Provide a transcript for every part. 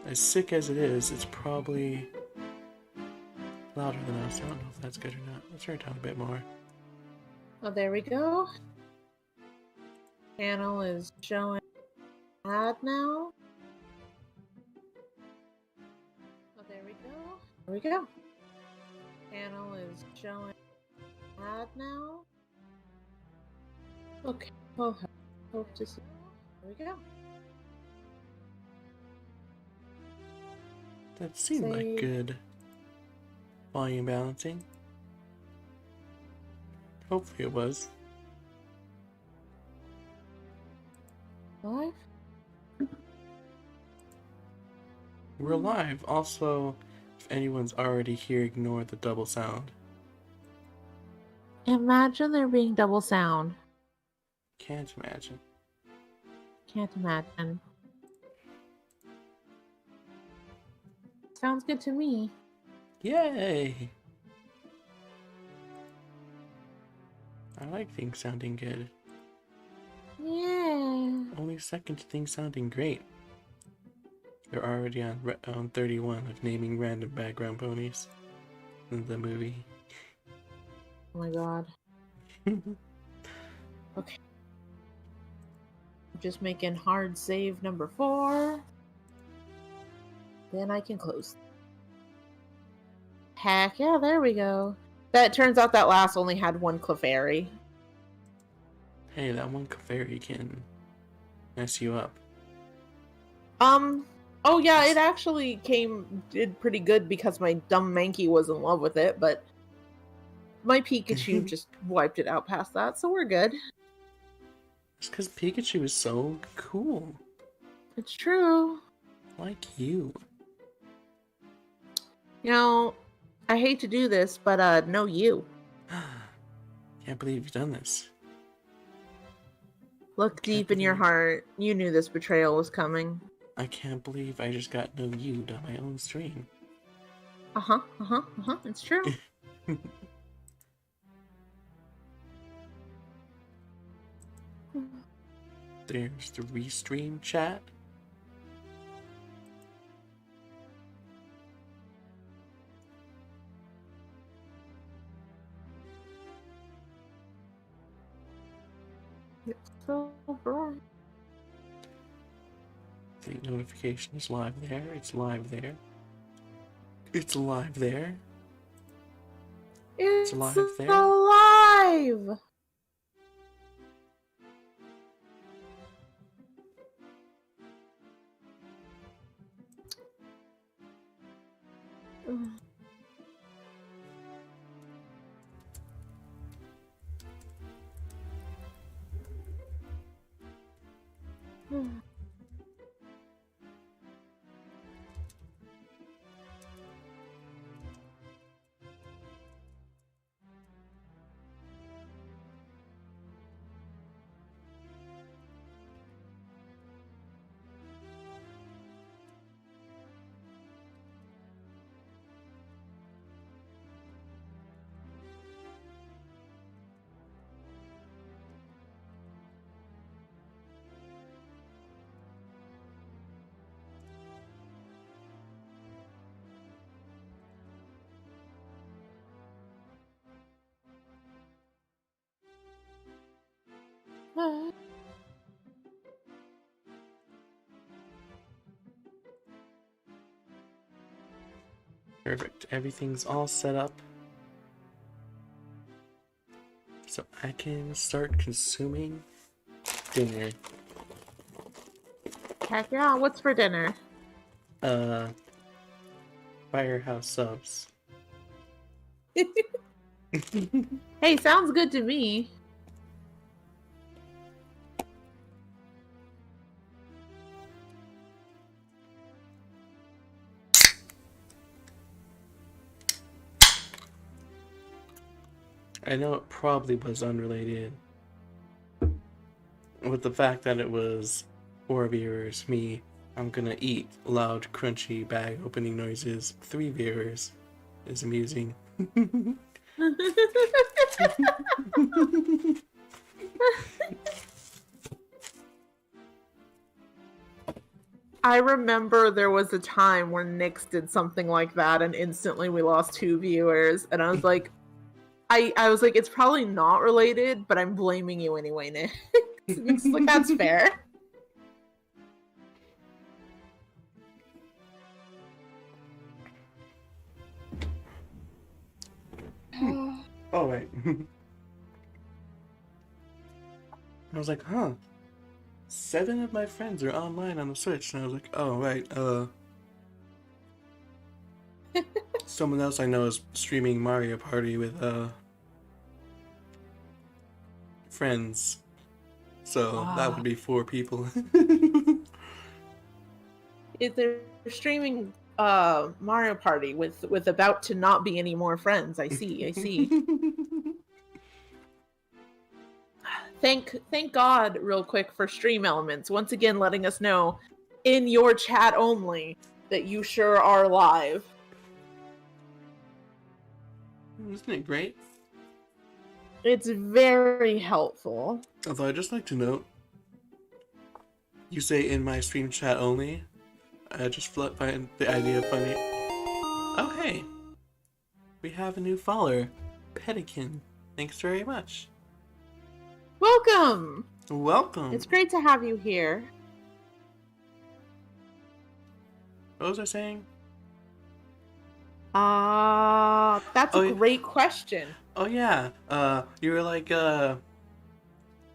as sick as it is, it's probably louder than us. I don't know if that's good or not. Let's turn it down a bit more. Oh, there we go. Channel is showing ad now. Oh, there we go. There we go. Channel is showing ad now. Okay. Oh, hope to see. There we go. That seemed like good volume balancing. Hopefully it was. Live? We're live. Also, if anyone's already here, ignore the double sound. Imagine there being double sound. Can't imagine. Can't imagine. Sounds good to me. Yay! I like things sounding good. Yeah. Only second to things sounding great. They're already on 31 of naming random background ponies in the movie. Oh my god. Okay. I'm just making hard save number 4. Then I can close. Heck yeah, there we go. That turns out that last only had one Clefairy. Hey, that one Clefairy can mess you up. Oh yeah, it actually did pretty good because my dumb Mankey was in love with it, but my Pikachu just wiped it out past that, so we're good. It's because Pikachu is so cool. It's true. Like you. You know, I hate to do this, but no you. Can't believe you've done this. Look deep in your heart. You knew this betrayal was coming. I can't believe I just got no you on my own stream. It's true. There's the restream chat. It's so bright. The notification is live there. It's live there. It's live there. It's live there. Alive! Perfect. Everything's all set up. So I can start consuming dinner. Heck yeah, what's for dinner? Firehouse subs. Hey, sounds good to me. I know it probably was unrelated with the fact that it was 4 viewers, me. I'm gonna eat loud, crunchy bag opening noises. 3 viewers is amusing. I remember there was a time where Nyx did something like that, and instantly we lost 2 viewers. And I was like, I was like, it's probably not related, but I'm blaming you anyway, Nyx. Nyx is like, that's fair. Oh, right. I was like, huh. 7 of my friends are online on the Switch. And I was like, oh, right. Someone else I know is streaming Mario Party with, friends. So that would be 4 people. If they're streaming Mario Party with about to not be any more friends. I see. Thank God, real quick, for Stream Elements. Once again, letting us know in your chat only that you sure are live. Isn't it great? It's very helpful. Although I'd just like to note, you say in my stream chat only. I just find the idea funny. Oh hey, we have a new follower, Pedikin. Thanks very much. Welcome! Welcome! It's great to have you here. What was I saying? That's a great question. Oh yeah, you were like, I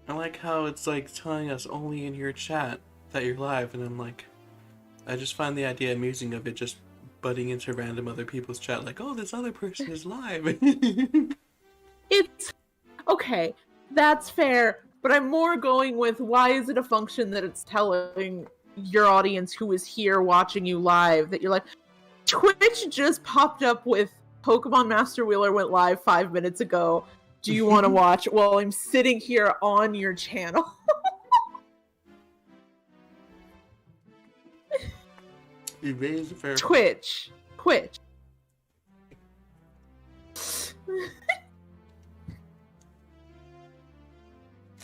like how it's like telling us only in your chat that you're live, and I'm like, I just find the idea amusing of it just butting into random other people's chat, like, oh, this other person is live. It's okay. That's fair, but I'm more going with why is it a function that it's telling your audience who is here watching you live that you're like, Twitch just popped up with pkmnMasterWheeler went live 5 minutes ago. Do you want to watch? Well, I'm sitting here on your channel. You raised a fair Twitch.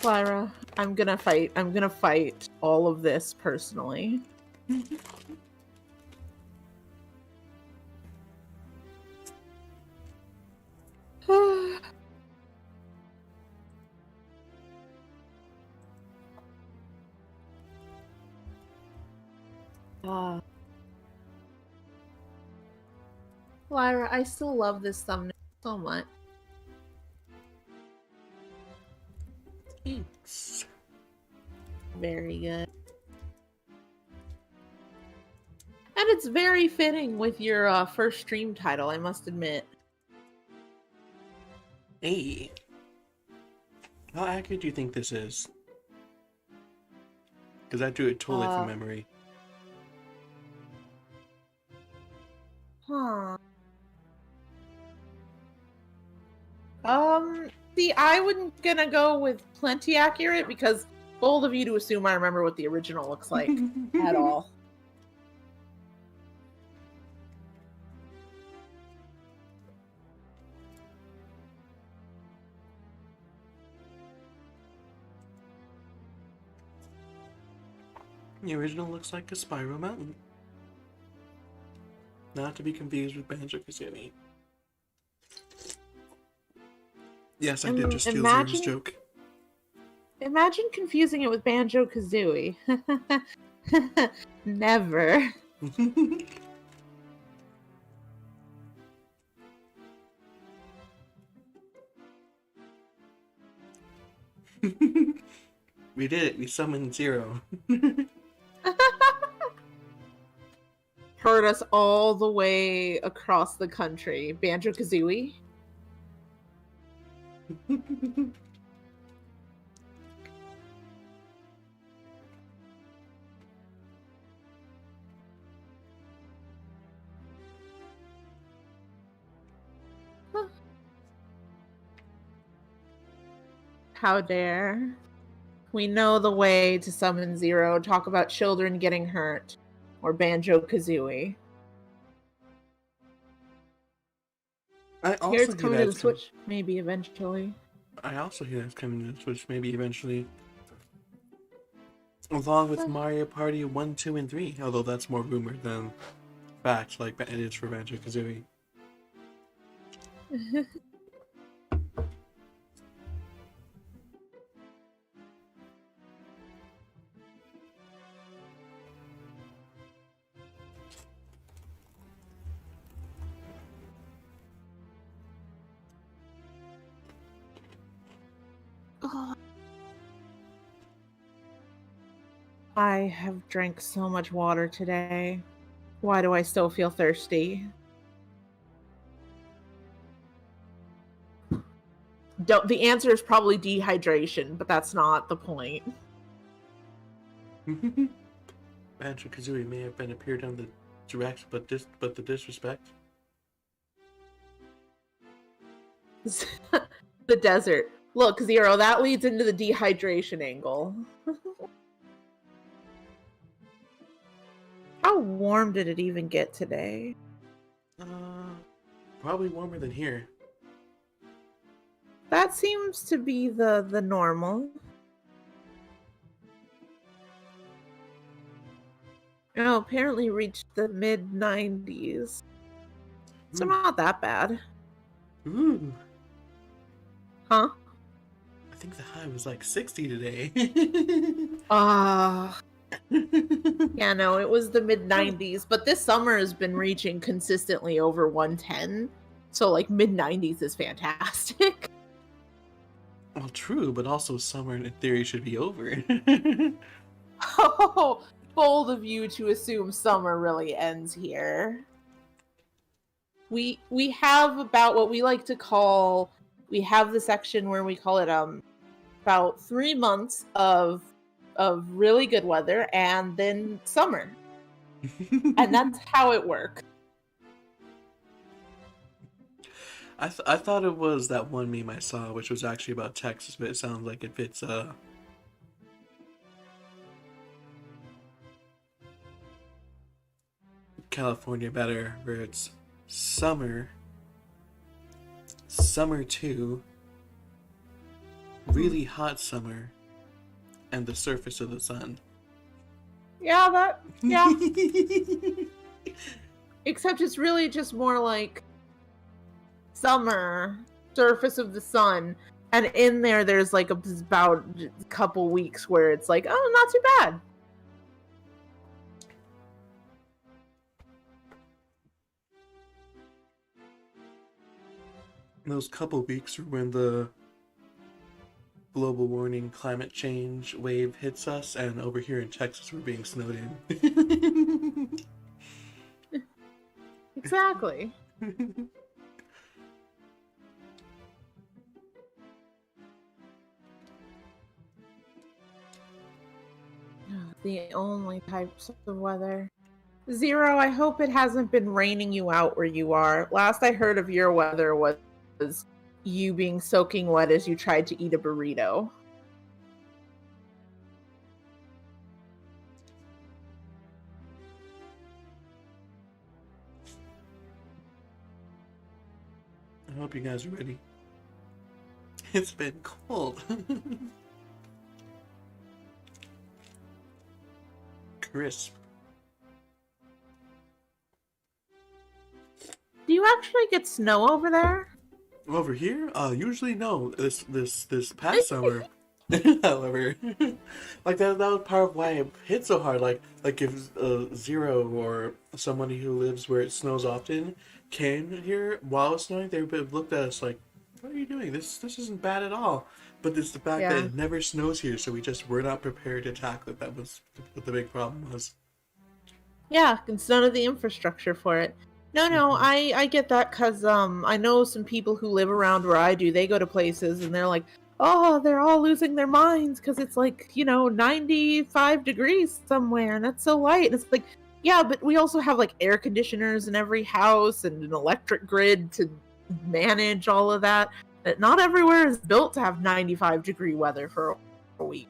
Lyra, I'm gonna fight all of this personally. Lyra, I still love this thumbnail so much. Thanks. Very good. And it's very fitting with your first stream title, I must admit. Hey. How accurate do you think this is? Because I drew it totally from memory. Huh. See, I wasn't gonna go with plenty accurate because bold of you to assume I remember what the original looks like at all. The original looks like a spiral mountain. Not to be confused with Banjo-Kazooie. Yes, I did just steal Zero's joke. Imagine confusing it with Banjo-Kazooie. Never. We did it. We summoned Zero. Heard us all the way across the country. Banjo-Kazooie? How dare. We know the way to summon Zero. Talk about children getting hurt. Or Banjo-Kazooie. I also hear it's coming to the Switch, maybe eventually. I also hear it's coming to the Switch, maybe eventually. Along with Mario Party 1, 2, and 3, although that's more rumor than fact, like it is for Banjo-Kazooie. I have drank so much water today. Why do I still feel thirsty? The answer is probably dehydration, but that's not the point. Banjo-Kazooie may have been appeared on the direct, but the disrespect. The desert. Look, Zero, that leads into the dehydration angle. How warm did it even get today? Probably warmer than here. That seems to be the normal. Oh, apparently reached the mid-90s. So not that bad. Ooh. Huh? I think the high was like 60 today. Yeah, no, it was the mid-90s, but this summer has been reaching consistently over 110. So like mid-90s is fantastic. Well, true, but also summer in theory should be over. Oh, bold of you to assume summer really ends here. We have about what we like to call, we have the section where we call it about 3 months of really good weather and then summer. And that's how it works. I thought it was that one meme I saw, which was actually about Texas, but it sounds like it fits California better, where it's summer 2, really hot summer, and the surface of the sun. Yeah, yeah. Except it's really just more like summer, surface of the sun, and in there's like about a couple weeks where it's like, oh, not too bad. Those couple weeks are when the global warming climate change wave hits us, and over here in Texas we're being snowed in. Exactly. The only types of weather. Zero, I hope it hasn't been raining you out where you are. Last I heard of your weather was you being soaking wet as you tried to eat a burrito. I hope you guys are ready. It's been cold. Crisp. Do you actually get snow over there? Over here? Usually no. This past summer, however, like that was part of why it hit so hard. Like if Zero or somebody who lives where it snows often came here while it's snowing, they would have looked at us like, "What are you doing? This isn't bad at all." But it's the fact that it never snows here, so we just were not prepared to tackle it. That was what the big problem was. Yeah, it's none of the infrastructure for it. No, I get that because I know some people who live around where I do. They go to places and they're like, oh, they're all losing their minds because it's like, 95 degrees somewhere and that's so light. And it's like, yeah, but we also have like air conditioners in every house and an electric grid to manage all of that. Not everywhere is built to have 95-degree weather for a week.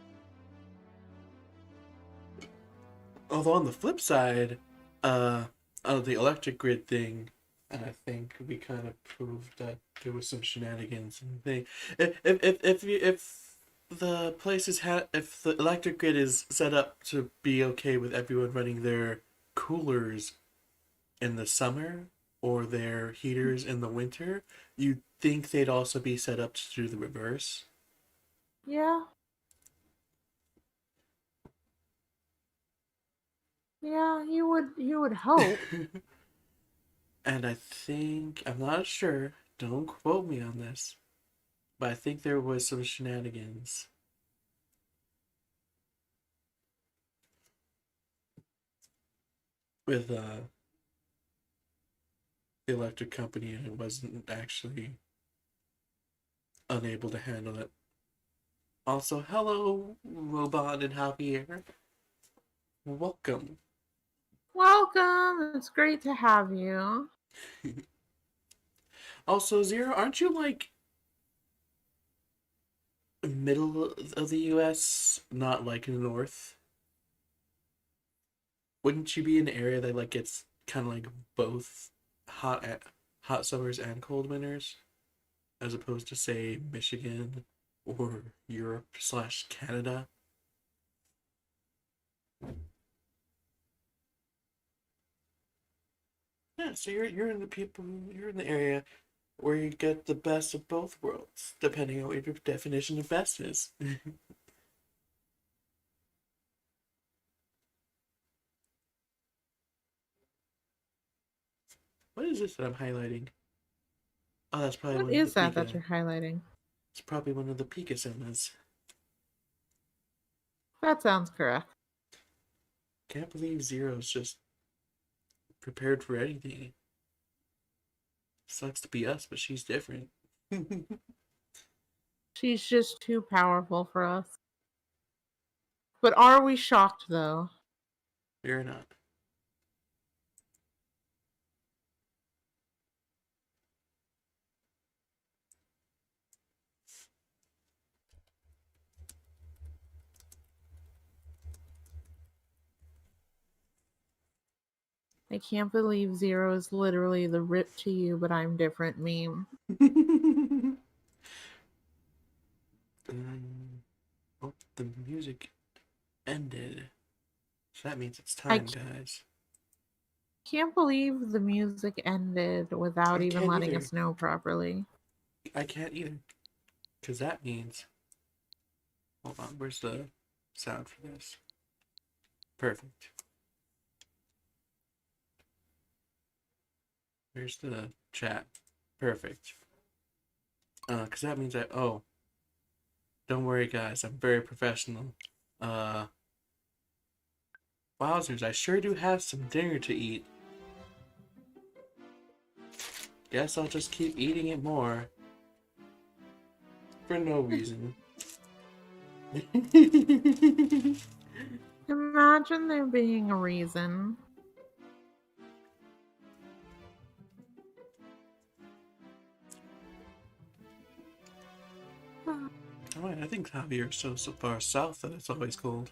Although on the flip side, the electric grid thing, I think we kind of proved that there was some shenanigans and thing. If the places if the electric grid is set up to be okay with everyone running their coolers in the summer or their heaters in the winter, you'd think they'd also be set up to do the reverse. Yeah. Yeah, you would hope. And I think, I'm not sure, don't quote me on this, but I think there was some shenanigans with the electric company, and it wasn't actually unable to handle it. Also, hello, Robot and Javier. Welcome. Welcome. It's great to have you. Also, Zero, aren't you like middle of the US, not like in the north? Wouldn't you be in an area that like gets kind of like both hot hot summers and cold winters, as opposed to say Michigan or Europe slash Canada? Yeah, so you're in the you're in the area where you get the best of both worlds, depending on what your definition of best is. What is this that I'm highlighting? Oh, that's probably What one of the is that Pika. you're highlighting? It's probably one of the Pika cinemas. That sounds correct. Can't believe Zero's just prepared for anything. Sucks to be us, but she's different. She's just too powerful for us. But are we shocked though? You're not. I can't believe Zero is literally the rip to you, but I'm different meme. Oh, the music ended. So that means it's I time, guys. can't believe the music ended without I even can't letting either. us know properly. I can't either. Because that means. Hold on, where's the sound for this? Perfect. Where's the chat? Perfect. Because that means oh, don't worry, guys. I'm very professional. Wowzers, I sure do have some dinner to eat. Guess I'll just keep eating it more. For no reason. Imagine there being a reason. Alright, I think Javier's so far south that it's always cold.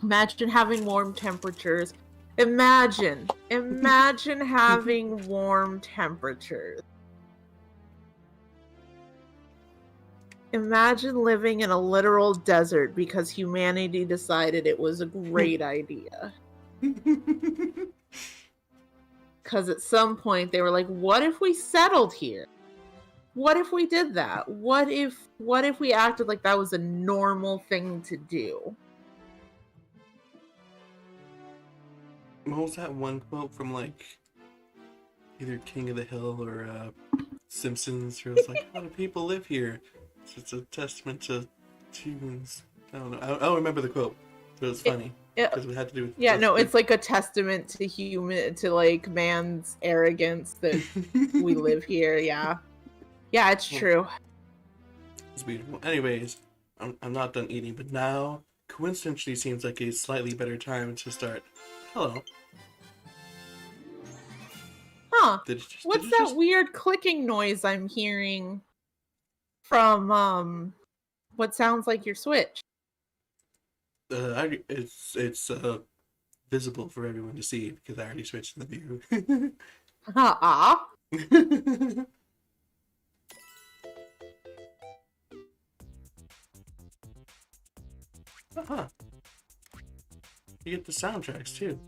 Imagine having warm temperatures. Imagine having warm temperatures. Imagine living in a literal desert because humanity decided it was a great idea. Because at some point they were like, what if we settled here? What if we did that? What if we acted like that was a normal thing to do? What was that one quote from like either King of the Hill or Simpsons where it's like, how do people live here? It's a testament to humans. I don't know. I don't remember the quote, but it was funny. Because we had to do with it's like a testament to like man's arrogance that we live here. Yeah, it's true. It's beautiful. Anyways, I'm not done eating, but now coincidentally seems like a slightly better time to start. Hello. Huh. What's that weird clicking noise I'm hearing from what sounds like your Switch? It's visible for everyone to see because I already switched the view. Ah. Uh-huh. You get the soundtracks too.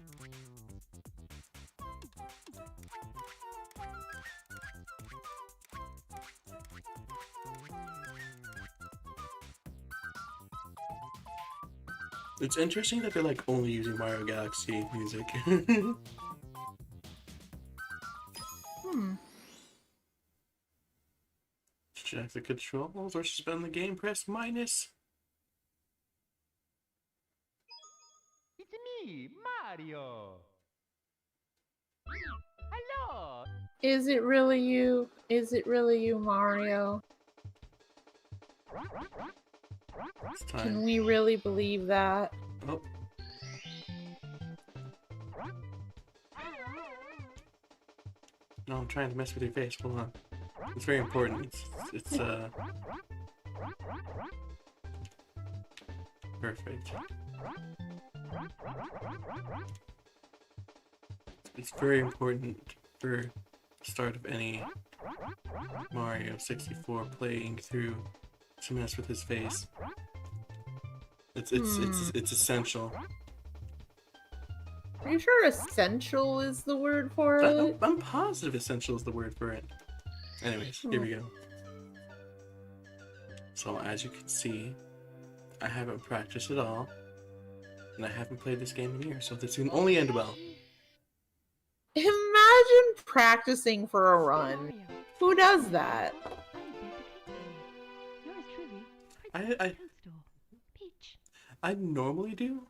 It's interesting that they're like only using Mario Galaxy music. Check the controls or suspend the game, press minus. It's me, Mario. Hello. Is it really you? Is it really you, Mario? It's time. Can we really believe that? Oh. No, I'm trying to mess with your face. Hold on. It's very important. It's perfect. It's very important for the start of any Mario 64 playing through to mess with his face. It's essential. Are you sure essential is the word for it? I'm positive essential is the word for it. Anyways, here we go. So as you can see, I haven't practiced at all, and I haven't played this game in years, so this can only end well. Imagine practicing for a run. Who does that? I normally do,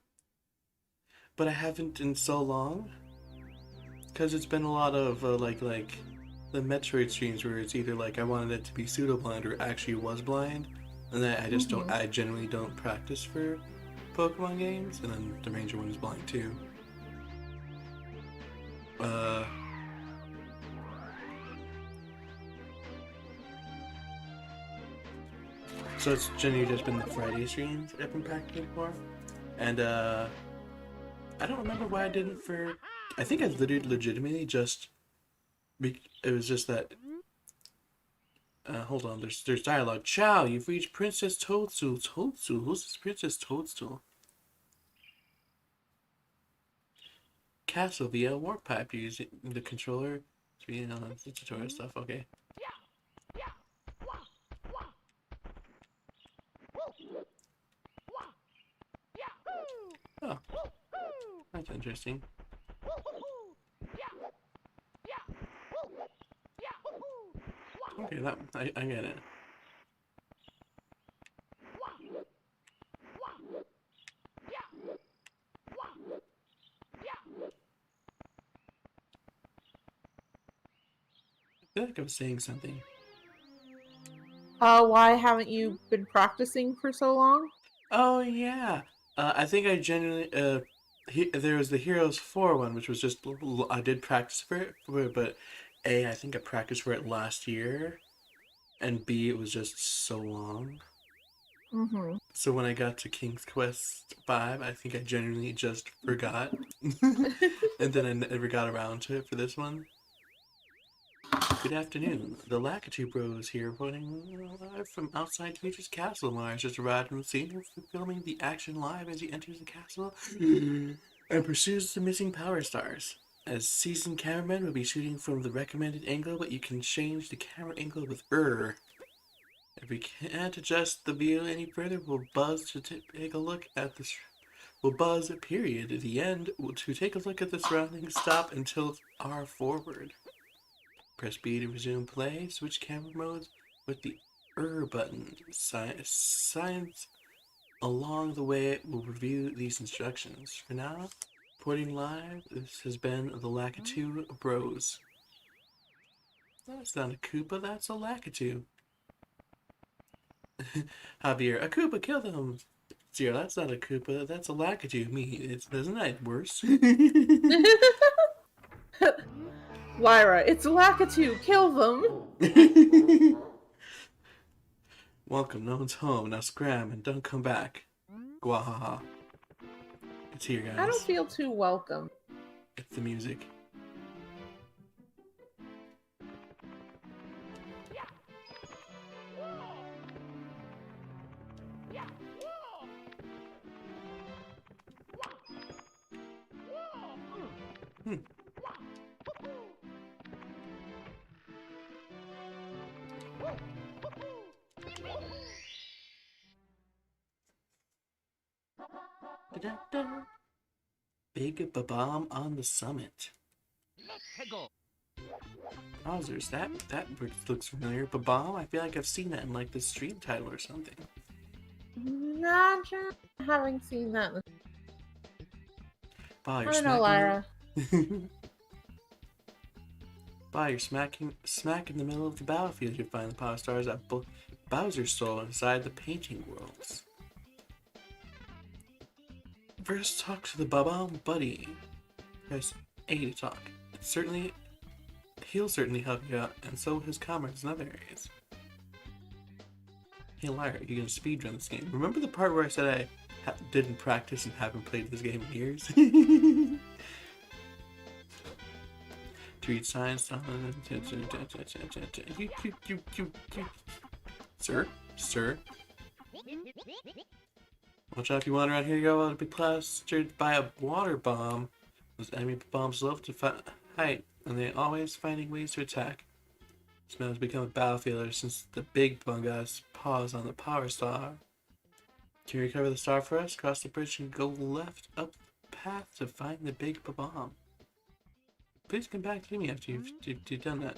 but I haven't in so long, because it's been a lot of like the Metroid streams where it's either like I wanted it to be pseudo blind or actually was blind, and I just don't. I generally don't practice for Pokemon games, and then the Ranger one is blind too. So it's generally just been the Friday streams I've been practicing for, and I don't remember why I didn't for. I think I literally legitimately just. It was just that. Hold on. There's dialogue. Ciao, you've reached Princess Toadstool. Toadstool? Who's this Princess Toadstool? Castle via warp pipe. You use the controller. The tutorial stuff. Okay. Oh, that's interesting. Okay, that I get it. I feel like I was saying something. Why haven't you been practicing for so long? Oh yeah. I think I genuinely there was the Heroes 4 one, which was just I did practice for it, but A, I think I practiced for it last year, and B, it was just so long. So when I got to King's Quest 5, I think I genuinely just forgot, and then I never got around to it for this one. Good afternoon. The Lakitu Bros here, reporting live from outside Demetrius Castle. Mars just arrived from the scene for filming the action live as he enters the castle and pursues the missing power stars. As seasoned cameraman, we'll be shooting from the recommended angle, but you can change the camera angle with If we can't adjust the view any further, we'll buzz to take a look at this. We'll buzz, period, at the end to take a look at the surroundings. Stop and tilt R forward. Press B to resume play. Switch camera modes with the button. Signs along the way will review these instructions. For now, reporting live, this has been the Lakitu Bros. That's not a Koopa, that's a Lakitu. Javier, a Koopa, kill them! Zero, that's not a Koopa, that's a Lakitu. Isn't that worse? Lyra, it's Lakitu, kill them! Welcome, no one's home, now scram and don't come back. Gwahaha. It's here, guys. I don't feel too welcome. It's the music. Da-da-da. Big Bob-omb on the summit. Let's go. Wowzers, that word looks familiar. Bob-omb? I feel like I've seen that in like the stream title or something. Nah, I haven't seen that. Wow, I you're don't know, Lyra. Wow, you're smack in the middle of the battlefield. You find the power stars at Bowser's soul inside the painting worlds. First, talk to the Bob-omb buddy. Press A to talk. He'll certainly help you out, and so will his comrades in other areas. Hey Lyra, you're gonna speedrun this game. Remember the part where I said I didn't practice and haven't played this game in years? To read signs. Sir. Watch out if you wander around here. You go to be plastered by a water bomb. Those enemy bombs love to hide, and they're always finding ways to attack. This man has become a battlefielder since the big bungus paws on the power star. Can you recover the star for us? Cross the bridge and go left up the path to find the big bomb. Please come back to me after you've done that.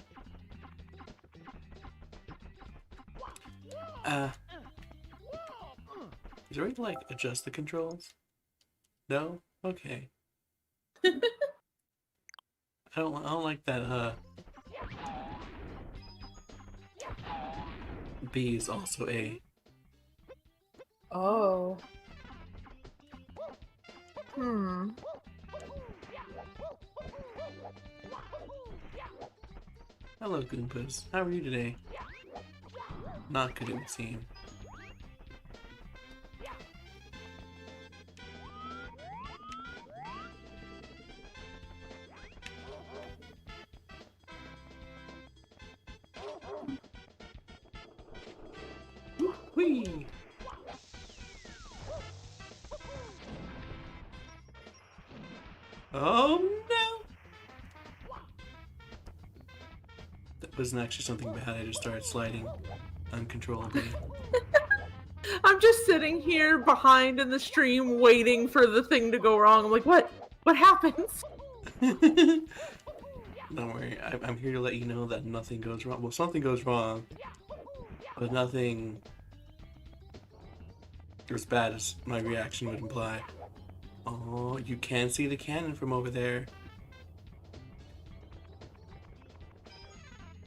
Is there a way to like adjust the controls? No? Okay. I don't like that B is also A. Oh. Hello Goombas, how are you today? Not good, it would seem. Whee! Oh no! That wasn't actually something bad, I just started sliding uncontrollably. I'm just sitting here behind in the stream waiting for the thing to go wrong. I'm like, what? What happens? Don't worry, I'm here to let you know that nothing goes wrong. Well, something goes wrong, but nothing as bad as my reaction would imply. Oh, you can see the cannon from over there.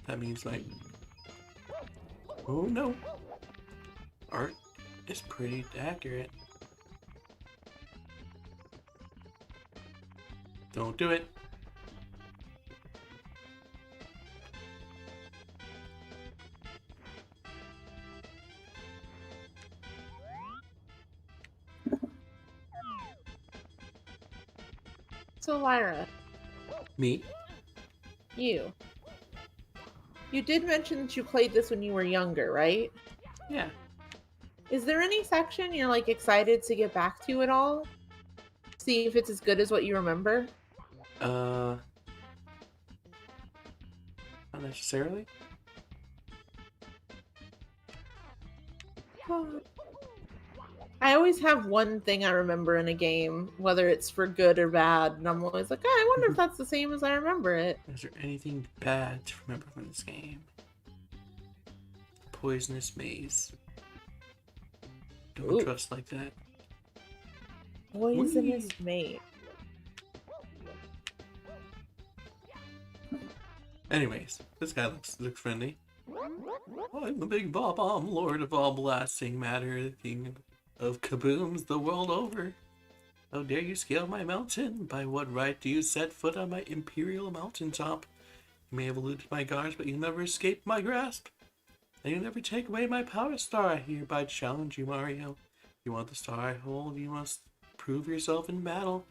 That means like... Oh no! Art is pretty accurate. Don't do it. So Lyra, Me? you did mention that you played this when you were younger, right? Yeah. Is there any section you're like excited to get back to at all? See if it's as good as what you remember? Not necessarily. I always have one thing I remember in a game, whether it's for good or bad, and I'm always like, oh, I wonder if that's the same as I remember it. Is there anything bad to remember from this game? Poisonous maze. Don't Ooh. trust like that. Poisonous mate. Anyways, this guy looks friendly. I'm the big Bob-omb, lord of all blasting matter, the king of kabooms the world over. How dare you scale my mountain? By what right do you set foot on my imperial mountaintop? You may have eluded my guards, but you never escaped my grasp. And you never take away my power star. I hereby challenge you, Mario. You want the star I hold, you must prove yourself in battle.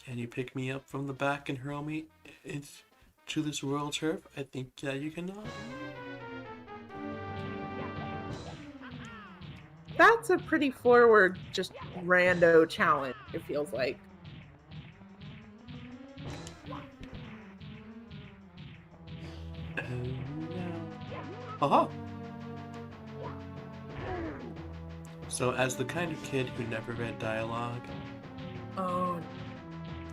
Can you pick me up from the back and hurl me into this royal turf? I think that you cannot. That's a pretty forward, just rando challenge, it feels like. Aha! So, as the kind of kid who never read dialogue, Oh,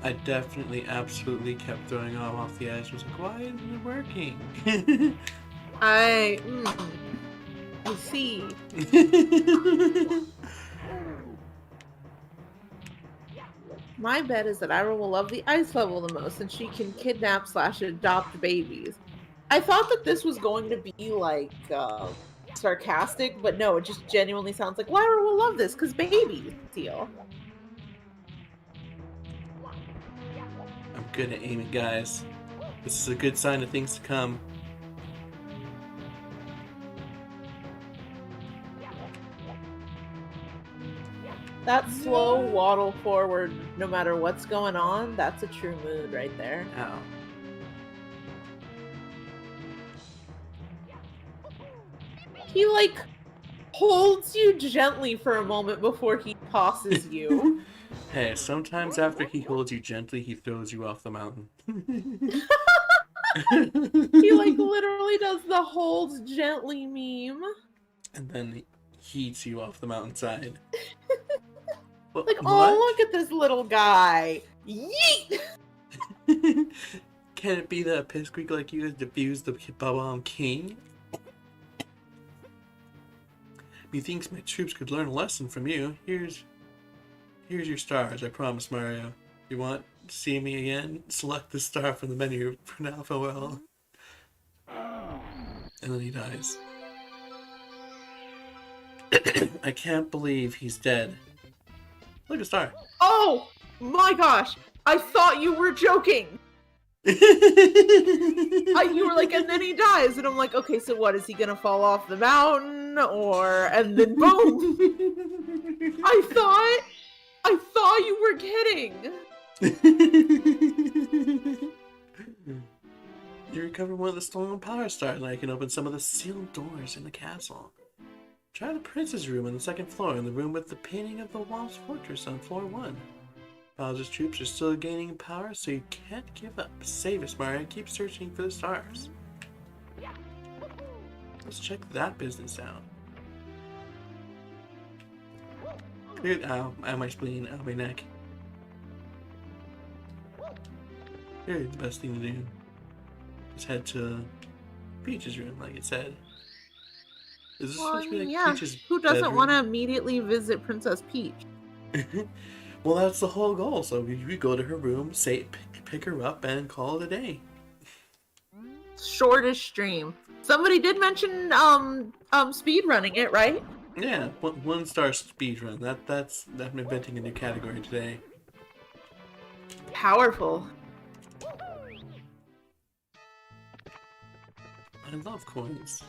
I definitely, absolutely kept throwing off the edge. I was like, why isn't it working? I see. My bet is that Ira will love the ice level the most, and she can kidnap / adopt babies. I thought that this was going to be like sarcastic, but no, it just genuinely sounds like Lyra will love this because babies steal. I'm good at aiming, guys. This is a good sign of things to come. That slow waddle forward, no matter what's going on, that's a true mood right there. Ow. He, like, holds you gently for a moment before he tosses you. Hey, sometimes after he holds you gently, he throws you off the mountain. He, like, literally does the holds gently meme. And then he eats you off the mountainside. Like, oh, look at this little guy. Yeet! Can it be that Pipsqueak like you has defused the Bob-omb king? Methinks my troops could learn a lesson from you. Here's your stars, I promise, Mario. You want to see me again? Select the star from the menu. For now, farewell. And then he dies. I can't believe he's dead. Look, a star. Oh my gosh! I thought you were joking! You were like, and then he dies, and I'm like, okay, so what, is he gonna fall off the mountain, or, and then boom! I thought you were kidding! You recovered one of the stolen power stars, and I can open some of the sealed doors in the castle. Try the prince's room on the second floor, and the room with the painting of the Womb's fortress on floor 1. Bowser's troops are still gaining power, so you can't give up. Save us, Mario, and keep searching for the stars. Let's check that business out. Ow, my spleen, ow, my neck. Here's the best thing to do. Just head to Peach's room, like it said. Is this supposed to be like Peach's who doesn't bedroom? want to immediately visit Princess Peach? Well, that's the whole goal. So we go to her room, pick her up, and call it a day. Shortest stream. Somebody did mention speed running it, right? Yeah, 1-star speedrun. I'm inventing a new category today. Powerful. I love coins.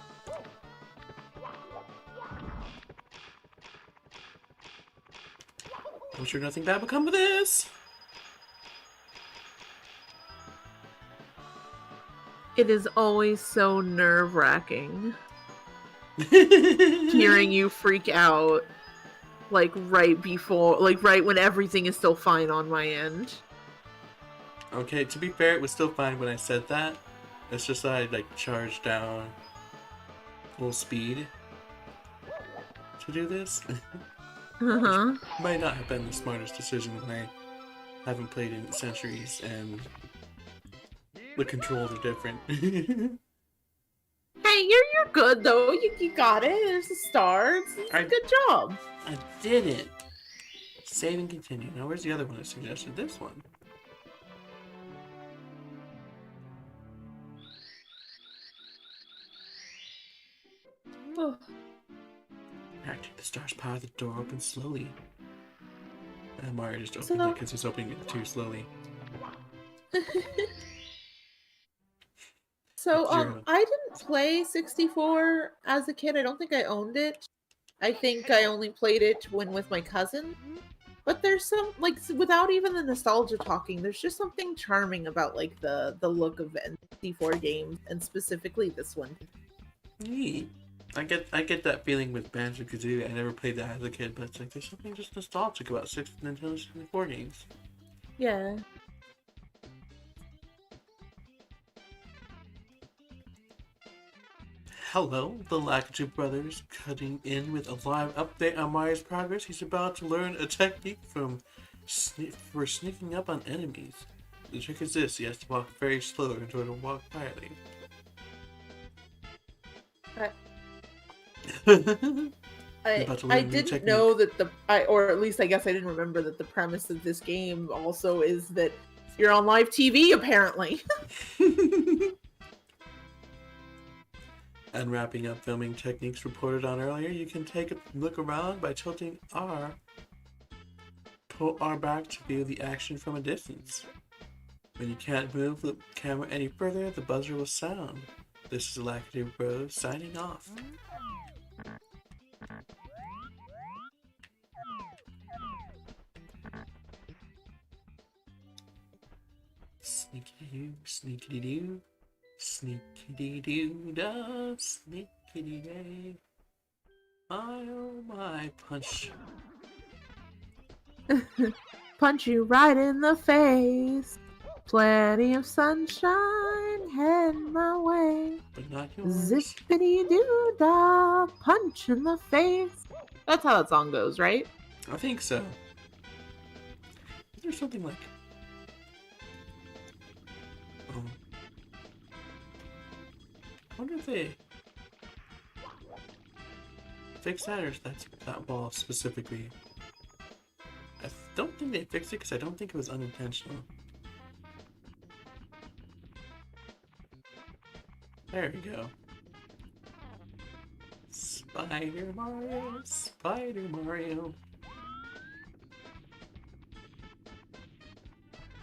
I'm sure nothing bad will come of this. It is always so nerve-wracking hearing you freak out, like right when everything is still fine on my end. Okay, to be fair, it was still fine when I said that. It's just that I like charged down full speed to do this. Uh-huh. Might not have been the smartest decision when I haven't played in centuries and the controls are different. Hey, you're good though. You got it. There's a star. It's a good job. I did it. Save and continue. Now, where's the other one I suggested? This one. Oh. Actually, the star's power, the door opens slowly. And Mario just opened it because he's opening it too slowly. So, I didn't play 64 as a kid. I don't think I owned it. I think I only played it when with my cousin. But there's some like without even the nostalgia talking, there's just something charming about like the look of N64 games, and specifically this one. Neat. I get that feeling with Banjo-Kazooie. I never played that as a kid, but it's like there's something just nostalgic about Nintendo 64 games. Yeah. Hello, the Lakitu brothers, cutting in with a live update on Mario's progress. He's about to learn a technique for sneaking up on enemies. The trick is this: he has to walk very slow in order to walk quietly. I didn't know that or at least I guess I didn't remember that the premise of this game also is that you're on live TV, apparently. And wrapping up filming techniques reported on earlier, you can take a look around by tilting R. Pull R back to view the action from a distance. When you can't move the camera any further, the buzzer will sound. This is Lakitu Bros signing off. Sneaky-doo, sneaky-doo. Sneaky-doo-dah, sneaky-doo. Oh my, punch. Punch you right in the face. Plenty of sunshine heading my way. But not yours. Zippity-doo-dah, punch in the face. That's how that song goes, right? I think so. Is there something like... I wonder if they fixed that, or is that wall specifically. I don't think they fixed it because I don't think it was unintentional. There we go. Spider Mario, Spider Mario.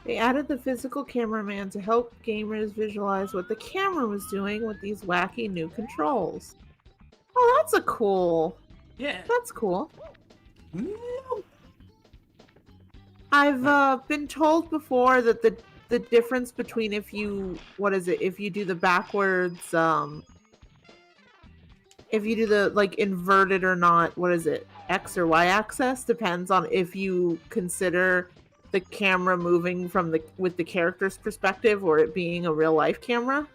They added the physical cameraman to help gamers visualize what the camera was doing with these wacky new controls. Oh, that's cool. Yeah. That's cool. I've been told before that the difference between if you do the backwards if you do the like inverted or not, X or Y axis, depends on if you consider the camera moving from with the character's perspective or it being a real life camera.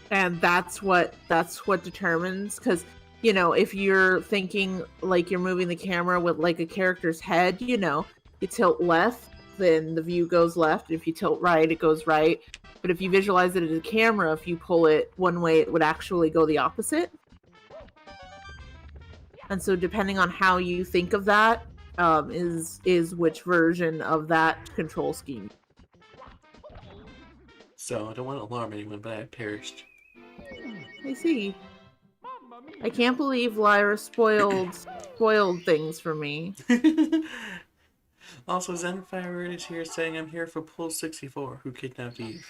And that's what determines, because if you're thinking like you're moving the camera with like a character's head, you tilt left, then the view goes left. If you tilt right, it goes right. But if you visualize it as a camera, if you pull it one way, it would actually go the opposite. And so depending on how you think of that, is which version of that control scheme. So I don't want to alarm anyone, but I have perished. I see. I can't believe Lyra spoiled things for me. Also, Zenfire is here saying I'm here for Pulse 64, who kidnapped Eve.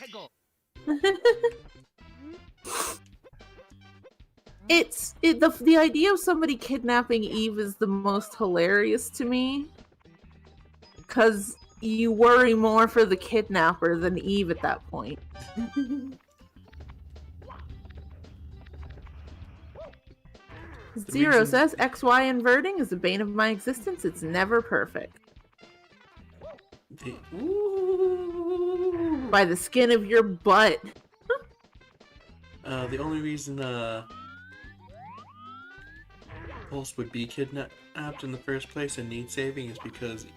The idea of somebody kidnapping Eve is the most hilarious to me, because you worry more for the kidnapper than Eve at that point. Zero says XY inverting is the bane of my existence. It's never perfect. By the skin of your butt. The only reason Pulse would be kidnapped in the first place and need saving is because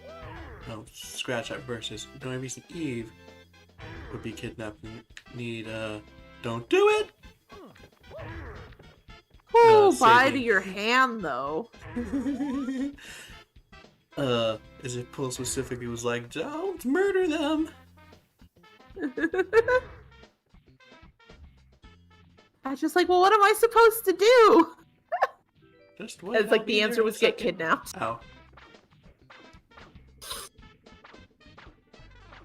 scratch that versus. The only reason Eve would be kidnapped and need don't do it. Bye to your hand though. As if Pulse specifically was like, don't murder them. I was just like, well, what am I supposed to do? Just what? It's like the answer was get kidnapped. Ow.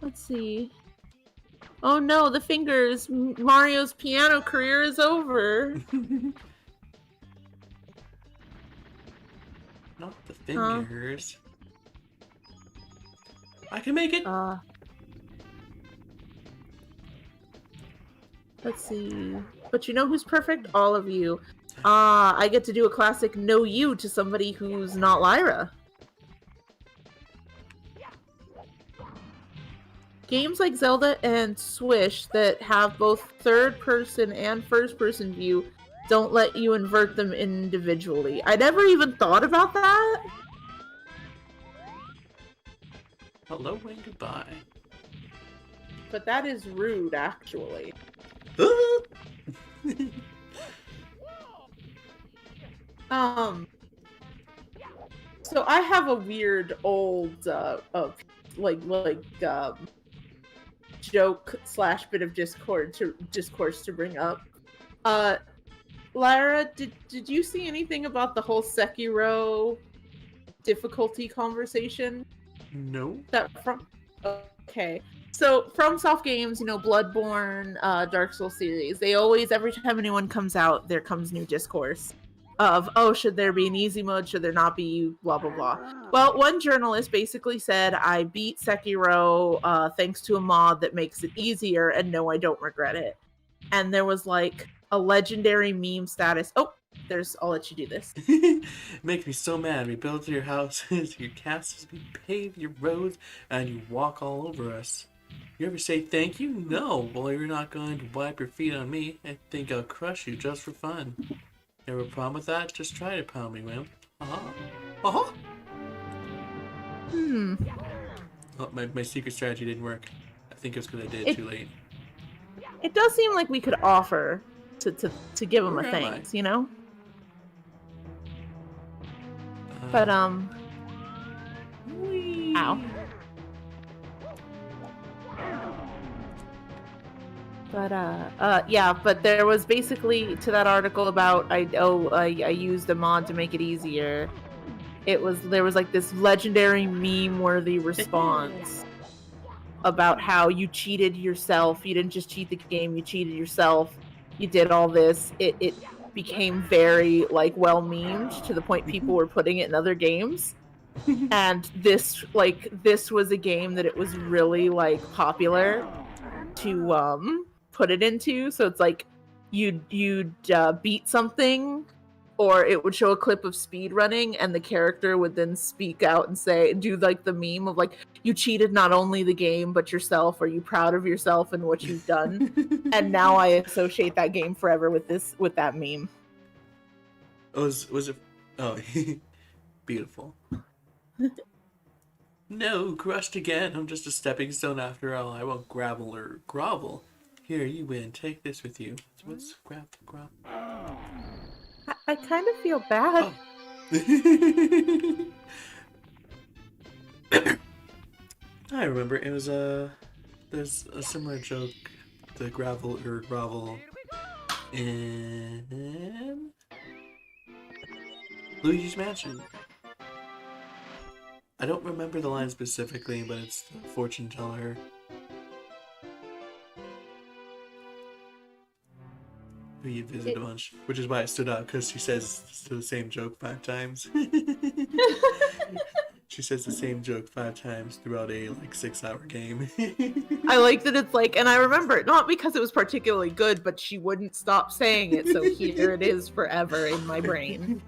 Let's see. Oh no, the fingers. Mario's piano career is over. Not fingers. I can make it. Let's see. But you know who's perfect? All of you. I get to do a classic no you to somebody who's not Lyra. Games like Zelda and Swish that have both third-person and first-person view don't let you invert them individually. I never even thought about that. Hello and goodbye. But that is rude, actually. So I have a weird old joke / bit of discourse to bring up. Lyra, did you see anything about the whole Sekiro difficulty conversation? No. Okay. So FromSoft games, you know, Bloodborne, Dark Souls series, they always, every time anyone comes out, there comes new discourse of, oh, should there be an easy mode, should there not be, blah blah blah. Well, one journalist basically said, I beat Sekiro thanks to a mod that makes it easier, and no, I don't regret it. And there was like a legendary meme status. Oh, I'll let you do this. Makes me so mad. We build your houses, your castles, we pave your roads, and you walk all over us. You ever say thank you? No. Well, you're not going to wipe your feet on me. I think I'll crush you just for fun. You have a problem with that? Just try to pound me, wimp. Oh, my secret strategy didn't work. I think it's because I did it too late. It does seem like we could offer to give him a Where am I? thanks, you know? But, ow. But, yeah, but there was basically, to that article about, I used a mod to make it easier. There was like this legendary meme-worthy response about how you cheated yourself. You didn't just cheat the game, you cheated yourself. You did all this. It became very, like, well memed to the point people were putting it in other games. And this was a game that it was really, like, popular to put it into. So it's like you'd beat something, or it would show a clip of speed running, and the character would then speak out and do like the meme of like, you cheated not only the game but yourself. Are you proud of yourself and what you've done? And now I associate that game forever with that meme. Was it? Oh, beautiful. No, crushed again. I'm just a stepping stone after all. I won't gravel or grovel. Here, you win. Take this with you. What's grovel? I kind of feel bad. Oh. I remember it was there's a similar joke, the gravel or grovel in Luigi's Mansion. I don't remember the line specifically, but it's the fortune teller. Who you visit a bunch, which is why it stood out, because she says the same joke 5 times. She says the same joke 5 times throughout a 6-hour game. I like that it's like, and I remember it not because it was particularly good, but she wouldn't stop saying it, so here it is forever in my brain.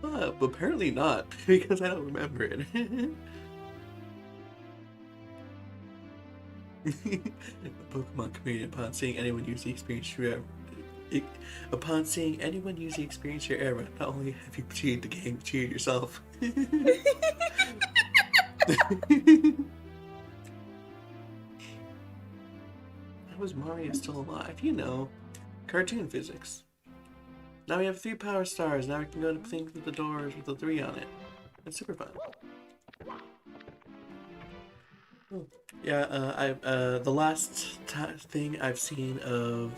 But apparently not, because I don't remember it. The Pokemon community, upon seeing anyone use the experience your era, not only have you cheated the game, you cheated yourself. How was Mario still alive? You know, cartoon physics. Now we have 3 power stars. Now we can go to things with the doors with the 3 on it. It's super fun. Oh. Yeah, the last thing I've seen of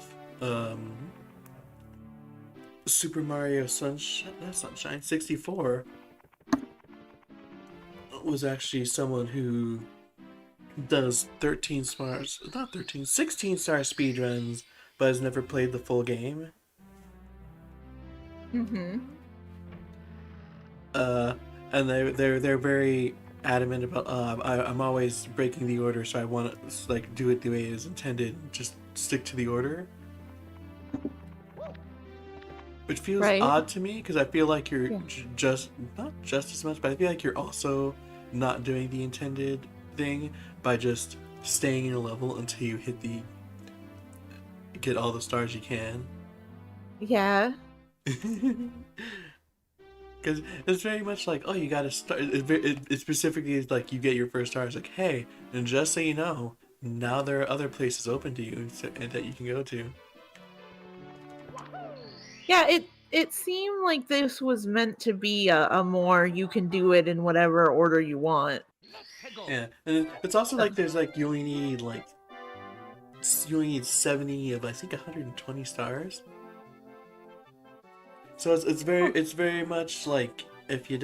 Super Mario Sunshine 64 was actually someone who does 16 star speedruns, but has never played the full game. and they're very adamant about I'm always breaking the order, so I want to like do it the way it is intended, just stick to the order. Which feels Right. odd to me because I feel like you're Yeah. just not just as much, but I feel like you're also not doing the intended thing by just staying in a level until you get all the stars you can. Yeah. Because it's very much like, oh, you gotta start. It specifically is like you get your first stars. Like, hey, and just so you know, now there are other places open to you and that you can go to. Yeah, it seemed like this was meant to be a more you can do it in whatever order you want. Yeah, and it's also like there's like you only need 70 of I think 120 stars. So it's very much like if you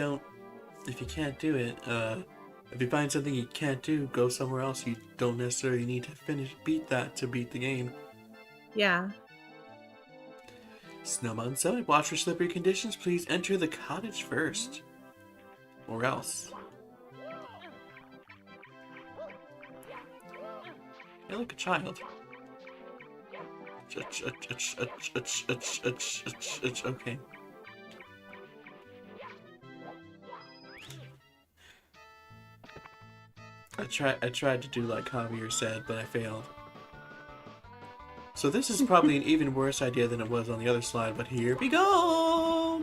can't do it, if you find something you can't do, go somewhere else. You don't necessarily need to beat that to beat the game. Yeah. Snowmountain Summit, watch for slippery conditions. Please enter the cottage first, or else. You're like a child. Okay. I tried to do like Javier said, but I failed. So this is probably an even worse idea than it was on the other slide, but here we go!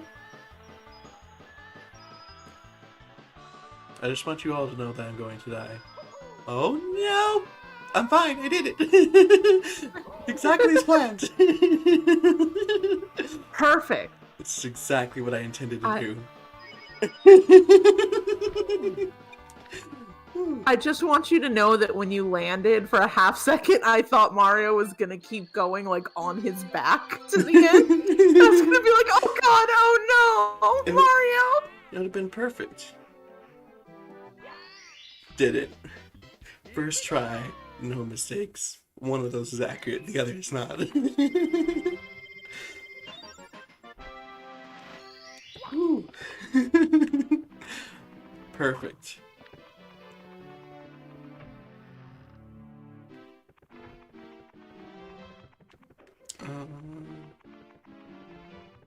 I just want you all to know that I'm going to die. Oh no! I'm fine, I did it! Exactly as planned! Perfect. It's exactly what I intended to do. I just want you to know that when you landed for a half second, I thought Mario was gonna keep going like on his back to the end. I was gonna be like, oh god, oh no, Mario! It would have been perfect. Did it. First try, no mistakes. One of those is accurate, the other is not. Whew. Perfect.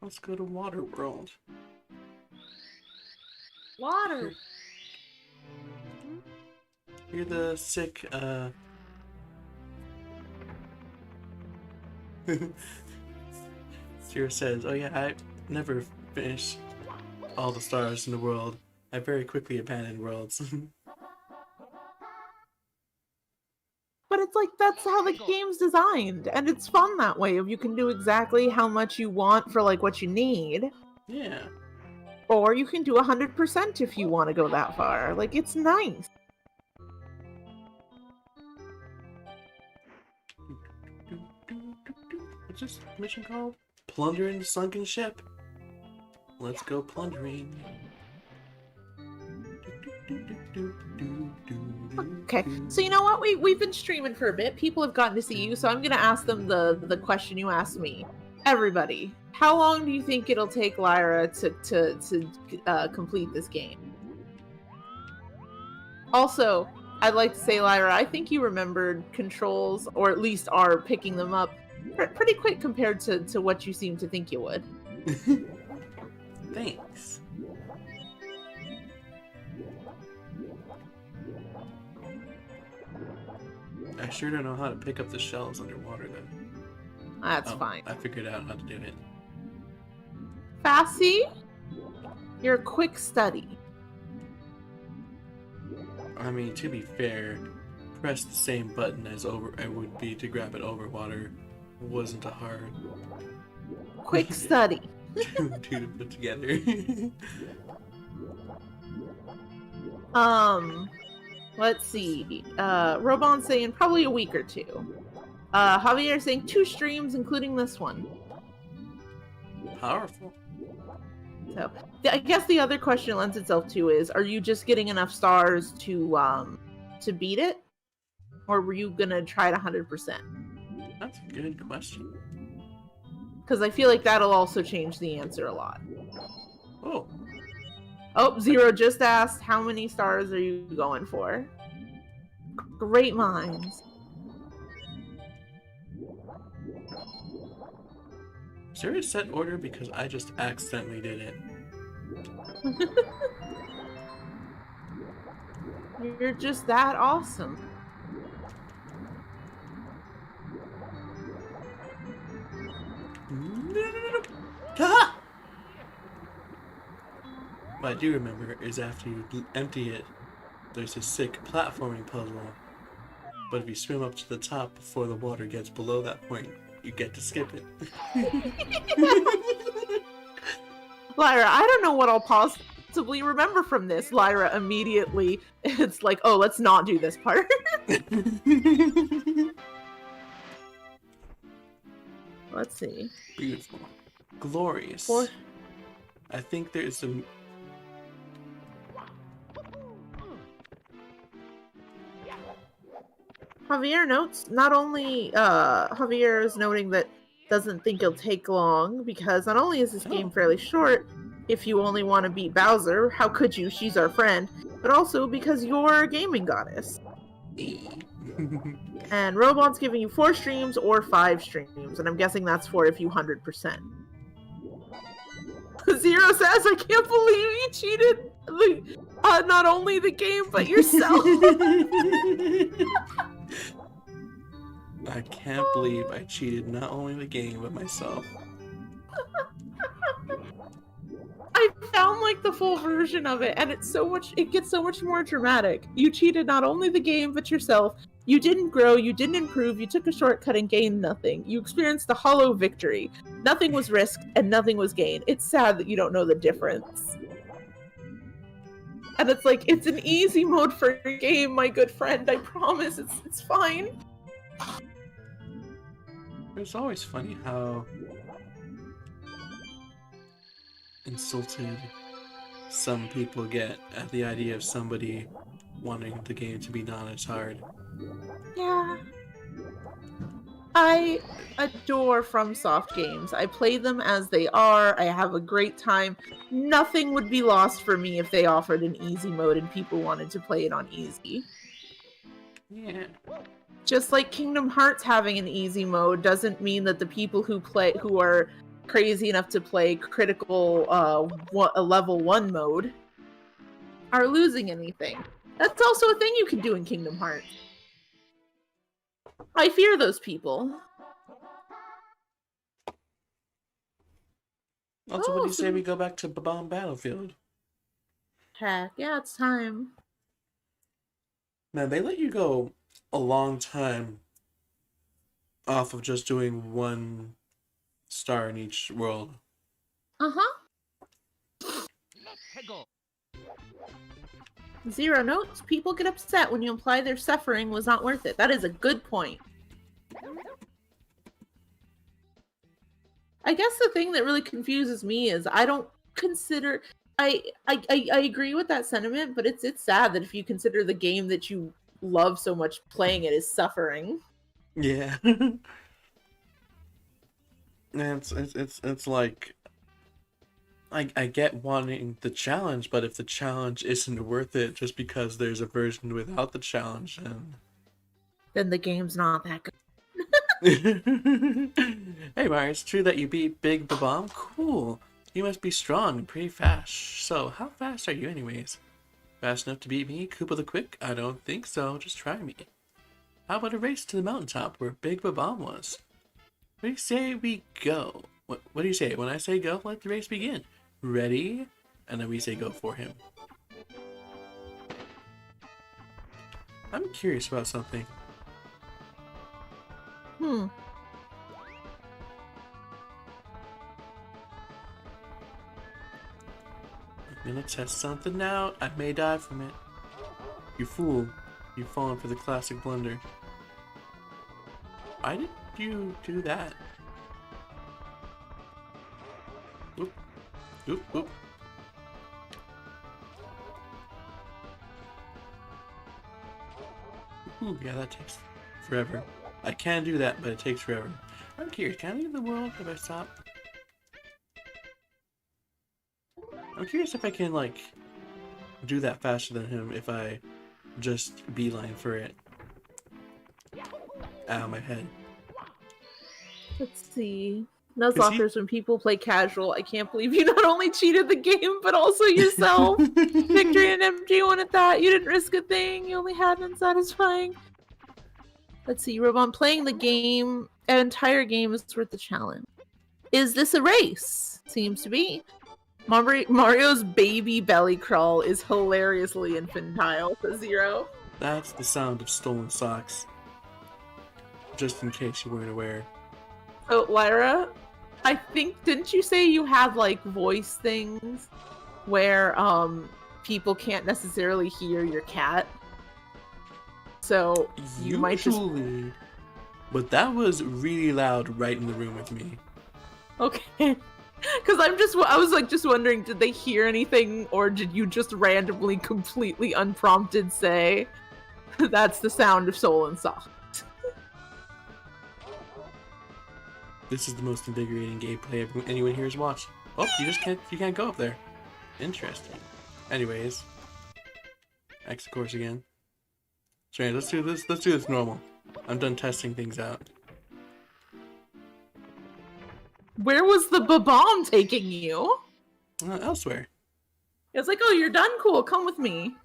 Let's go to Water World. Water. You're the sick, Sierra says, oh yeah, I never finished all the stars in the world. I very quickly abandoned worlds. But it's like that's how the game's designed, and it's fun that way. If you can do exactly how much you want for like what you need, Yeah. or you can do 100% if you want to go that far. Like it's nice. What's this mission called? Plundering the sunken ship. Let's go plundering. Okay, so you know what? We've been streaming for a bit. People have gotten to see you, so I'm gonna ask them the question you asked me. Everybody, how long do you think it'll take Lyra to complete this game? Also, I'd like to say, Lyra, I think you remembered controls, or at least are picking them up pretty quick compared to what you seem to think you would. Thanks. I sure don't know how to pick up the shells underwater though. That's fine. I figured out how to do it. Fassy, you're a quick study. I mean, to be fair, press the same button as it would be to grab it over water. It wasn't a hard Quick study. two to put together. Let's see. Robon's saying probably a week or two. Javier saying 2 streams, including this one. Powerful. So, I guess the other question it lends itself to is: are you just getting enough stars to beat it, or were you gonna try it 100%? That's a good question. Because I feel like that'll also change the answer a lot. Oh. Oh, Zero just asked, how many stars are you going for? Great minds. Is there a set order? Because I just accidentally did it. You're just that awesome. Ah! What I do remember is after you empty it, there's a sick platforming puzzle. But if you swim up to the top before the water gets below that point, you get to skip it. Lyra, I don't know what I'll possibly remember from this. Lyra immediately, it's like, oh, let's not do this part. Let's see. Beautiful. Glorious. I think there's some... Javier notes, not only Javier is noting that doesn't think it'll take long, because not only is this game fairly short, if you only want to beat Bowser, how could you? She's our friend. But also because you're a gaming goddess. And Robot's giving you 4 streams or 5 streams, and I'm guessing that's for if you 100%. Zero says, I can't believe you cheated not only the game, but yourself. I can't believe I cheated not only the game, but myself. I found like the full version of it, and it gets so much more dramatic. You cheated not only the game, but yourself. You didn't grow, you didn't improve, you took a shortcut and gained nothing. You experienced a hollow victory. Nothing was risked, and nothing was gained. It's sad that you don't know the difference. And it's like, it's an easy mode for your game, my good friend. I promise, it's fine. It's always funny how insulted some people get at the idea of somebody wanting the game to be not as hard. Yeah. I adore FromSoft games. I play them as they are. I have a great time. Nothing would be lost for me if they offered an easy mode and people wanted to play it on easy. Yeah. Just like Kingdom Hearts having an easy mode doesn't mean that the people who are crazy enough to play critical level 1 mode are losing anything. That's also a thing you can do in Kingdom Hearts. I fear those people. Also, what do you say we go back to Bob-ombs Battlefield? Heck, yeah, it's time. Man, they let you go a long time off of just doing 1 star in each world. Uh-huh. Let's go. Zero notes. People get upset when you imply their suffering was not worth it. That is a good point. I guess the thing that really confuses me is I don't consider... I agree with that sentiment, but it's sad that if you consider the game that you love so much, playing it is suffering. Yeah. It's like... I get wanting the challenge, but if the challenge isn't worth it just because there's a version without the challenge, then the game's not that good. Hey Mario, it's true that you beat Big Bob-omb? Cool. You must be strong and pretty fast. So, how fast are you anyways? Fast enough to beat me, Koopa the Quick? I don't think so, just try me. How about a race to the mountaintop where Big Bob-omb was? What do you say we go? What do you say? When I say go, let the race begin. Ready? And then we say go for him. I'm curious about something. I'm gonna test something out. I may die from it. You fool. You've fallen for the classic blunder. Why did you do that? Oop. Oop, oop. Ooh, yeah, that takes forever. I can do that, but it takes forever. I'm curious, can I leave the world if I stop? I'm curious if I can, like, do that faster than him if I just beeline for it. Ow, my head. Let's see. Is he- Nuzlockers, when people play casual, I can't believe you not only cheated the game, but also yourself. Victory and MG1 at that. You didn't risk a thing. You only had unsatisfying. Let's see, Robon, playing the game, an entire game is worth the challenge. Is this a race? Seems to be. Mario's baby belly crawl is hilariously infantile to Zero. That's the sound of stolen socks. Just in case you weren't aware. So, Lyra, I think, didn't you say you have, like, voice things where, people can't necessarily hear your cat? So, you might just... Usually. But that was really loud right in the room with me. Okay. Because I was, like, just wondering, did they hear anything, or did you just randomly, completely unprompted say, that's the sound of Soul and Sock? This is the most invigorating gameplay anyone here has watched. Oh, you can't go up there. Interesting. Anyways, exit course again. So yeah, let's do this normal. I'm done testing things out. Where was the Bob-omb taking you? Elsewhere. It's like, oh, you're done? Cool, come with me.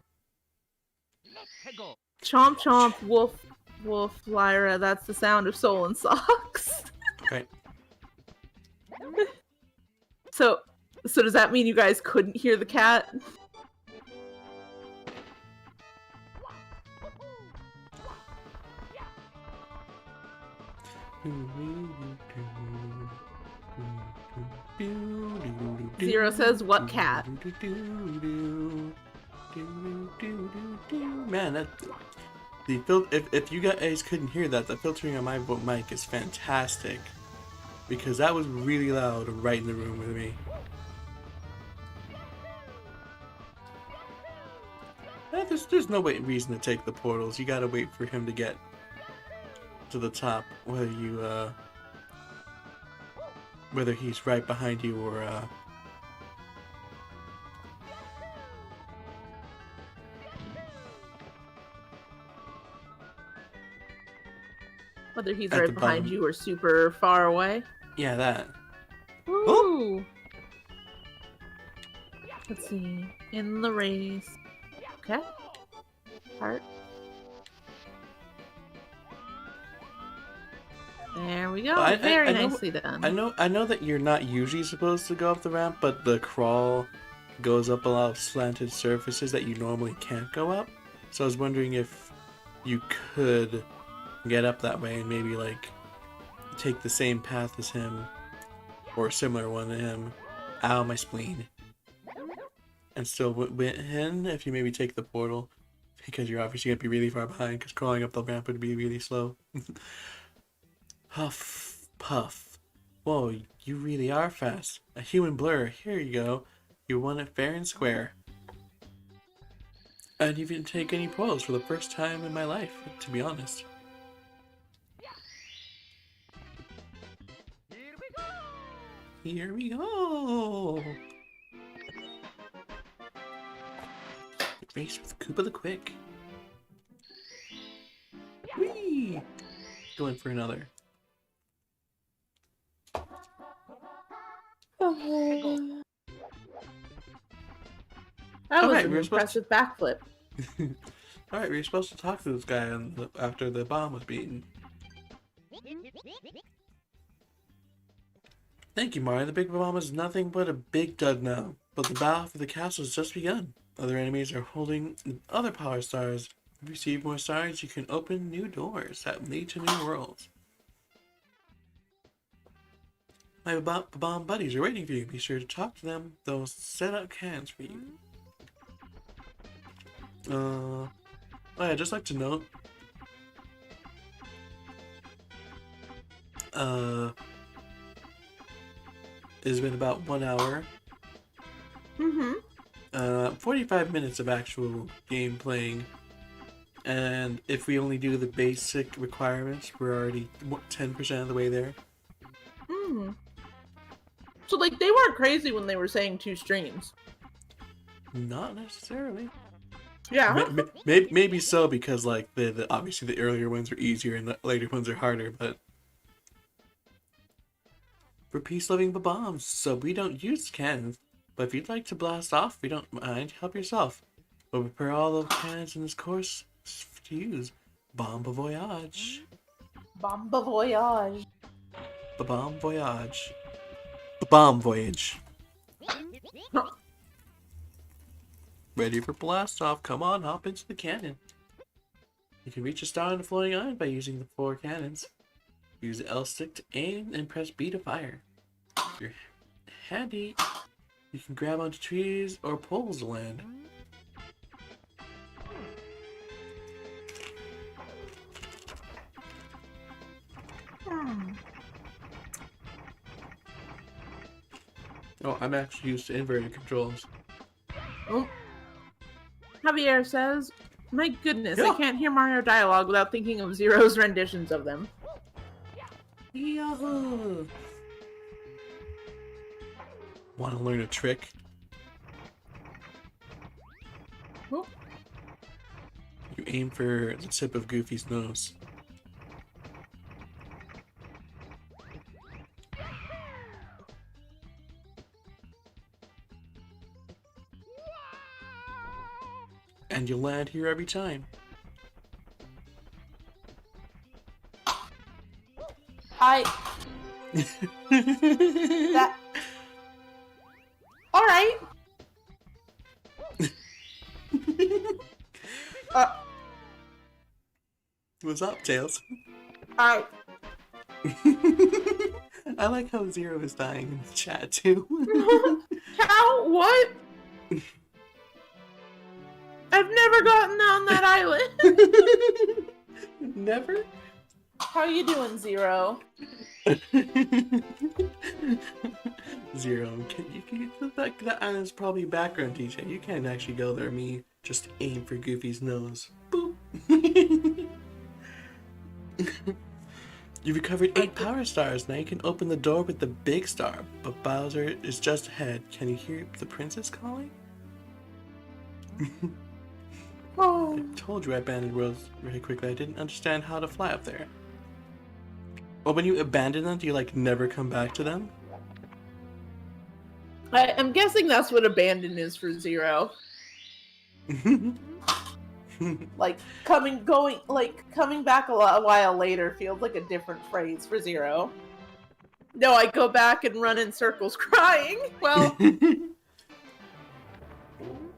Chomp chomp, wolf, wolf, Lyra, that's the sound of Soul and Socks. Okay. So does that mean you guys couldn't hear the cat? Zero says, what cat? Man, if you guys couldn't hear that, the filtering on my mic is fantastic. Because that was really loud right in the room with me. There's no reason to take the portals. You gotta wait for him to get to the top, whether he's right behind you or whether he's at right the behind bottom. you or super far away. Yeah, that. Ooh. Oh! Let's see. In the race. Okay. Heart. There we go. Very nicely done. I know that you're not usually supposed to go up the ramp, but the crawl goes up a lot of slanted surfaces that you normally can't go up. So I was wondering if you could get up that way and maybe like take the same path as him or a similar one to him. Ow, my spleen. And still win if you maybe take the portal, because you're obviously gonna be really far behind because crawling up the ramp would be really slow. Huff, puff. Whoa, you really are fast. A human blur. Here you go. You won it fair and square. I didn't even take any portals for the first time in my life, to be honest. Here we go! Race with Koopa the Quick. Whee! Going for another. That was Okay, an we were supposed impressive backflip. Alright, we were supposed to talk to this guy after the bomb was beaten. Thank you, Mario. The big bomb is nothing but a big dud now. But the battle for the castle has just begun. Other enemies are holding other power stars. If you receive more stars, you can open new doors that lead to new worlds. My bomb buddies are waiting for you. Be sure to talk to them. They'll set up cans for you. Oh yeah, I'd just like to note. It's been about 1 hour. 45 minutes of actual game playing. And if we only do the basic requirements, we're already 10% of the way there. So, like, they weren't crazy when they were saying 2 streams. Not necessarily. Yeah. Maybe so, because like the obviously the earlier ones are easier and the later ones are harder, but we're peace-loving Bob-ombs, so we don't use cannons. But if you'd like to blast off, we don't mind. Help yourself. We'll prepare all the cannons in this course to use. Bon voyage. Bon voyage. Bon voyage. Bomb voyage. Ready for blast off. Come on, hop into the cannon. You can reach a star on a floating island by using the 4 cannons. Use the L stick to aim and press B to fire. If you're handy, you can grab onto trees or poles to land. Oh, I'm actually used to inverted controls. Oh. Javier says, my goodness, Yeah. I can't hear Mario dialogue without thinking of Zero's renditions of them. Yahoo! Want to learn a trick? Oh. You aim for the tip of Goofy's nose. And you land here every time. That... Alright. What's up, Tails? Alright. I like how Zero is dying in the chat too. How? What? I've never gotten on that island. Never? How you doing, Zero? Zero, that island's probably background DJ. You can't actually go there. Me just aim for Goofy's nose. Boop. You've recovered 8 power stars. Now you can open the door with the big star. But Bowser is just ahead. Can you hear the princess calling? Oh. I told you I abandoned worlds really quickly. I didn't understand how to fly up there. Well, when you abandon them, do you like never come back to them? I'm guessing that's what abandon is for Zero. Like coming back a while later feels like a different phrase for Zero. No, I go back and run in circles crying. Well,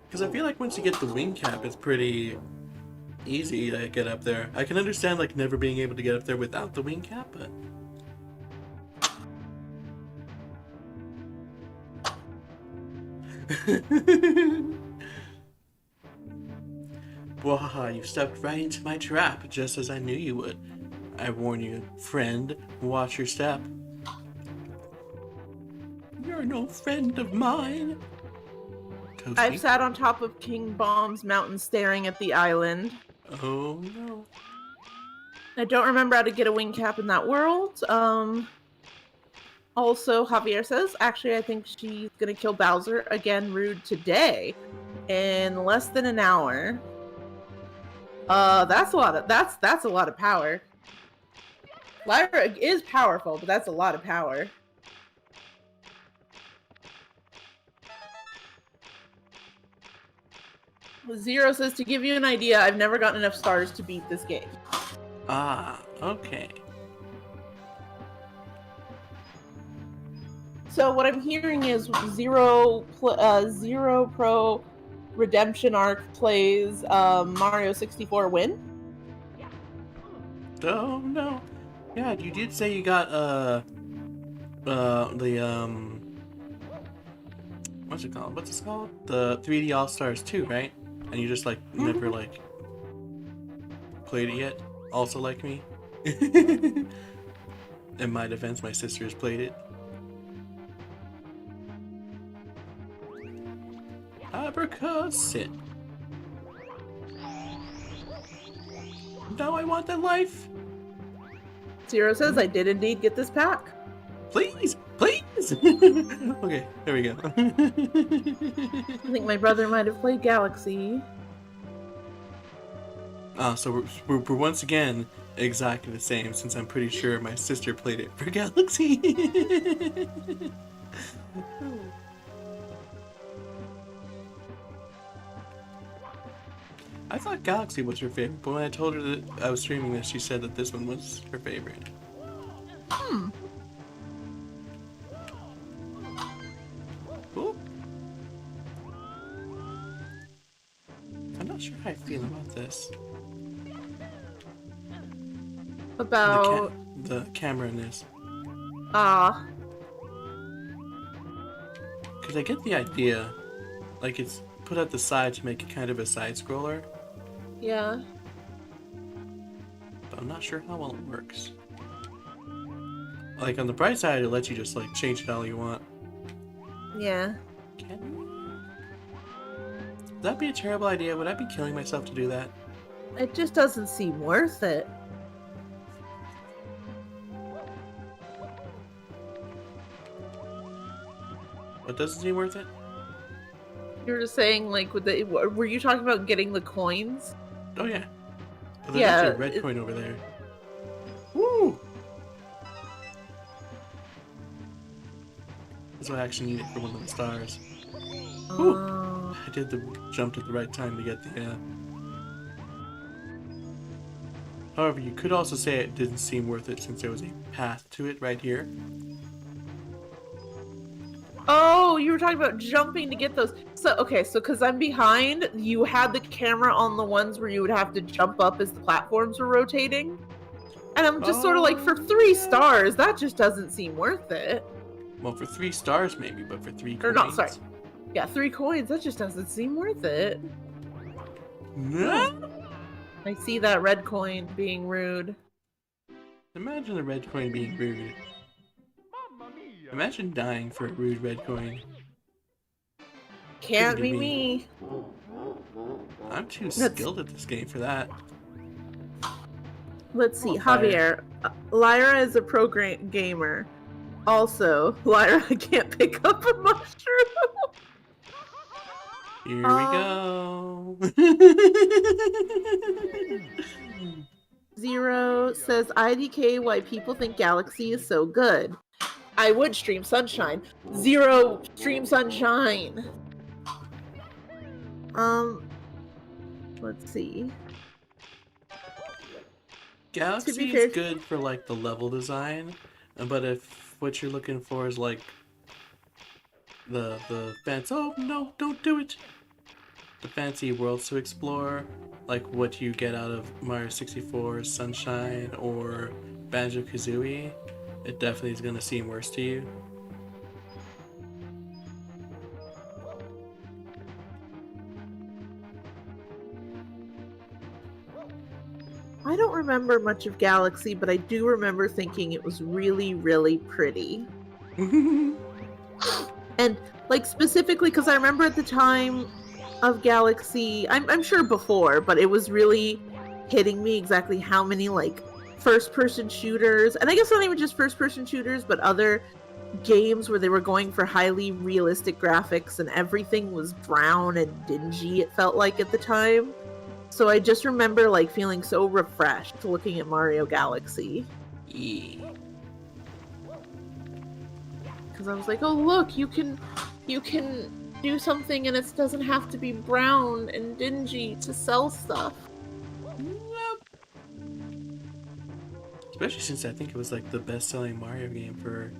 because I feel like once you get the wing cap, it's pretty easy to get up there. I can understand like never being able to get up there without the wing cap, but Wahaha, you stepped right into my trap, just as I knew you would. I warn you, friend, watch your step. You're no friend of mine. Toasty? I've sat on top of King Bomb's mountain staring at the island. Oh no. I don't remember how to get a wing cap in that world. Also, Javier says, actually, I think she's gonna kill Bowser again, rude today, in less than an hour. That's a lot of power. Lyra is powerful, but that's a lot of power. Zero says, to give you an idea, I've never gotten enough stars to beat this game. Ah, okay. So what I'm hearing is Zero Pro Redemption Arc plays Mario 64 win? Oh no. Yeah, you did say you got what's it called? What's it called? The 3D All Stars 2, right? And you just like never like played it yet? Also like me? In my defense, my sister has played it. Abracadabra. Now I want that life. Zero says, I did indeed get this pack. Please, Please! Okay, there we go. I think my brother might have played Galaxy. So we're once again exactly the same, since I'm pretty sure my sister played it for Galaxy. I thought Galaxy was her favorite, but when I told her that I was streaming this, she said that this one was her favorite. Ooh. I'm not sure how I feel about this. About The camera in this. Because I get the idea. Like, it's put at the side to make it kind of a side-scroller. yeah. But I'm not sure how well it works. Like, on the bright side, it lets you just, like, change it all you want. Yeah. Can Would that be a terrible idea? Would I be killing myself to do that? It just doesn't seem worth it. What doesn't seem worth it? You were just saying, like, were you talking about getting the coins? Oh, yeah. Oh, there's Yeah, actually a red coin over there. Woo! That's what I actually need it for one of the stars. Oh. I did the jump at the right time to get the, However, you could also say it didn't seem worth it since there was a path to it right here. Oh, you were talking about jumping to get those. So, okay, so because I'm behind, you had the camera on the ones where you would have to jump up as the platforms were rotating. And I'm just sort of like, for 3 stars, that just doesn't seem worth it. Well, for 3 stars maybe, but for 3 coins. Or not, sorry. Yeah, 3 coins, that just doesn't seem worth it. No! I see that red coin being rude. Imagine the red coin being rude. Mamma mia! Imagine dying for a rude red coin. Can't Couldn't be be me. I'm too That's- skilled at this game for that. Let's see, Oh, fire. Javier. Lyra is a gamer. Also, Lyra can't pick up a mushroom. Here we go. Zero says IDK why people think Galaxy is so good. I would stream Sunshine. Zero stream Sunshine. Let's see. Galaxy fair- is good for like the level design, but if what you're looking for is like the fancy, oh no, don't do it. The fancy worlds to explore, like what you get out of Mario 64, Sunshine, or Banjo-Kazooie, it definitely is gonna seem worse to you. I don't remember much of Galaxy, but I do remember thinking it was really, really pretty. And like specifically because I remember at the time of Galaxy, I'm sure before, but it was really hitting me exactly how many like first-person shooters, and I guess not even just first-person shooters, but other games where they were going for highly realistic graphics and everything was brown and dingy, it felt like at the time. So I just remember like feeling so refreshed looking at Mario Galaxy. Yeah. Because I was like, oh look, you can do something and it doesn't have to be brown and dingy to sell stuff. Especially since I think it was like the best-selling Mario game for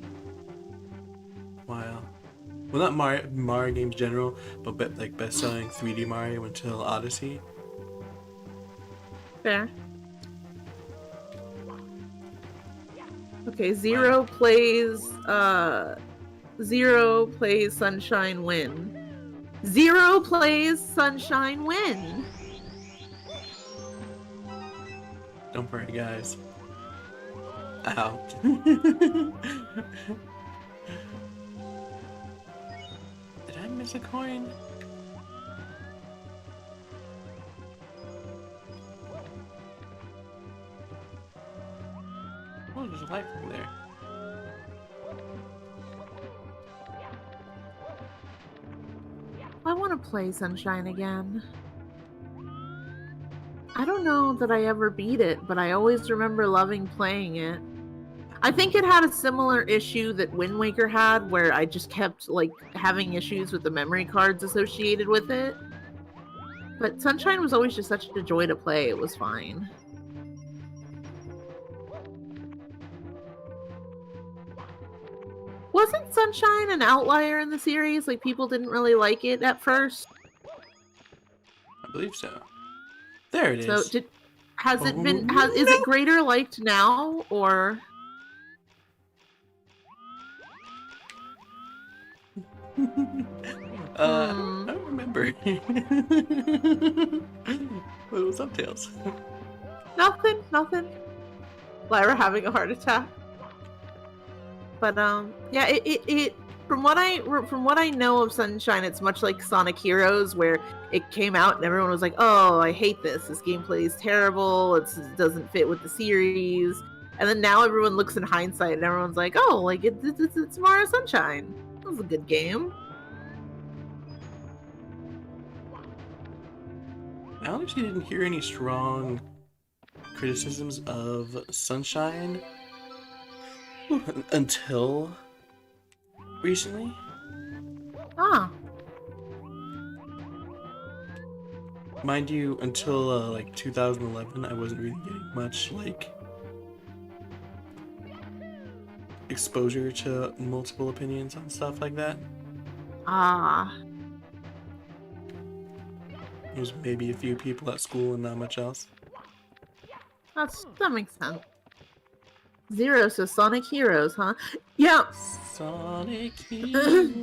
a while. Well, not Mario games in general, but like best-selling 3D Mario until Odyssey. Fair. Okay, Zero plays Sunshine Win. Zero plays Sunshine Win. Don't worry, guys. Ow. Did I miss a coin? Oh, there's a light from there. I want to play Sunshine again. I don't know that I ever beat it, but I always remember loving playing it. I think it had a similar issue that Wind Waker had, where I just kept like having issues with the memory cards associated with it. But Sunshine was always just such a joy to play, it was fine. Wasn't Sunshine an outlier in the series? Like, people didn't really like it at first? I believe so. There it So, is. has it been, is it greater liked now, or... I don't remember. What was up, Tails? Nothing. Lyra having a heart attack. But yeah, it from what I know of Sunshine, it's much like Sonic Heroes, where it came out and everyone was like, "Oh, I hate this. This gameplay is terrible. It doesn't fit with the series." And then now everyone looks in hindsight and everyone's like, "Oh, like it's Mario Sunshine. That was a good game." I honestly didn't hear any strong criticisms of Sunshine until recently. Ah. Mind you, until like 2011, I wasn't really getting much like exposure to multiple opinions on stuff like that. Ah. There was maybe a few people at school and not much else. That makes sense. Zero says Sonic Heroes, huh? Yeah. Sonic Heroes.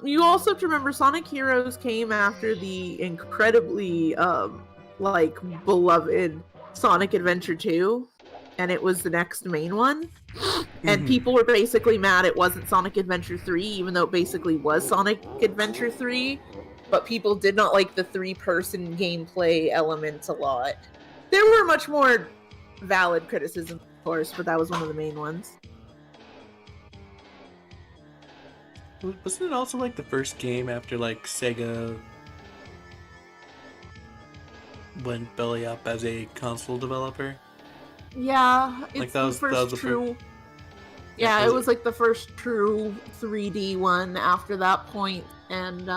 You also have to remember Sonic Heroes came after the incredibly like beloved Sonic Adventure 2, and it was the next main one. And people were basically mad it wasn't Sonic Adventure 3, even though it basically was Sonic Adventure 3. But people did not like the 3-person gameplay element a lot. There were much more valid criticisms, of course, but that was one of the main ones. Wasn't it also like the first game after like Sega went belly up as a console developer? Yeah, it's Like that was, the first that was the true. first. Yeah, it was like the first true 3D one after that point, and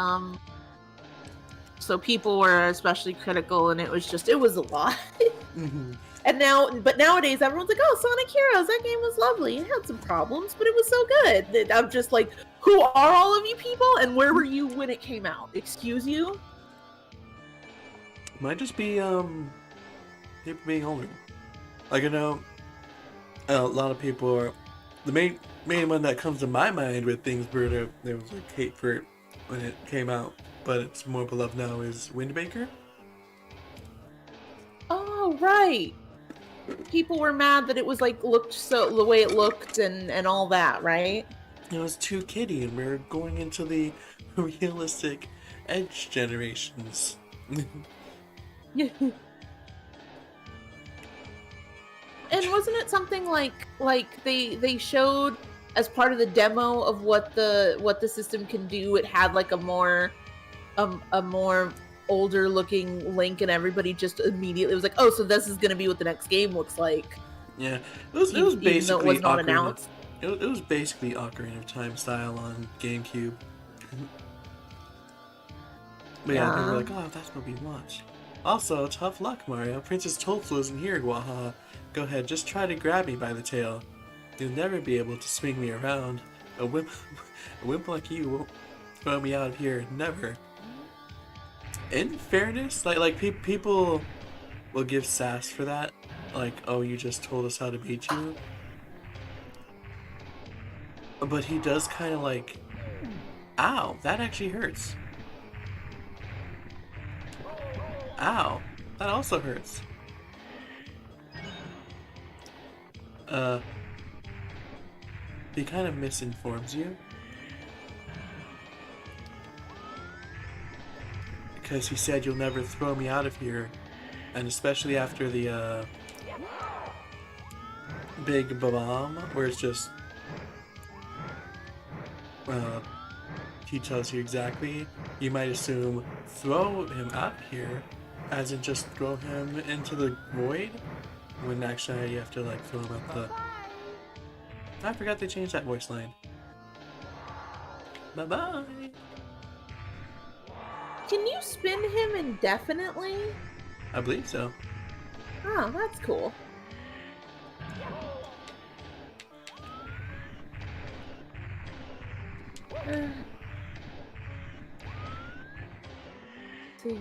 so people were especially critical, and it was a lot. And but nowadays everyone's like, "Oh, Sonic Heroes, that game was lovely. It had some problems, but it was so good." I'm just like, who are all of you people, and where were you when it came out? Excuse you? Might just be people being older. Like, I know a lot of people are the main one that comes to my mind with things where there was like hate for it when it came out, but it's more beloved now is Wind Waker. Oh, right. People were mad that it was like looked so the way it looked and all that, right? It was too kiddie, and we're going into the realistic edge generations. And wasn't it something like they showed as part of the demo of what the system can do? It had like a more older looking Link, and everybody just immediately was like, "Oh, so this is gonna be what the next game looks like." Yeah, it was basically even though it was not announced. It was basically Ocarina of Time style on GameCube. But yeah, people were like, "Oh, that's what we want." Also, tough luck, Mario. Princess Toadstool isn't here, Waha. Go ahead, just try to grab me by the tail. You'll never be able to swing me around. A wimp like you won't throw me out of here, never. In fairness, like people will give sass for that. Like, oh, you just told us how to beat you. But he does kind of like, ow, that actually hurts. Ow, that also hurts. He kind of misinforms you. Because he said you'll never throw me out of here. And especially after the big Bob-omb, where it's just he tells you exactly, you might assume throw him out here, as in just throw him into the void, when actually you have to like throw him at the... I forgot they changed that voice line. Bye-bye! Can you spin him indefinitely? I believe so. Oh, that's cool. See.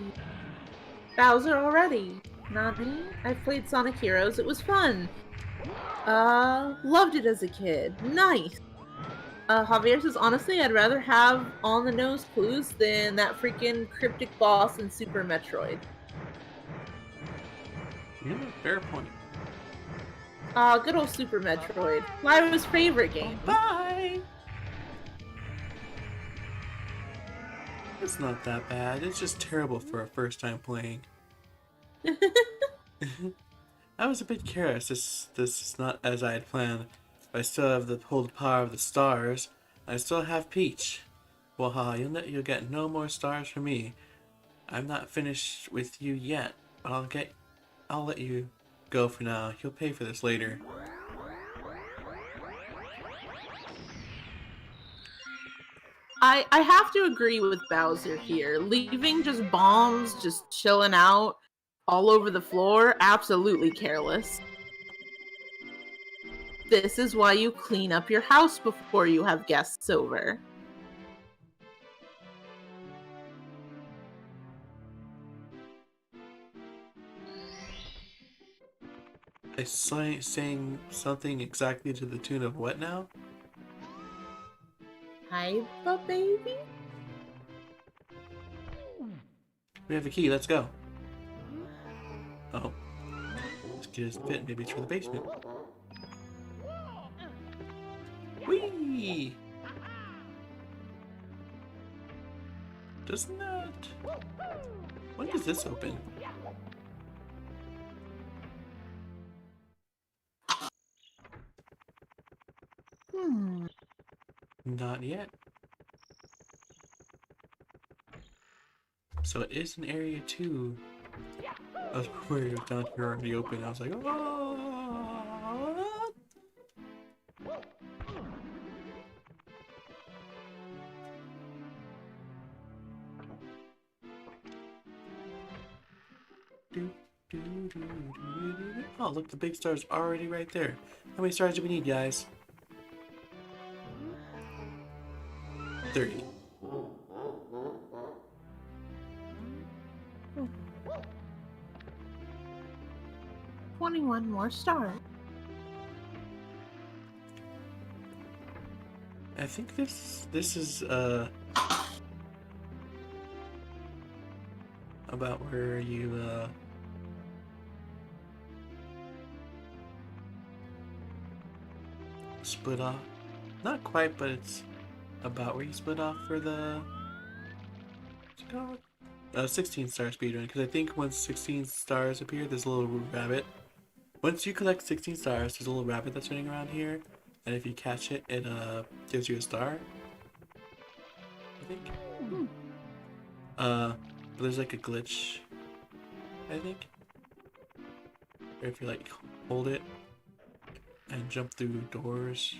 Bowser already. Not me. I've played Sonic Heroes. It was fun. Loved it as a kid. Nice. Javier says, honestly, I'd rather have on-the-nose clues than that freaking cryptic boss in Super Metroid. Fair point. Good old Super Metroid. Lyra's favorite game. Bye! It's not that bad. It's just terrible for a first time playing. I was a bit careless. This is not as I had planned. I still have the whole power of the stars. I still have Peach. Well, you'll get no more stars from me. I'm not finished with you yet, but I'll let you go for now. You'll pay for this later. I have to agree with Bowser here. Leaving just bombs just chilling out all over the floor, absolutely careless. This is why you clean up your house before you have guests over. I saying something exactly to the tune of what now? Hi, baby. We have a key, let's go. Oh. This kid doesn't fit, maybe it's for the basement. Whee! Doesn't that... When does this open? Not yet. So it is an area 2. I was worried it was down here already open. I was like, oh. Oh, look, the big star's already right there. How many stars do we need, guys? 30. Hmm. 21 more stars. I think this is about where you split off. Not quite, but it's about where you split off for the what's it called? 16 star speedrun, because I think once 16 stars appear, there's a little rabbit. Once you collect 16 stars, there's a little rabbit that's running around here, and if you catch it, it gives you a star. I think. But there's like a glitch, I think. Or if you like hold it and jump through doors,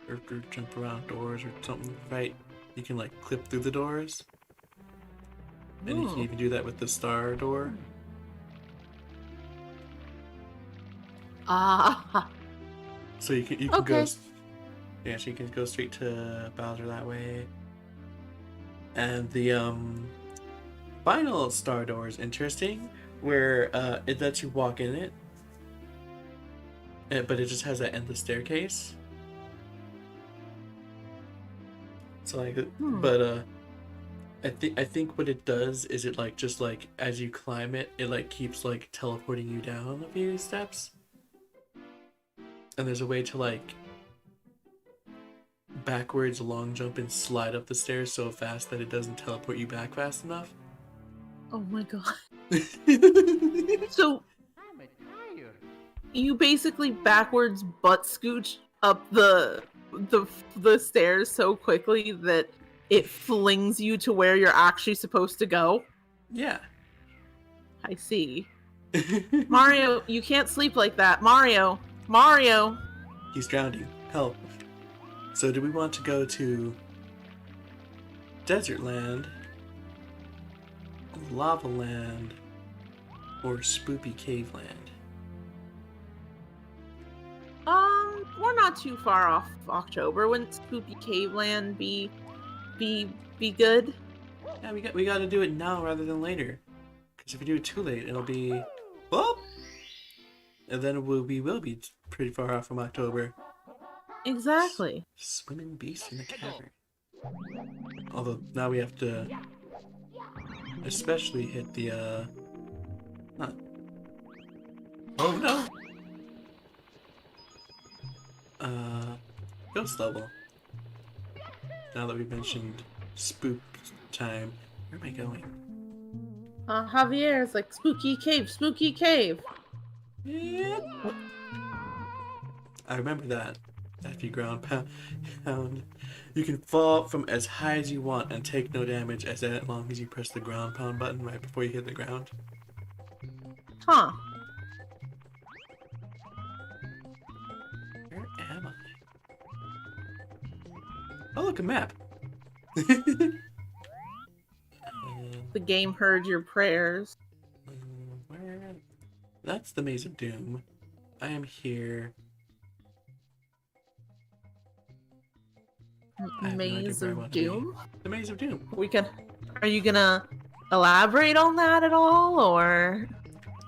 or jump around doors or something, right? You can like clip through the doors. And you can even do that with the star door. So you can Okay. go, yeah, so you can go straight to Bowser that way. And the final star door is interesting, where it lets you walk in it, but it just has that endless staircase. So like, but I think what it does is it like just like as you climb it, it like keeps like teleporting you down a few steps. And there's a way to like backwards long jump and slide up the stairs so fast that it doesn't teleport you back fast enough. Oh my god. So you basically backwards butt scooch up the stairs so quickly that it flings you to where you're actually supposed to go. Yeah. I see. Mario, you can't sleep like that. Mario! Mario! He's drowning. Help. So do we want to go to Desert Land, Lava Land, or Spoopy Cave Land? We're not too far off October. Wouldn't Spoopy Cave Land be good? Yeah, we got to do it now rather than later. Because if we do it too late, it'll be... Well! And then we will be pretty far off from October. Exactly. Swimming beast in the cavern. Although, now we have to... especially hit the, Huh. Oh no! Ghost level. Now that we mentioned spook time, where am I going? Javier is like, spooky cave, spooky cave. Yeah. I remember that. After you ground pound, you can fall from as high as you want and take no damage as long as you press the ground pound button right before you hit the ground. Huh. Where am I? Oh, look, a map. The game heard your prayers. Where? That's the Maze of Doom. I am here. I have no idea Maze where I of want to be. Doom? The Maze of Doom. Are you gonna elaborate on that at all, or?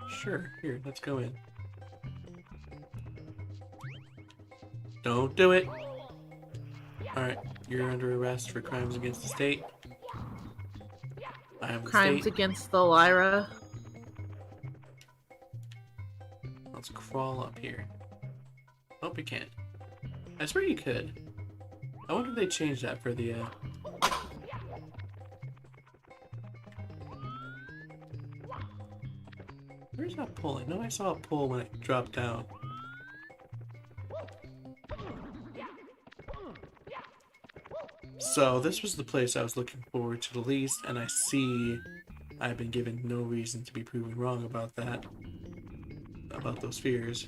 Sure. Here, let's go in. Don't do it. Alright, you're under arrest for crimes against the state. I am the Crimes state. against the Lyra. Let's crawl up here. Nope, we can't. I swear you could. I wonder if they changed that for the, Where's that pull? I know I saw a pull when it dropped down. So, this was the place I was looking forward to the least, and I see I've been given no reason to be proven wrong about that. About those fears.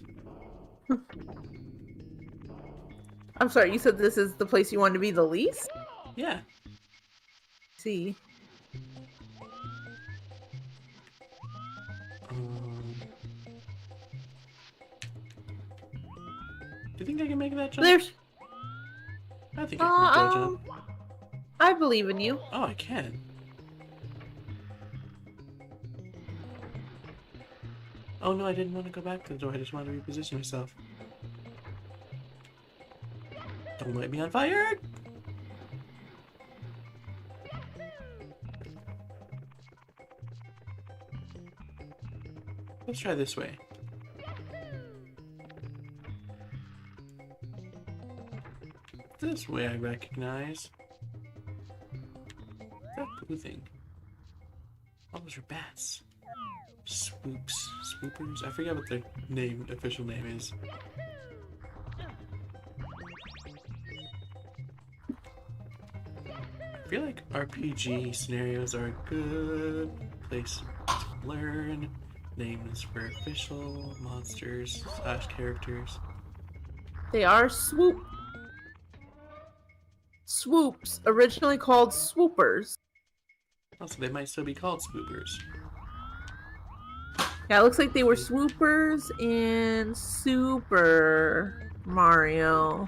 I'm sorry, you said this is the place you want to be the least? Yeah. See. Do you think I can make that jump? There's. I think I can make that jump. I believe in you. Oh, I can. Oh no, I didn't want to go back to the door. I just wanted to reposition myself. Don't light me on fire! Let's try this way. This way I recognize. What's that blue thing? Oh, those are bats. Swoops. Swoopers? I forget what the official name is. I feel like RPG scenarios are a good place to learn names for official monsters / characters. They are swoops, originally called swoopers. Also, they might still be called swoopers. Yeah, it looks like they were swoopers in Super Mario.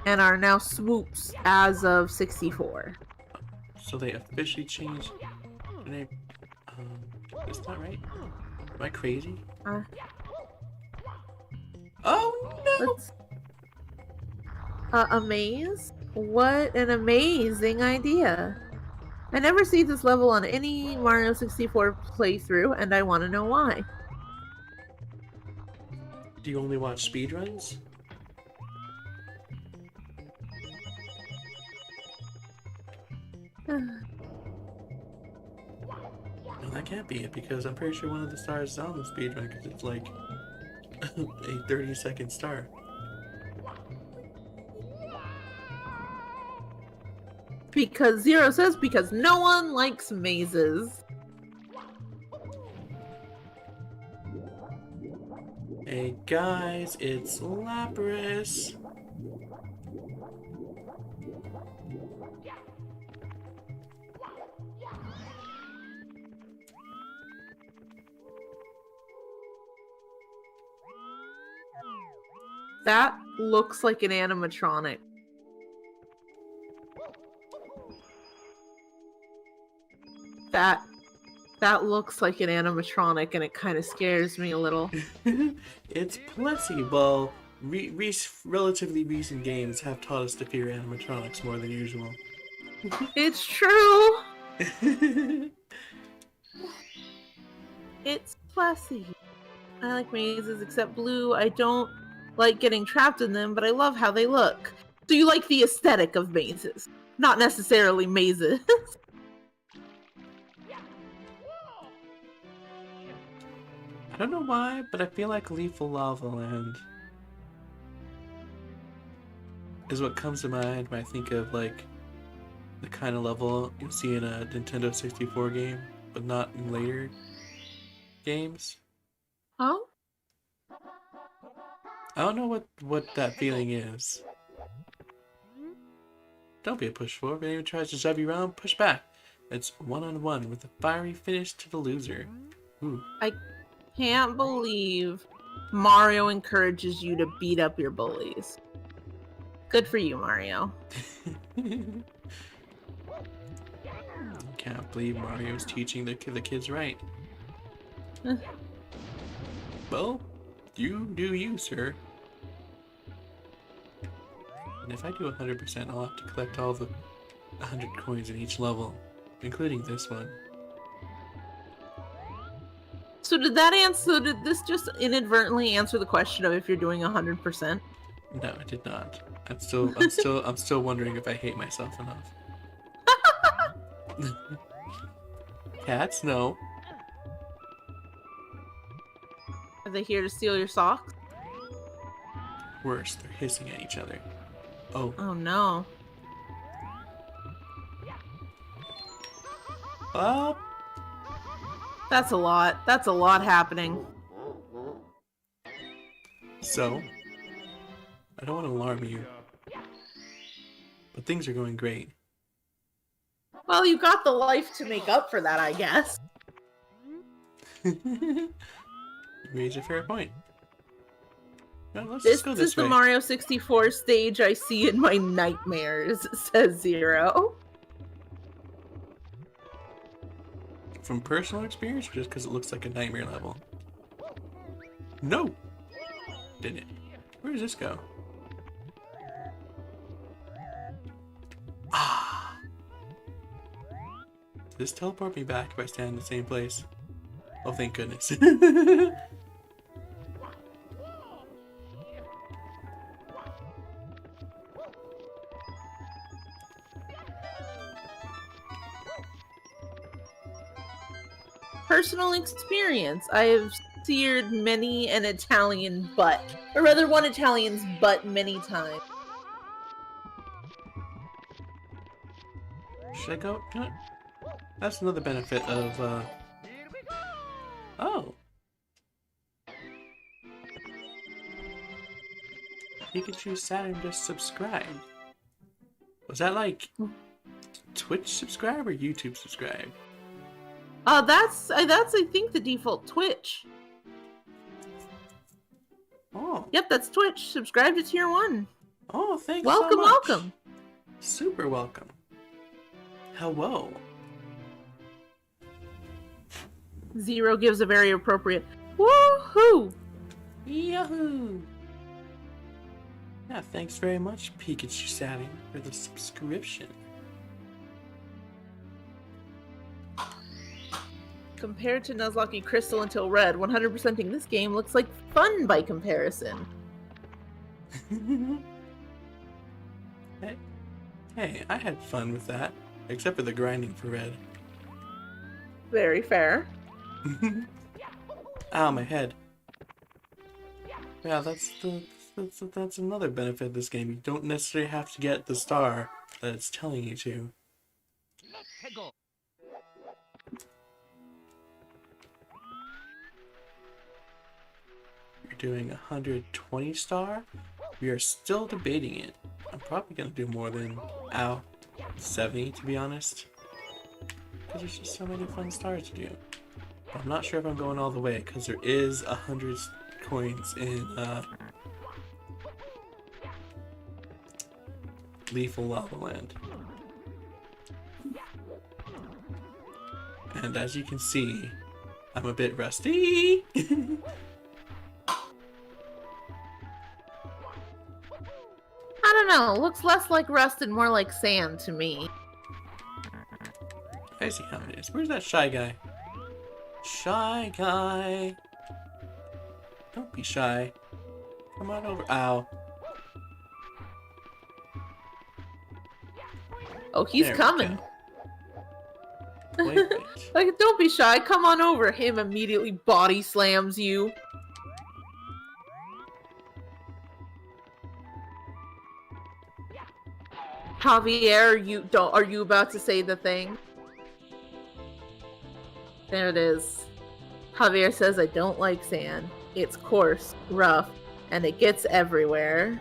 And are now swoops as of 64. So they officially changed the name. Is that right? Am I crazy? Oh no! Amaze? What an amazing idea. I never see this level on any Mario 64 playthrough, and I want to know why. Do you only watch speedruns? No, that can't be it, because I'm pretty sure one of the stars is on the speedrun, because it's like a 30-second star. Because Zero says because no one likes mazes. Hey guys, it's Lapras. That looks like an animatronic. That looks like an animatronic, and it kind of scares me a little. It's Plessy. Well, relatively recent games have taught us to fear animatronics more than usual. It's true. It's Plessy. I like mazes, except blue. I don't like getting trapped in them, but I love how they look. So you like the aesthetic of mazes, not necessarily mazes. I don't know why, but I feel like Lethal Lava Land is what comes to mind when I think of like the kind of level you'll see in a Nintendo 64 game, but not in later games. Oh? I don't know what that feeling is. Don't be a push forward. If anyone tries to shove you around, push back. It's one-on-one with a fiery finish to the loser. Ooh. I can't believe Mario encourages you to beat up your bullies. Good for you, Mario. Can't believe Mario's teaching the kids right. Well, you do you, sir. And if I do 100%, I'll have to collect all the 100 coins in each level, including this one. So did this just inadvertently answer the question of if you're doing 100%? No, I did not. I'm still wondering if I hate myself enough. Cats, no. Are they here to steal your socks? Worse, they're hissing at each other. Oh. Oh no. Up. That's a lot. That's a lot happening. So, I don't want to alarm you, but things are going great. Well, you got the life to make up for that, I guess. You raise a fair point. Well, let's This just go is this way. the Mario 64 stage I see in my nightmares, says Zero. From personal experience, or just because it looks like a nightmare level? No! Didn't it? Where does this go? Ah! Does this teleport me back if I stand in the same place? Oh, thank goodness. Personal experience. I have seared many an Italian butt. Or rather, one Italian's butt many times. Should I go? You know what? That's another benefit of, Oh! Pikachu Saturn just subscribed. Was that like Twitch subscribe or YouTube subscribe? That's I think the default Twitch. Oh. Yep, that's Twitch. Subscribe to Tier 1. Oh, thanks Welcome, so much. welcome. Super welcome. Hello. Zero gives a very appropriate woohoo! Yahoo! Yeah, thanks very much, Pikachu Saturn, for the subscription. Compared to Nuzlocke Crystal until Red, 100%ing this game looks like fun by comparison. Hey, I had fun with that, except for the grinding for Red. Very fair. Ow, my head. Yeah, that's another benefit of this game. You don't necessarily have to get the star that it's telling you to. doing 120 star. We are still debating it. I'm probably gonna do more than 70 to be honest. Because there's just so many fun stars to do. But I'm not sure if I'm going all the way because there is 100 coins in Lethal Lava Land. And as you can see, I'm a bit rusty. I don't know. Looks less like rust and more like sand to me. I see how it is. Where's that shy guy? Shy guy. Don't be shy. Come on over. Ow. Oh, he's There we coming. go. Wait, wait. Like, don't be shy. Come on over. Him immediately body slams you. Javier, are you about to say the thing? There it is. Javier says, I don't like sand. It's coarse, rough, and it gets everywhere.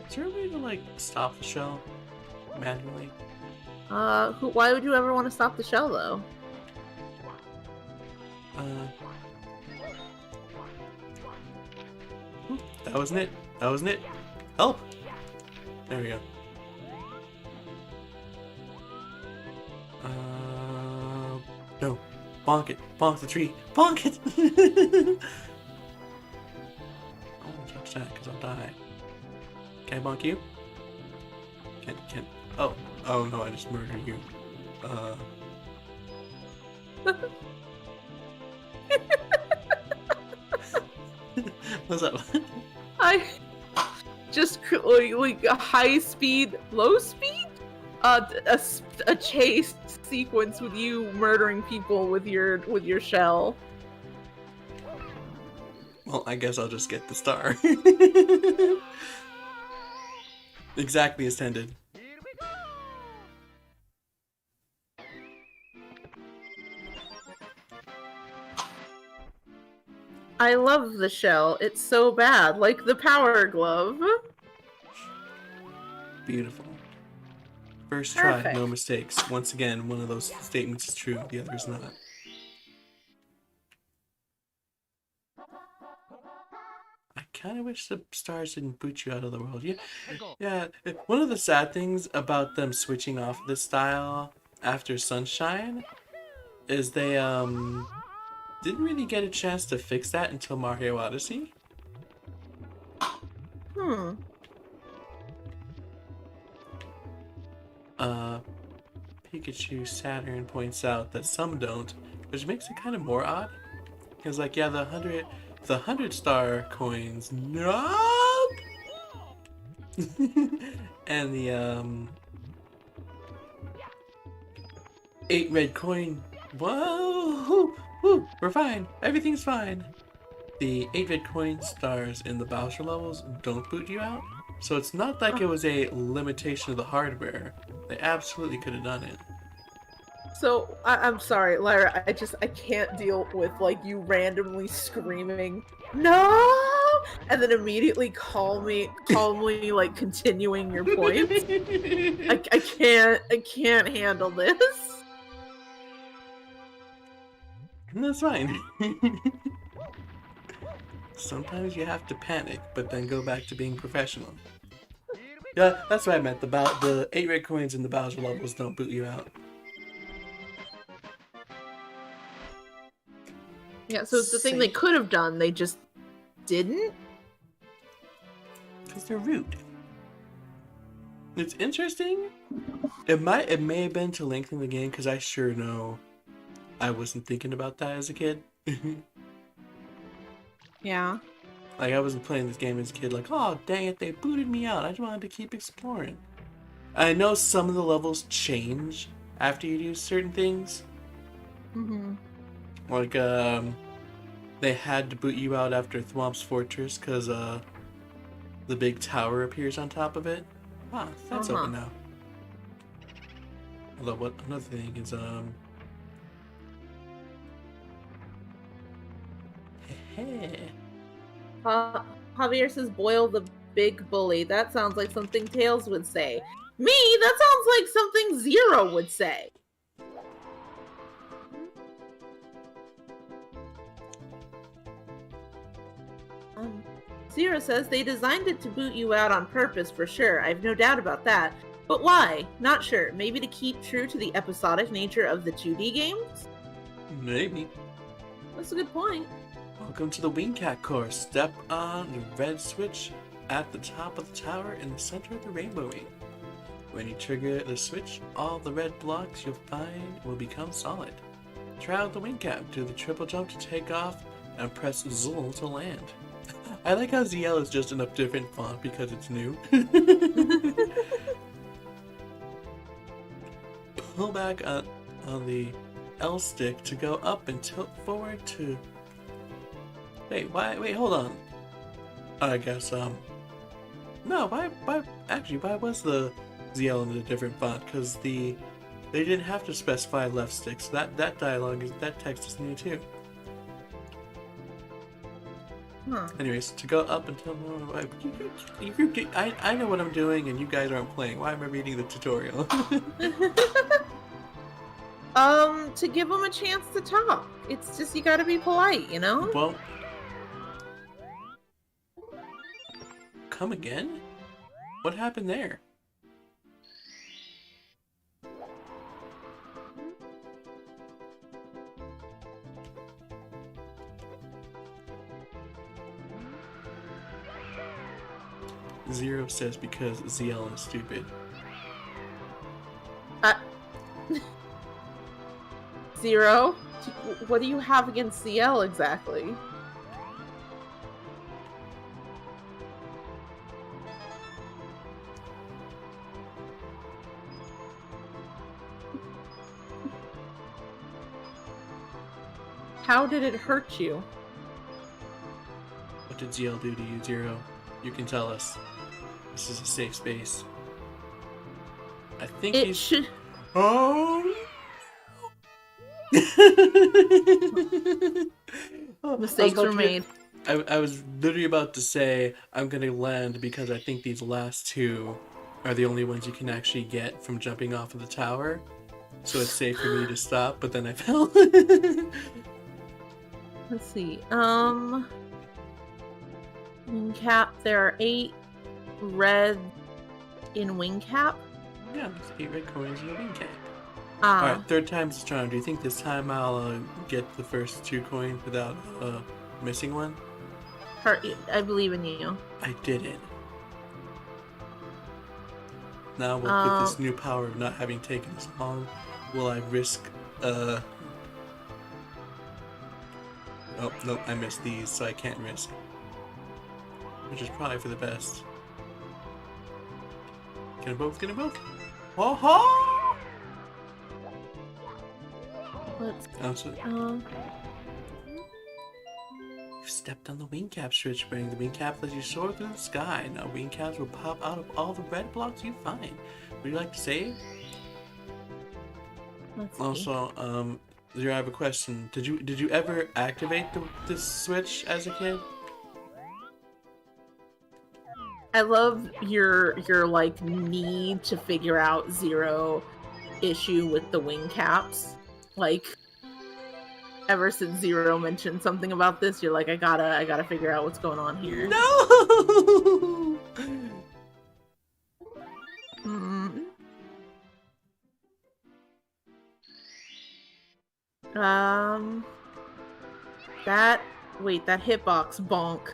Is there a way to, like, stop the show manually? Why would you ever want to stop the show, though? That wasn't it. That wasn't it. Help! There we go. No. Bonk it. Bonk the tree. Bonk it! I won't touch that because I'll die. Can I bonk you? Can. Oh. Oh no, I just murdered you. What's up? I just like a high speed, low speed, a chase sequence with you murdering people with your shell. Well, I guess I'll just get the star. Exactly as intended. I love the shell. It's so bad, like the power glove. Beautiful. First try, Perfect. no mistakes. Once again, one of those statements is true, the other is not. I kind of wish the stars didn't boot you out of the world. Yeah. One of the sad things about them switching off this style after Sunshine is they didn't really get a chance to fix that until Mario Odyssey. Pikachu Saturn points out that some don't, which makes it kind of more odd. Because, like, yeah, the 100 star coins, nope! And the 8 red coin, whoa, woo, we're fine, everything's fine. The 8 red coin stars in the Bowser levels don't boot you out, so it's not like it was a limitation of the hardware. They absolutely could have done it. So I'm sorry, Lyra. I can't deal with like you randomly screaming no, and then immediately calmly like continuing your points. I can't handle this. That's fine. Sometimes you have to panic, but then go back to being professional. Yeah, that's what I meant. The 8 red coins in the Bowser levels don't boot you out. Yeah, so it's the thing they could have done, they just didn't? Because they're rude. It's interesting. It may have been to lengthen the game, because I sure know I wasn't thinking about that as a kid. Yeah. Like, I wasn't playing this game as a kid like, oh, dang it, they booted me out. I just wanted to keep exploring. I know some of the levels change after you do certain things. Mm-hmm. Like, they had to boot you out after Thwomp's Fortress because, the big tower appears on top of it. Ah, that's open now. Although, another thing is, Javier says, boil the big bully. That sounds like something Tails would say. Me? That sounds like something Zero would say. Zero says they designed it to boot you out on purpose for sure. I have no doubt about that. But why? Not sure. Maybe to keep true to the episodic nature of the 2D games? Maybe. That's a good point. Welcome to the Wingcat course. Step on the red switch at the top of the tower in the center of the rainbow ring. When you trigger the switch, all the red blocks you'll find will become solid. Try out the Wingcat, do the triple jump to take off, and press Zul to land. I like how ZL is just in a different font because it's new. Pull back on the L stick to go up and tilt forward to... Wait, hold on. I guess, no, why was the ZL in a different font? Because they didn't have to specify left stick, so that text is new too. Huh. Anyways, to go up until... I know what I'm doing and you guys aren't playing. Why am I reading the tutorial? To give them a chance to talk. It's just, you gotta be polite, you know? Well... Come again? What happened there? Zero says because ZL is stupid. Zero? What do you have against CL exactly? How did it hurt you? What did ZL do to you, Zero? You can tell us. This is a safe space. I think It should... Oh! Mistakes were made. I was literally about to say I'm gonna land because I think these last two are the only ones you can actually get from jumping off of the tower. So it's safe for me to stop, but then I fell. Let's see. Wing cap. There are 8 red in wing cap. Yeah, there's 8 red coins in the wing cap. Ah. Alright, third time's the charm. Do you think this time I'll get the first 2 coins without missing one? I believe in you. I didn't. Now with this new power of not having taken this long, will I risk Oh, nope, I missed these, so I can't risk. Which is probably for the best. Get them both, get them both! Oh-ho! Let's... You've stepped on the wing cap switch ring. The wing cap lets you soar through the sky. Now wing caps will pop out of all the red blocks you find. Would you like to save? Let's see. Also, Zero, I have a question. Did you ever activate this switch as a kid? I love your like need to figure out Zero issue with the wing caps. Like, ever since Zero mentioned something about this, you're like, I gotta figure out what's going on here. No. That hitbox bonk.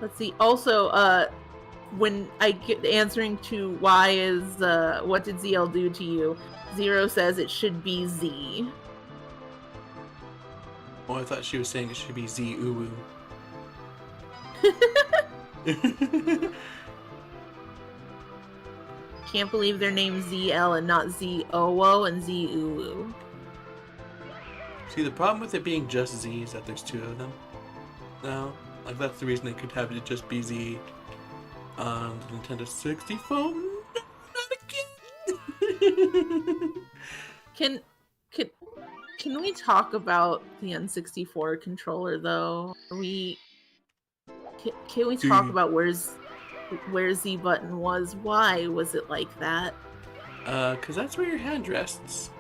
Let's see. Also, when I get answering to why is what did ZL do to you? Zero says it should be Z. Oh, I thought she was saying it should be Z Uwu. Can't believe they're named ZL and not Z-O-O and Z-Uwu. See, the problem with it being just Z is that there's 2 of them. No, like that's the reason it could have it just be Z on the Nintendo 64. Not again. Can we talk about the N64 controller though? Can we talk about where Z button was? Why was it like that? Because that's where your hand rests.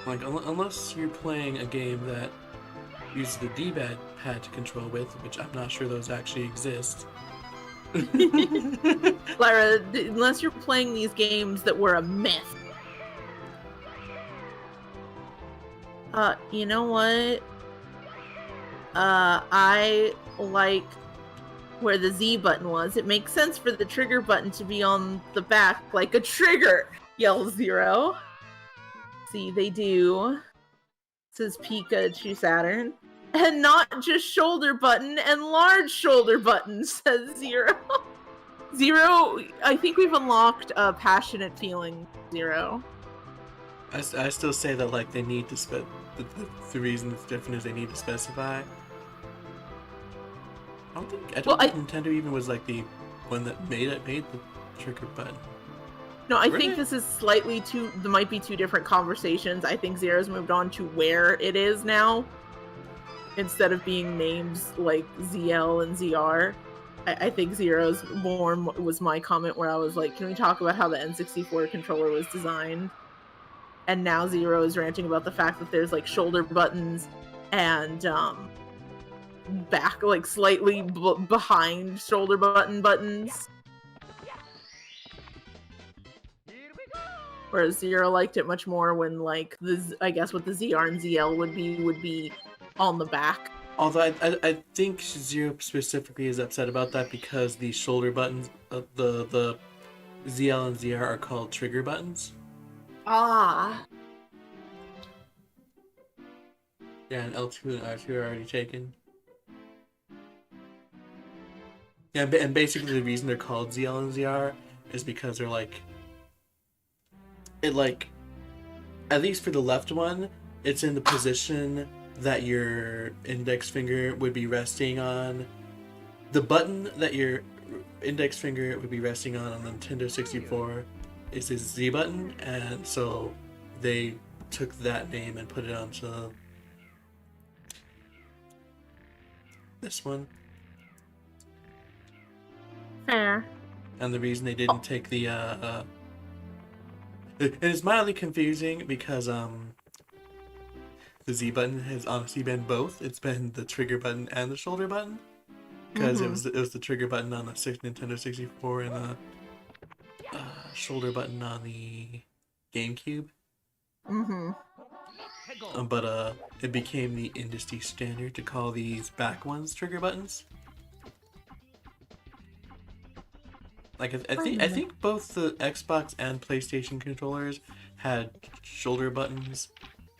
Like, unless you're playing a game that uses the D-pad to control with, which I'm not sure those actually exist. Lyra, unless you're playing these games that were a myth. You know what? I like where the Z button was. It makes sense for the trigger button to be on the back like a trigger, yells Zero. See, they do. Says Pikachu Saturn. And not just shoulder button and large shoulder button, says Zero. Zero, I think we've unlocked a passionate feeling, Zero. I still say that, like, they need to the reason it's different is they need to specify. I don't think Nintendo even was like the one that made the trigger button. No, I think this is slightly too. There might be two different conversations. I think Zero's moved on to where it is now, instead of being names like ZL and ZR. I think Zero's more was my comment where I was like, "Can we talk about how the N64 controller was designed?" And now Zero is ranting about the fact that there's like shoulder buttons and back, like slightly behind shoulder buttons. Whereas Zero liked it much more when, like, I guess what the ZR and ZL would be on the back. Although I think Zero specifically is upset about that because the shoulder buttons, the ZL and ZR are called trigger buttons. Ah. Yeah, and L2 and R2 are already taken. Yeah, and basically the reason they're called ZL and ZR is because they're like... It, like... At least for the left one, it's in the position that your index finger would be resting on. The button that your index finger would be resting on the Nintendo 64 is the Z button, and so they took that name and put it onto this one. Fair. And the reason they didn't take the it is mildly confusing because the Z button has honestly been both. It's been the trigger button and the shoulder button, because it was the trigger button on the Nintendo 64 and the shoulder button on the GameCube. But it became the industry standard to call these back ones trigger buttons. Like I think both the Xbox and PlayStation controllers had shoulder buttons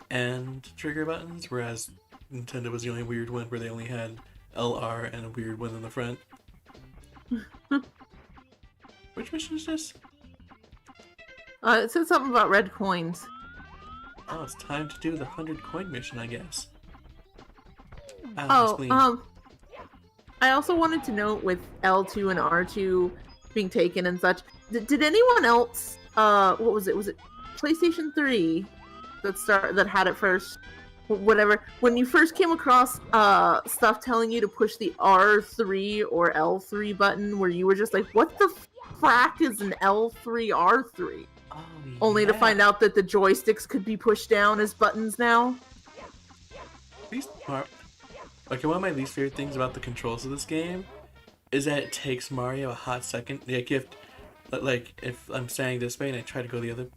and trigger buttons, whereas Nintendo was the only weird one where they only had LR and a weird one in the front. Which mission is this? It said something about red coins. Oh, it's time to do the 100 coin mission, I guess. I also wanted to note with L2 and R2 being taken and such, did anyone else, what was it? Was it PlayStation 3 that had it first? Whatever. When you first came across stuff telling you to push the R3 or L3 button, where you were just like, what the frack is an L3 R3? Oh, Only to find out that the joysticks could be pushed down as buttons now. Okay, one of my least favorite things about the controls of this game is that it takes Mario a hot second. Like if I'm standing this way and I try to go the other...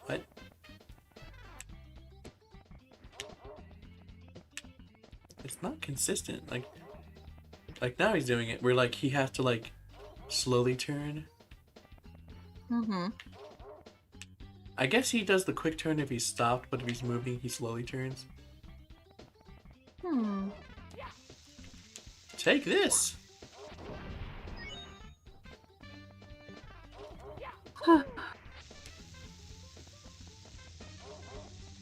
What? It's not consistent. Like now he's doing it where like he has to like slowly turn. I guess he does the quick turn if he's stopped, but if he's moving, he slowly turns. Take this!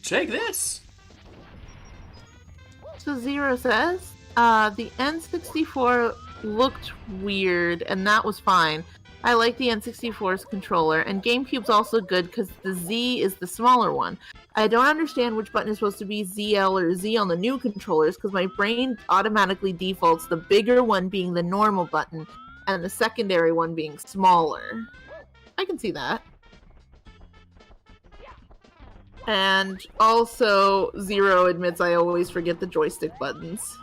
Take this! So Zero says, the N64 looked weird, and that was fine. I like the N64's controller, and GameCube's also good because the Z is the smaller one. I don't understand which button is supposed to be ZL or Z on the new controllers because my brain automatically defaults the bigger one being the normal button and the secondary one being smaller. I can see that. And also, Zero admits I always forget the joystick buttons.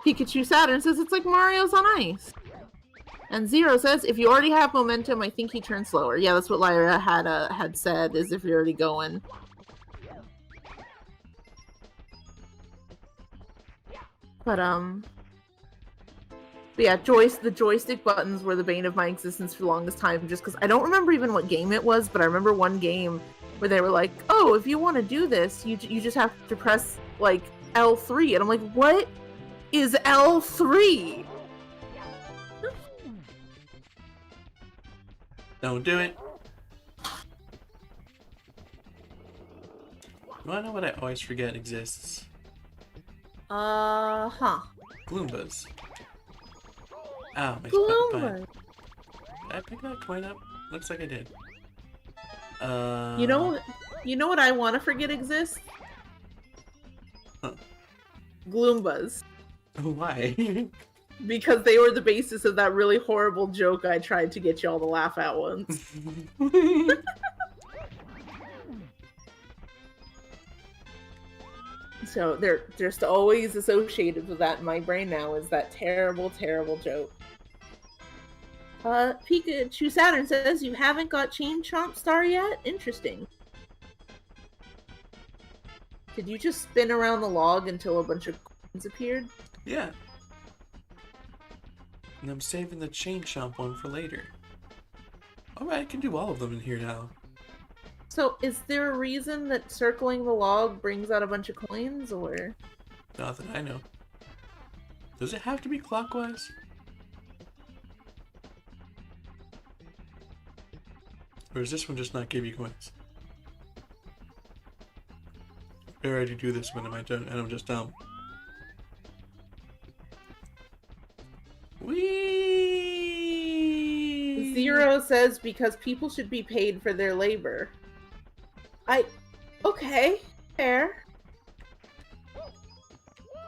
Pikachu Saturn says it's like Mario's on Ice. And Zero says, if you already have momentum, I think he turns slower. Yeah, that's what Lyra had said, is if you're already going. But yeah, the joystick buttons were the bane of my existence for the longest time, just because I don't remember even what game it was, but I remember one game where they were like, oh, if you want to do this, you just have to press, like, L3. And I'm like, what is L3? Don't do it. You wanna know what I always forget exists? Gloombas. Ow, my Gloombas. Did I pick that coin up? Looks like I did. You know what I want to forget exists? Huh. Gloombas. Why? Because they were the basis of that really horrible joke I tried to get y'all to laugh at once. So they're just always associated with that in my brain now, is that terrible, terrible joke. Pikachu Saturn says you haven't got Chain Chomp Star yet? Interesting. Did you just spin around the log until a bunch of coins appeared? Yeah. And I'm saving the Chain Chomp one for later. Alright, I can do all of them in here now. So, is there a reason that circling the log brings out a bunch of coins, or? Not that I know. Does it have to be clockwise? Or does this one just not give you coins? I already do this one, and I'm just dumb. Whee! Zero says because people should be paid for their labor. Okay, fair.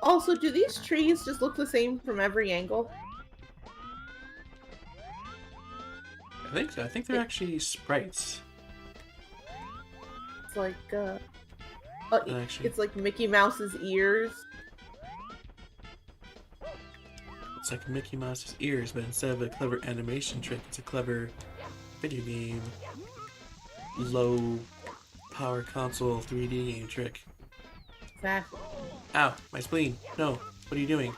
Also, do these trees just look the same from every angle? I think so. I think they're actually sprites. It's like, Actually, it's like Mickey Mouse's ears. it's like Mickey Mouse's ears, but instead of a clever animation trick, it's a clever video game, low power console 3D game trick. Exactly. Ow, my spleen. No, what are you doing?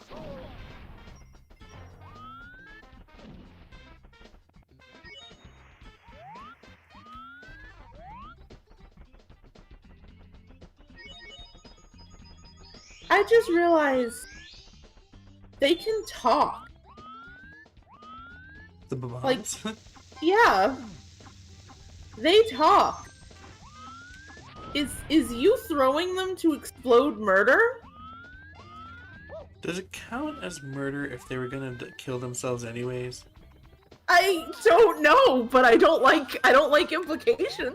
I just realized they can talk. The Bob-ombs? Like, yeah. They talk. Is you throwing them to explode murder? Does it count as murder if they were gonna kill themselves anyways? I don't know, but I don't like implication.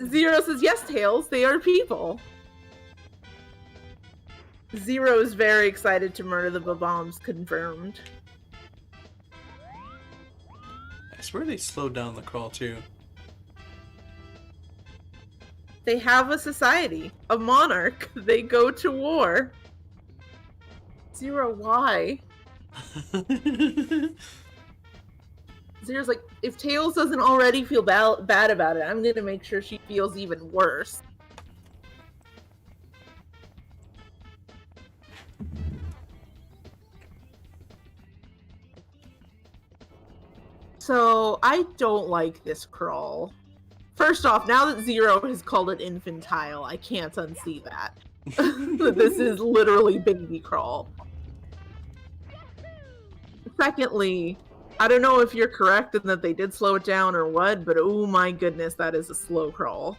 Zero says yes, Tails, they are people. Zero is very excited to murder the Bob-ombs, confirmed. I swear they slowed down the crawl too. They have a society, a monarch. They go to war. Zero, why? Zero's like, if Tails doesn't already feel bad about it, I'm gonna make sure she feels even worse. So, I don't like this crawl. First off, now that Zero has called it infantile, I can't unsee that. This is literally baby crawl. Secondly, I don't know if you're correct in that they did slow it down or what, but oh my goodness, that is a slow crawl.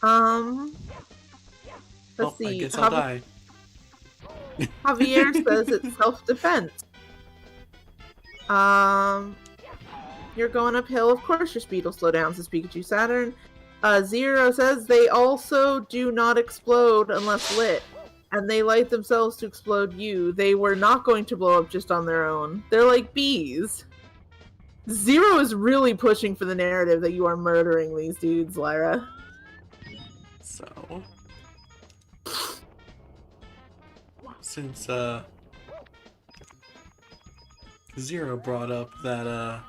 Let's see. I guess I'll die. Javier says it's self-defense. You're going uphill. Of course your speed will slow down, says Pikachu Saturn. Zero says they also do not explode unless lit. And they light themselves to explode you. They were not going to blow up just on their own. They're like bees. Zero is really pushing for the narrative that you are murdering these dudes, Lyra. So, since Zero brought up that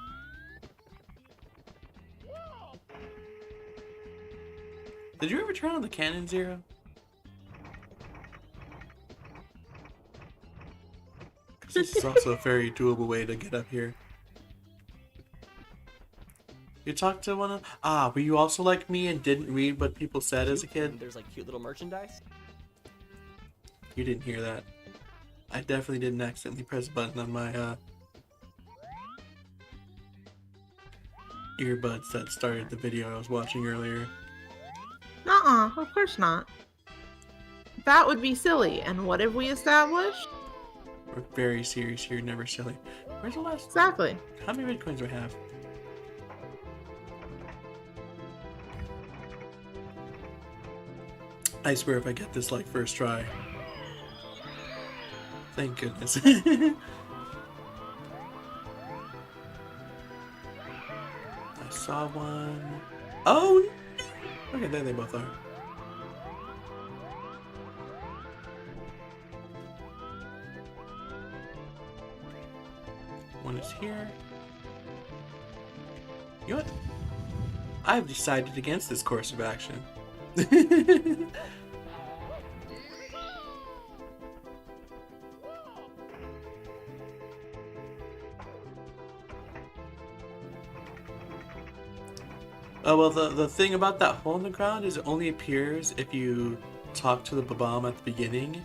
did you ever turn on the cannon, Zero? Because this is also a very doable way to get up here. You talked to one of... were you also like me and didn't read what people said as a kid? There's like cute little merchandise. You didn't hear that. I definitely didn't accidentally press a button on my earbuds that started the video I was watching earlier. Of course not. That would be silly. And what have we established? We're very serious here, never silly. Where's the last... Exactly. How many red coins do I have? I swear if I get this like first try. Thank goodness. I saw one. Oh! Okay, there they both are. One is here. You know what? I've decided against this course of action. Oh, well, the thing about that hole in the ground is it only appears if you talk to the Bob-omb at the beginning.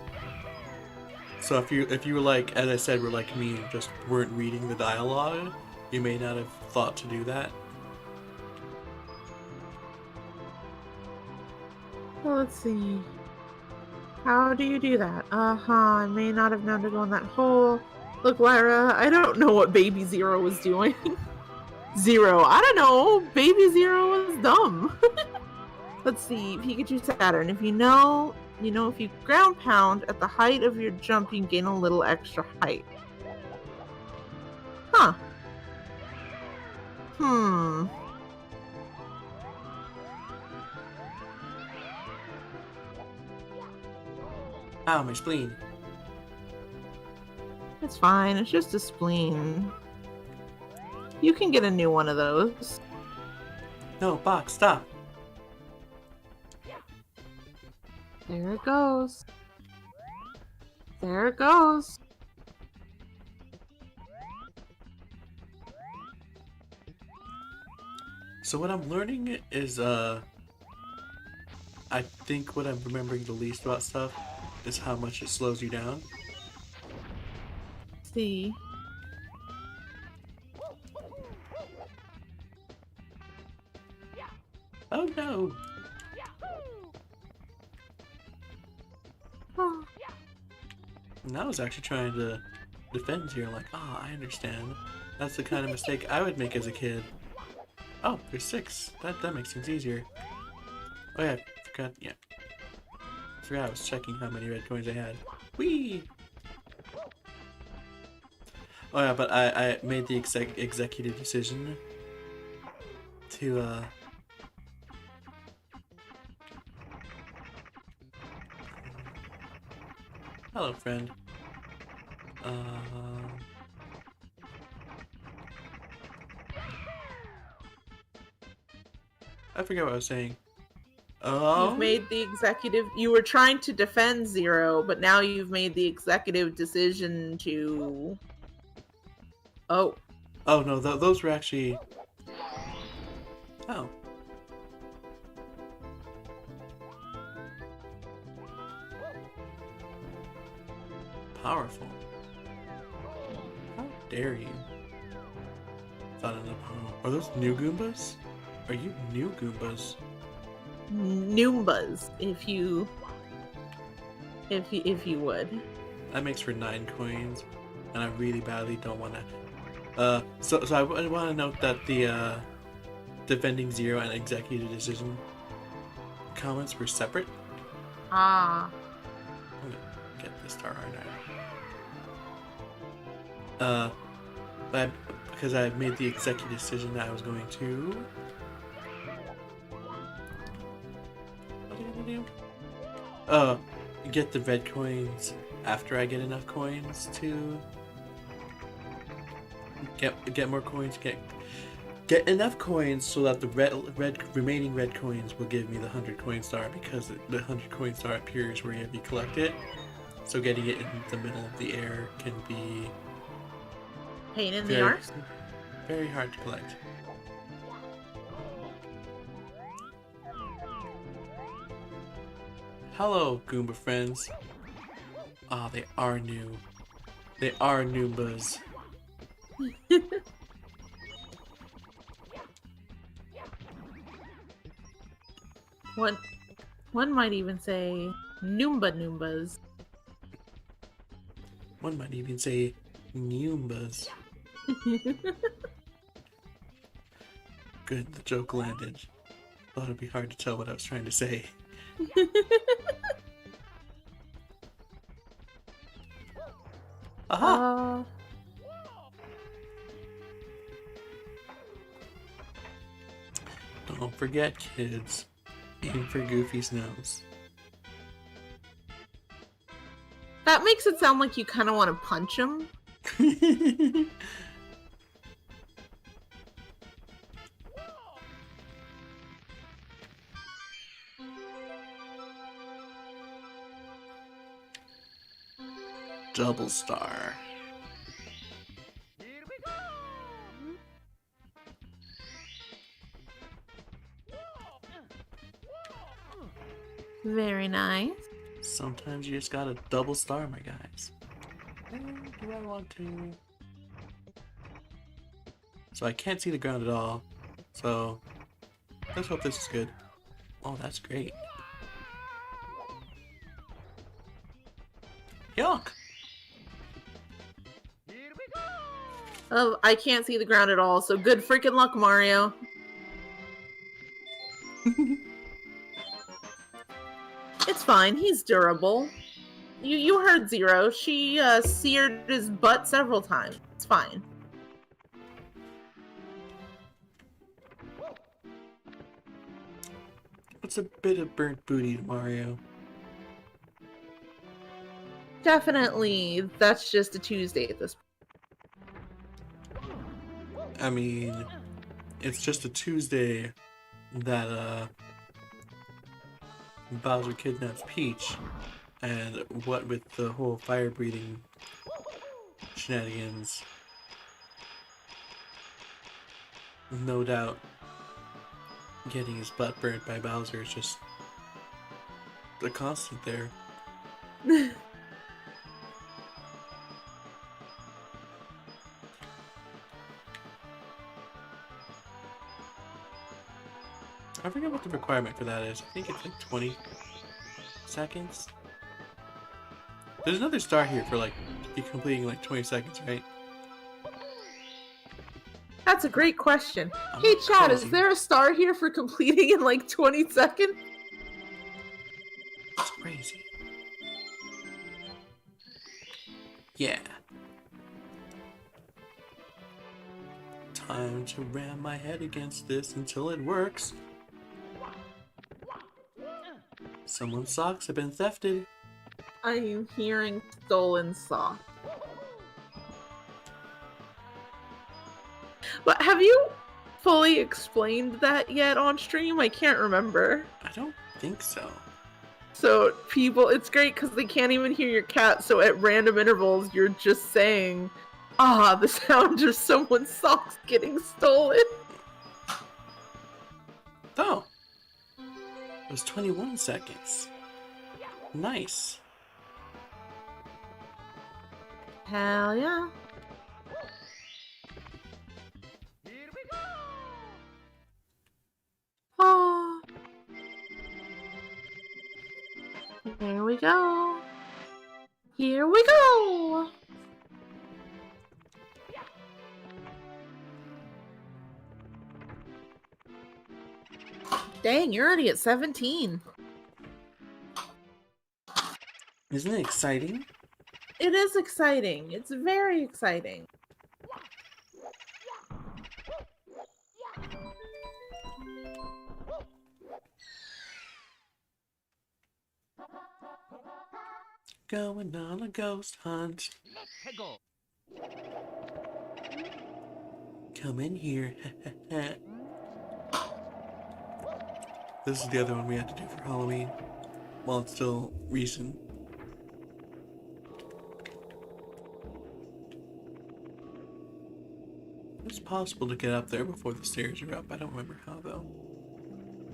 So if you were like, as I said, were like me and just weren't reading the dialogue, you may not have thought to do that. Well, let's see. How do you do that? I may not have known to go in that hole. Look, Lyra, I don't know what Baby Zero was doing. Zero, I don't know. Baby Zero was dumb. Let's see. Pikachu Saturn. If you know, if you ground pound at the height of your jump, you can gain a little extra height. Huh. Ow, my spleen. It's fine. It's just a spleen. You can get a new one of those. No, Box, stop. There it goes. There it goes. So what I'm learning is, I think what I'm remembering the least about stuff is how much it slows you down. Let's see. Oh no! Oh. And I was actually trying to defend here, like, I understand. That's the kind of mistake I would make as a kid. Oh, there's 6. That makes things easier. Oh yeah, forgot I was checking how many red coins I had. Whee! Oh yeah, but I made the executive decision to, hello, friend. I forget what I was saying. Oh. You've made the executive... You were trying to defend Zero, but now you've made the executive decision to... Oh. Oh, no, those were actually... Oh. Powerful. How dare you? Thought enough. Are those new Goombas? Are you new Goombas? Noombas, if you would. That makes for 9 coins, and I really badly don't want to. So I want to note that the defending 0 and executive decision comments were separate. Ah. I'm gonna get this star, aren't I? But because I made the executive decision that I was going to. Get the red coins after I get enough coins to get more coins. Get enough coins so that the remaining red coins will give me the 100 coin star, because the 100 coin star appears wherever you collect it. So getting it in the middle of the air can be Pain in the arse? very hard to collect. Hello, Goomba friends. Ah, they are new. They are Noombas. One might even say Noombas. One might even say Noombas. Good, the joke landed. Thought it'd be hard to tell what I was trying to say. Aha! Don't forget, kids. Aim for Goofy's nose. That makes it sound like you kind of want to punch him. Double star. Here we go. Very nice. Sometimes you just gotta double star, my guys. Do I want to? So I can't see the ground at all. So let's hope this is good. Oh, that's great. Yuck! Here we go. Oh, I can't see the ground at all, so good freaking luck, Mario. It's fine, he's durable. You heard Zero. She seared his butt several times. It's fine. What's a bit of burnt booty to Mario? Definitely, that's just a Tuesday at this point. I mean, it's just a Tuesday that Bowser kidnaps Peach, and what with the whole fire breathing shenanigans, no doubt getting his butt burnt by Bowser is just a constant there. I forget what the requirement for that is. I think it's like 20 seconds. There's another star here for like you completing like 20 seconds, right? That's a great question. I'm Hey, Chad, cozy. is there a star here for completing in like 20 seconds? It's crazy. Yeah. Time to ram my head against this until it works. Someone's socks have been thefted. I am hearing stolen sock. But have you fully explained that yet on stream? I can't remember. I don't think so. So people, it's great because they can't even hear your cat, so at random intervals you're just saying, ah, the sound of someone's socks getting stolen. Oh. It was 21 seconds. Nice. Hell yeah. Here we go. Oh. Here we go. Here we go! Dang, you're already at 17. Isn't it exciting? It is exciting. It's very exciting. Going on a ghost hunt. Let's go. Come in here. This is the other one we had to do for Halloween. While it's still recent. It's possible to get up there before the stairs are up. I don't remember how though.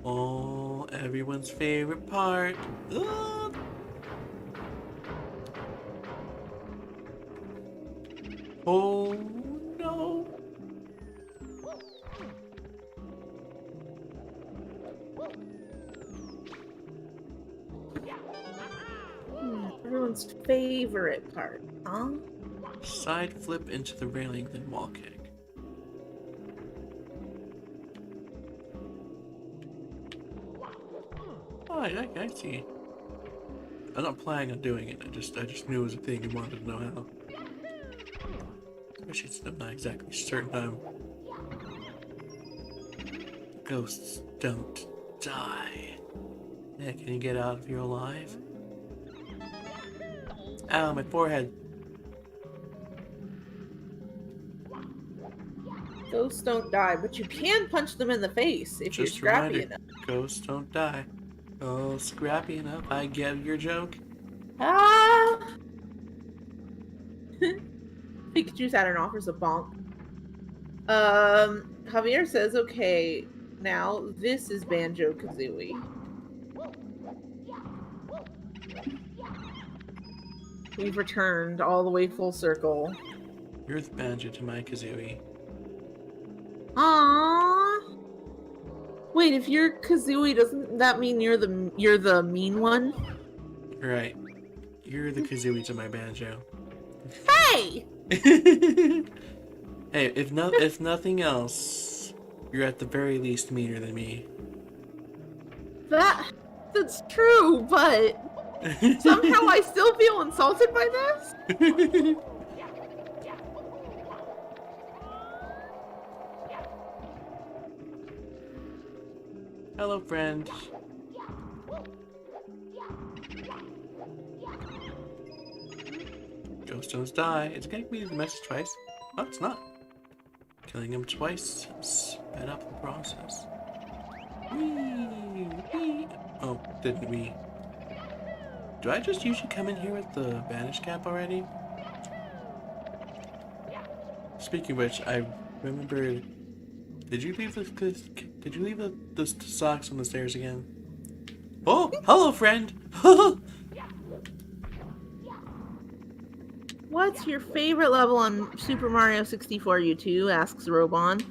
Oh, everyone's favorite part. Ah! Oh no. Everyone's favorite part, huh? Side flip into the railing, then wall kick. Oh, I see. I'm not planning on doing it. I just knew it was a thing and wanted to know how. Especially since I'm not exactly certain I'm. Ghosts don't die. Yeah, can you get out of here alive? Ow, my forehead. Ghosts don't die, but you can punch them in the face if you're Just a scrappy reminder, enough. ghosts don't die. Oh, scrappy enough. I get your joke. Ah! Pikachu Saturn offers a bonk. Javier says, okay, now this is Banjo-Kazooie. We've returned all the way full circle. You're the banjo to my Kazooie. Aww. Wait, if you're Kazooie, doesn't that mean you're the mean one? Right. You're the Kazooie to my banjo. Hey! Hey, if nothing else, you're at the very least meaner than me. That's true, but somehow I still feel insulted by this? Hello, friend. Ghost don't die. It's gonna read the message twice. Oh, it's not. Killing him twice sped up the process. Whee, whee. Oh, didn't we? Do I just usually come in here with the vanish cap already? Speaking of which, I remember. Did you leave the socks on the stairs again? Oh, hello, friend. What's your favorite level on Super Mario 64 U2? Asks Robon.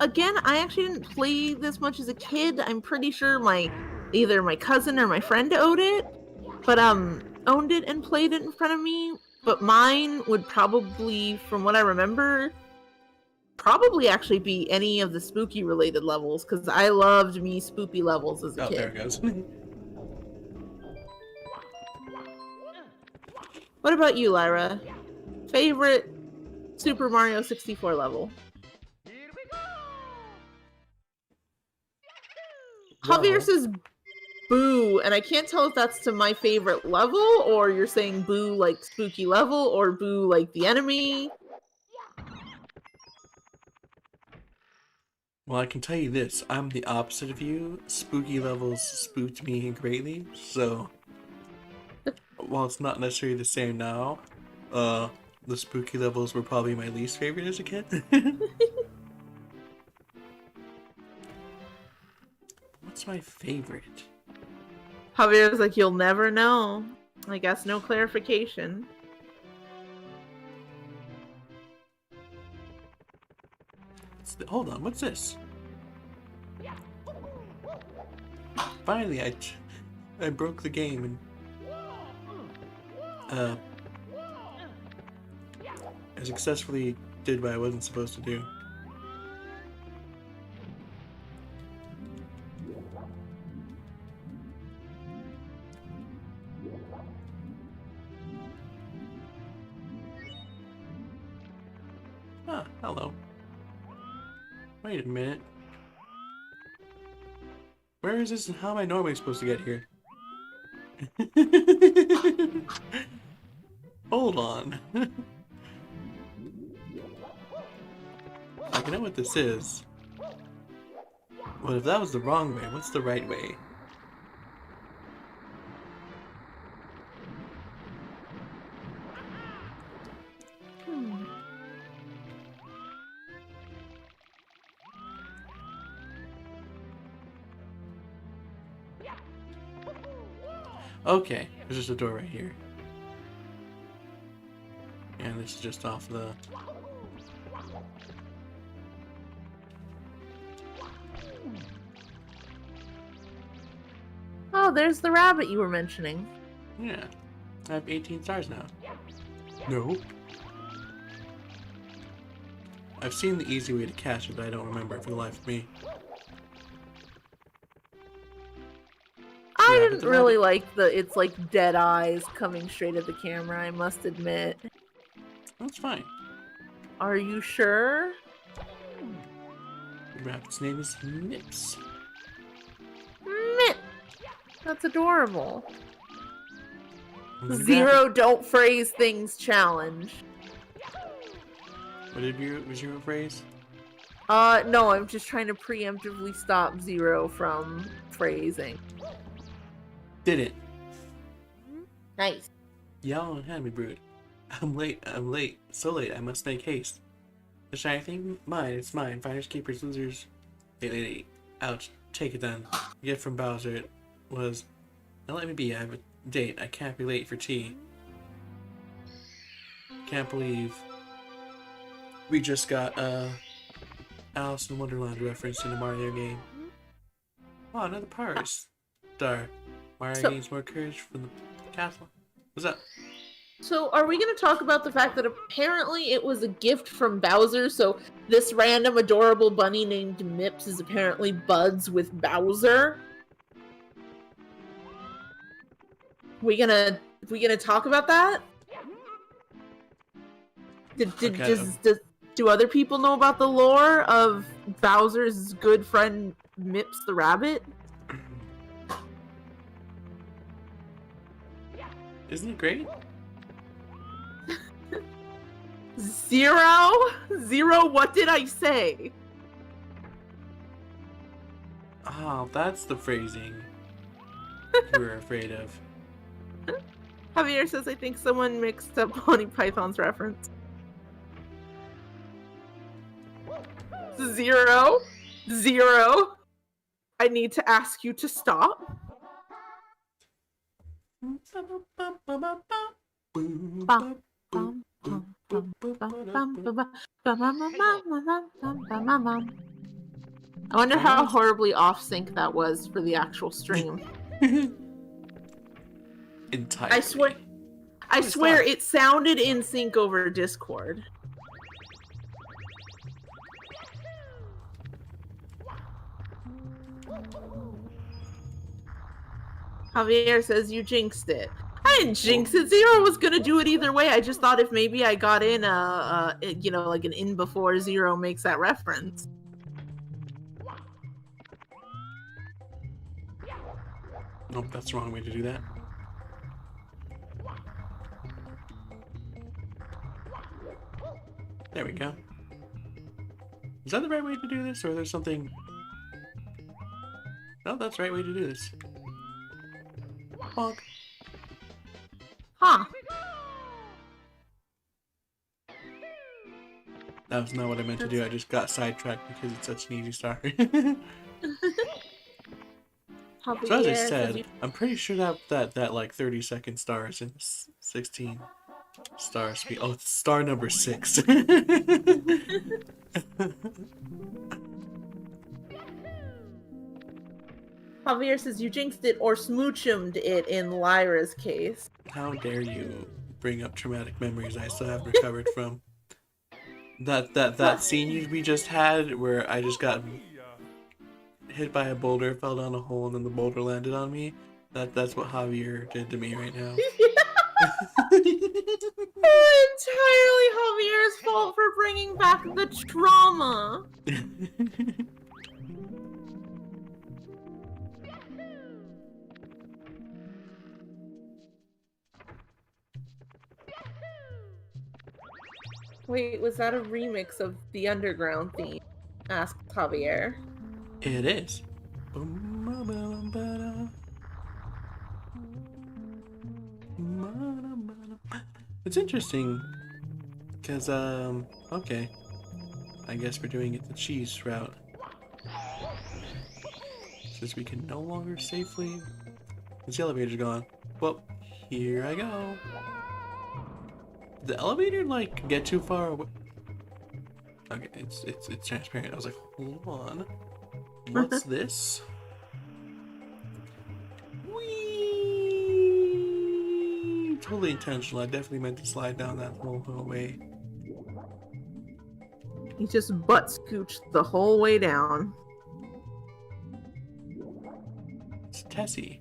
Again, I actually didn't play this much as a kid. I'm pretty sure either my cousin or my friend owned it and played it in front of me. But mine would probably, from what I remember, actually be any of the spooky related levels, because I loved me spoopy levels as a kid. There it goes. What about you, Lyra? Favorite Super Mario 64 level? Here we go. Javier says boo, and I can't tell if that's to my favorite level, or you're saying boo like spooky level, or boo like the enemy. Well, I can tell you this. I'm the opposite of you. Spooky levels spooked me greatly, so while it's not necessarily the same now, the spooky levels were probably my least favorite as a kid. What's my favorite? Javier's like, you'll never know. I guess no clarification. Hold on, what's this? Finally, I broke the game and I successfully did what I wasn't supposed to do. Ah, hello. Wait a minute. Where is this and how am I normally supposed to get here? Hold on. I know what this is. But if that was the wrong way, what's the right way? Okay, there's just a door right here. And this is just off the... Oh, there's the rabbit you were mentioning. Yeah. I have 18 stars now. No. I've seen the easy way to catch it, but I don't remember it for the life of me. I Rabbit didn't the really rabbit. like it's like dead eyes coming straight at the camera, I must admit. That's fine. Are you sure? The rabbit's name is Nips. Meh. That's adorable. I'm gonna grab Zero don't phrase things challenge. it. Was your phrase? No, I'm just trying to preemptively stop Zero from phrasing. Did it. Nice. Y'all don't have me, brood. I'm late. So late, I must make haste. The shiny thing? Mine, it's mine. Finders, keepers, losers. Hey. Ouch. Take it then. The gift from Bowser, it was... Now let me be, I have a date. I can't be late for tea. Can't believe... We just got, Alice in Wonderland reference in a Mario game. Oh, another Power Star. Mario gains more courage from the castle. What's up? So, are we going to talk about the fact that apparently it was a gift from Bowser? So, this random adorable bunny named Mips is apparently buds with Bowser? We gonna talk about that? Do other people know about the lore of Bowser's good friend Mips the rabbit? Isn't it great? Zero? Zero, what did I say? Oh, that's the phrasing you were afraid of. Javier says, I think someone mixed up Monty Python's reference. Zero? Zero? I need to ask you to stop. I wonder how horribly off sync that was for the actual stream. Entirely. I swear it sounded in sync over Discord. Javier says you jinxed it. I didn't jinx it. Zero was gonna do it either way. I just thought if maybe I got in like an in before Zero makes that reference. Nope, that's the wrong way to do that. There we go. Is that the right way to do this, or there's something... No, that's the right way to do this. Bonk. Huh. That was not what I meant to do. I just got sidetracked because it's such an easy star. So as I said, I'm pretty sure that like 30-second star is in 16 star speed. Oh, it's star number 6. Javier says you jinxed it or smoochumed it in Lyra's case. How dare you? bring up traumatic memories I still haven't recovered from. That scene we just had where I just got hit by a boulder, fell down a hole, and then the boulder landed on me. That's what Javier did to me right now. Entirely Javier's fault for bringing back the trauma. Wait, was that a remix of the Underground theme? Asked Javier. It is. It's interesting, because, okay. I guess we're doing it the cheese route. Since we can no longer safely... This elevator's gone. Well, here I go. Did the elevator, like, get too far away? Okay, it's transparent. I was like, hold on. What's this? Whee! Totally intentional. I definitely meant to slide down that whole way. He just butt scooched the whole way down. It's Tessie.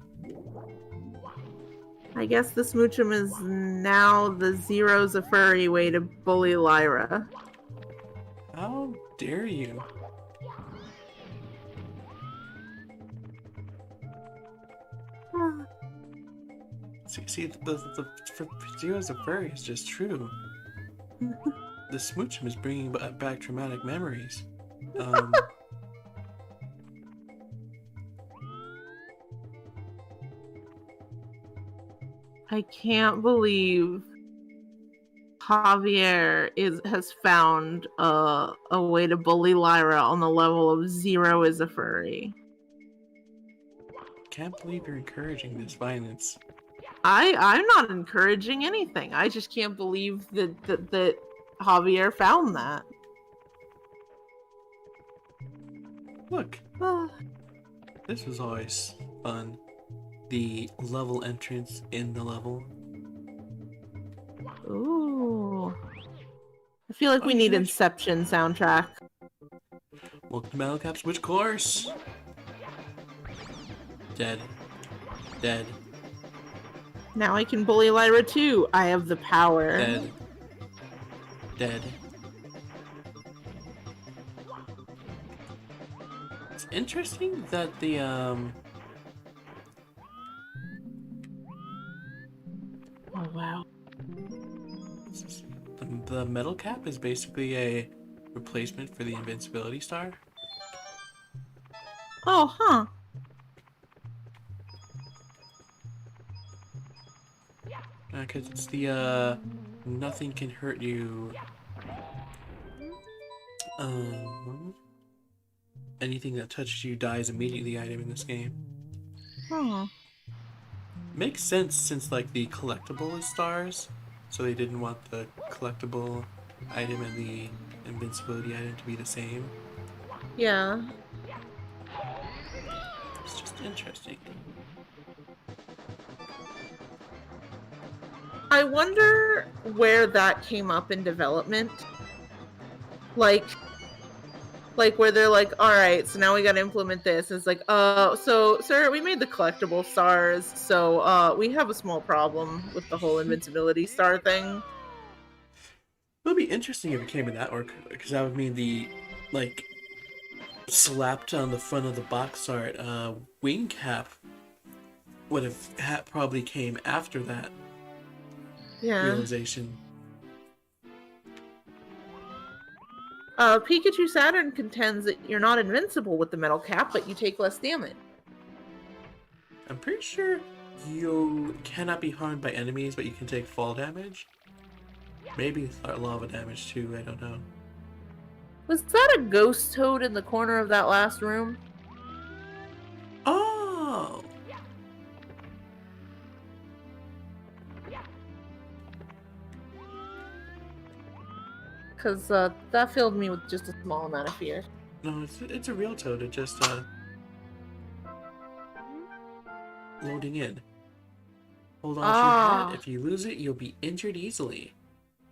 I guess the smoochum is now the Zero's a furry way to bully Lyra. How dare you? See, the Zero's a furry is just true. The smoochum is bringing back traumatic memories. I can't believe Javier has found a way to bully Lyra on the level of Zero is a furry. Can't believe you're encouraging this violence. I'm not encouraging anything. I just can't believe that Javier found that. Look, this was always fun. The level entrance in the level. Ooh. I feel like we need Inception soundtrack. Welcome to Metal Cap, switch course! Dead. Dead. Now I can bully Lyra too. I have the power. Dead. Dead. It's interesting that the, Oh, wow. the metal cap is basically a replacement for the invincibility star. Oh, huh. Because it's the, nothing can hurt you. Anything that touches you dies immediately item in this game. Huh. Makes sense since, like, the collectible is stars, so they didn't want the collectible item and the invincibility item to be the same. Yeah. It's just interesting. I wonder where that came up in development. Like where they're like, all right, so now we got to implement this. It's like, so sir, we made the collectible stars, so we have a small problem with the whole invincibility star thing. It would be interesting if it came in that order, because that would mean the, like, slapped on the front of the box art wing cap would have probably came after that. Yeah. Realization. Pikachu Saturn contends that you're not invincible with the metal cap, but you take less damage. I'm pretty sure you cannot be harmed by enemies, but you can take fall damage. Maybe lava damage too, I don't know. Was that a ghost toad in the corner of that last room? Oh! Because that filled me with just a small amount of fear. No, it's a real toad. It just, loading in. Hold on to your hat. If you lose it, you'll be injured easily.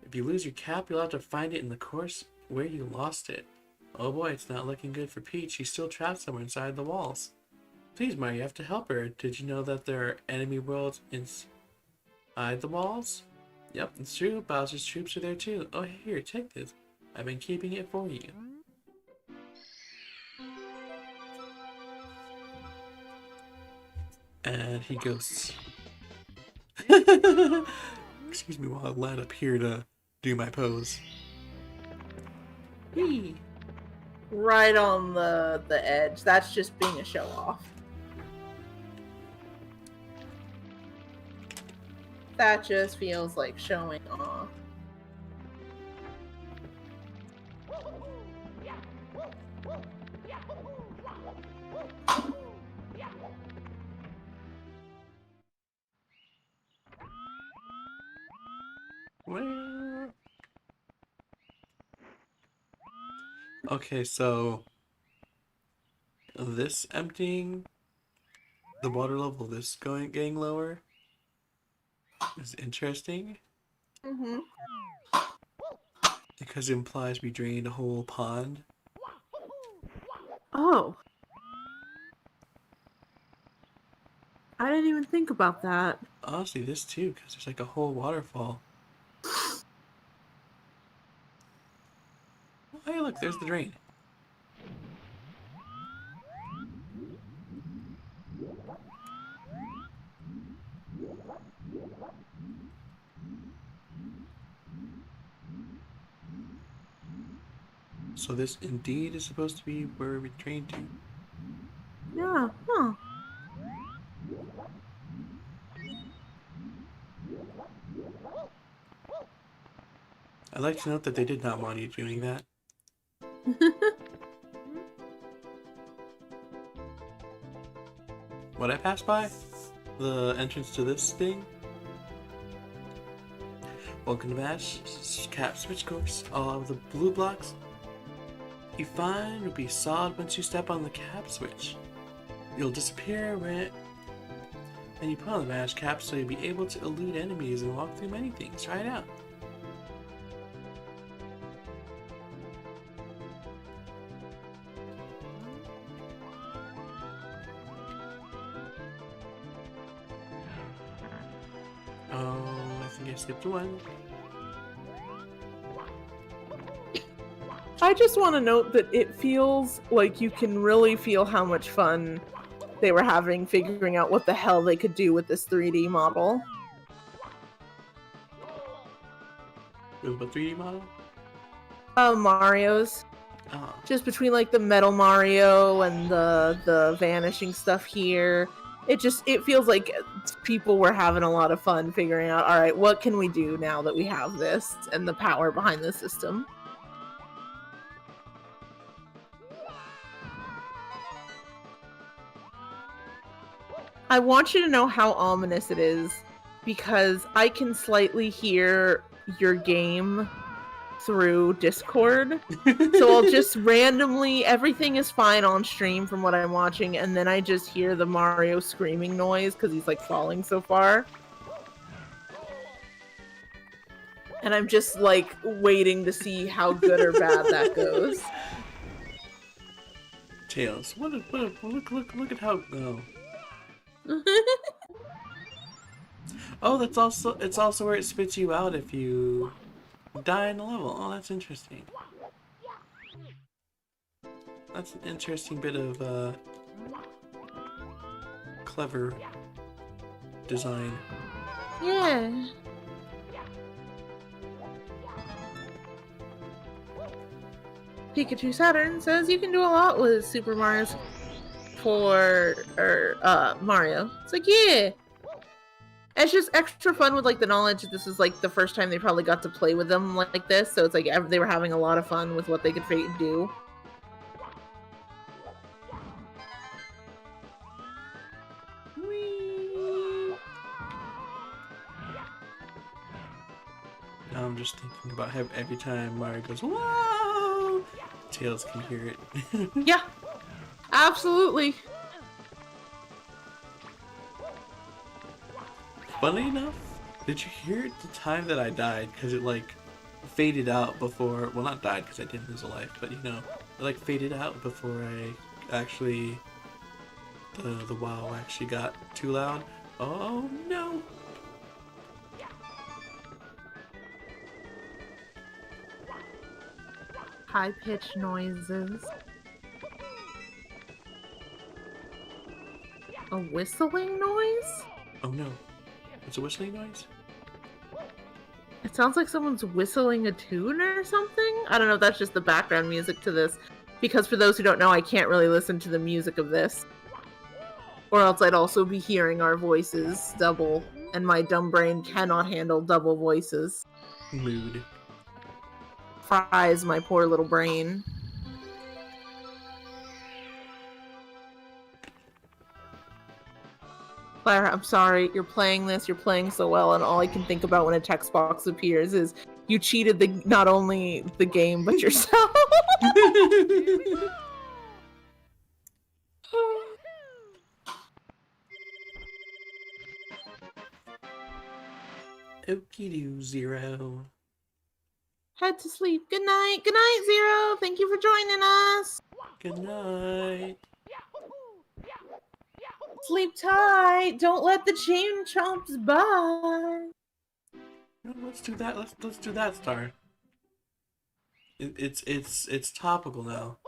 If you lose your cap, you'll have to find it in the course where you lost it. Oh boy, it's not looking good for Peach. She's still trapped somewhere inside the walls. Please, Mario, you have to help her. Did you know that there are enemy worlds inside the walls? Yep, it's true. Bowser's troops are there too. Oh, here, take this. I've been keeping it for you. And he goes. Excuse me while I land up here to do my pose. Whee! Right on the edge. That's just being a show off. That just feels like showing off. Where? Okay, so this emptying the water level, this getting lower is interesting Mm-hmm. because it implies we drained a whole pond. Oh. I didn't even think about that. Honestly, this too, because there's like a whole waterfall. Oh, hey, look, there's the drain. So this indeed is supposed to be where we train to. Yeah, huh. I'd like to note that they did not want you doing that. What I passed by? The entrance to this thing? Welcome to Mash Cap Switch Course. All of the blue blocks you find will be solid once you step on the cap switch. You'll disappear when you put on the Mash Cap, so you'll be able to elude enemies and walk through many things. Try it out. Oh, I think I skipped one. I just want to note that it feels like you can really feel how much fun they were having figuring out what the hell they could do with this 3D model. It was a 3D model? Mario's. Oh. Just between like the Metal Mario and the vanishing stuff here. It feels like people were having a lot of fun figuring out, alright, what can we do now that we have this and the power behind the system? I want you to know how ominous it is because I can slightly hear your game through Discord. So I'll just randomly, everything is fine on stream from what I'm watching, and then I just hear the Mario screaming noise because he's like falling so far. And I'm just like waiting to see how good or bad that goes. Tails. Look at how. Oh. Oh, it's also where it spits you out if you die in the level. Oh, that's interesting. That's an interesting bit of clever design. Yeah. Pikachu Saturn says you can do a lot with Super Mario's Mario. It's like, yeah. It's just extra fun with like the knowledge that this is like the first time they probably got to play with them like this, so it's like they were having a lot of fun with what they could do. Whee! Now I'm just thinking about how every time Mario goes, whoa! Tails can hear it. Yeah, absolutely. Funny enough, did you hear the time that I died? Because it like faded out before. Well, not died because I didn't lose a life, but you know, it like faded out before I actually the WoW actually got too loud. Oh no! High-pitched noises. A whistling noise? Oh no! It's a whistling noise. It sounds like someone's whistling a tune or something. I don't know if that's just the background music to this. Because for those who don't know, I can't really listen to the music of this. Or else I'd also be hearing our voices double. And my dumb brain cannot handle double voices. Mood. Fries my poor little brain. Clara, I'm sorry, you're playing this, you're playing so well, and all I can think about when a text box appears is you cheated not only the game, but yourself. Okie doo, Zero. Head to sleep. Good night. Good night, Zero. Thank you for joining us. Good night. Sleep tight. Don't let the chain chomps by. No, let's do that. Let's do that, Star. It's topical now.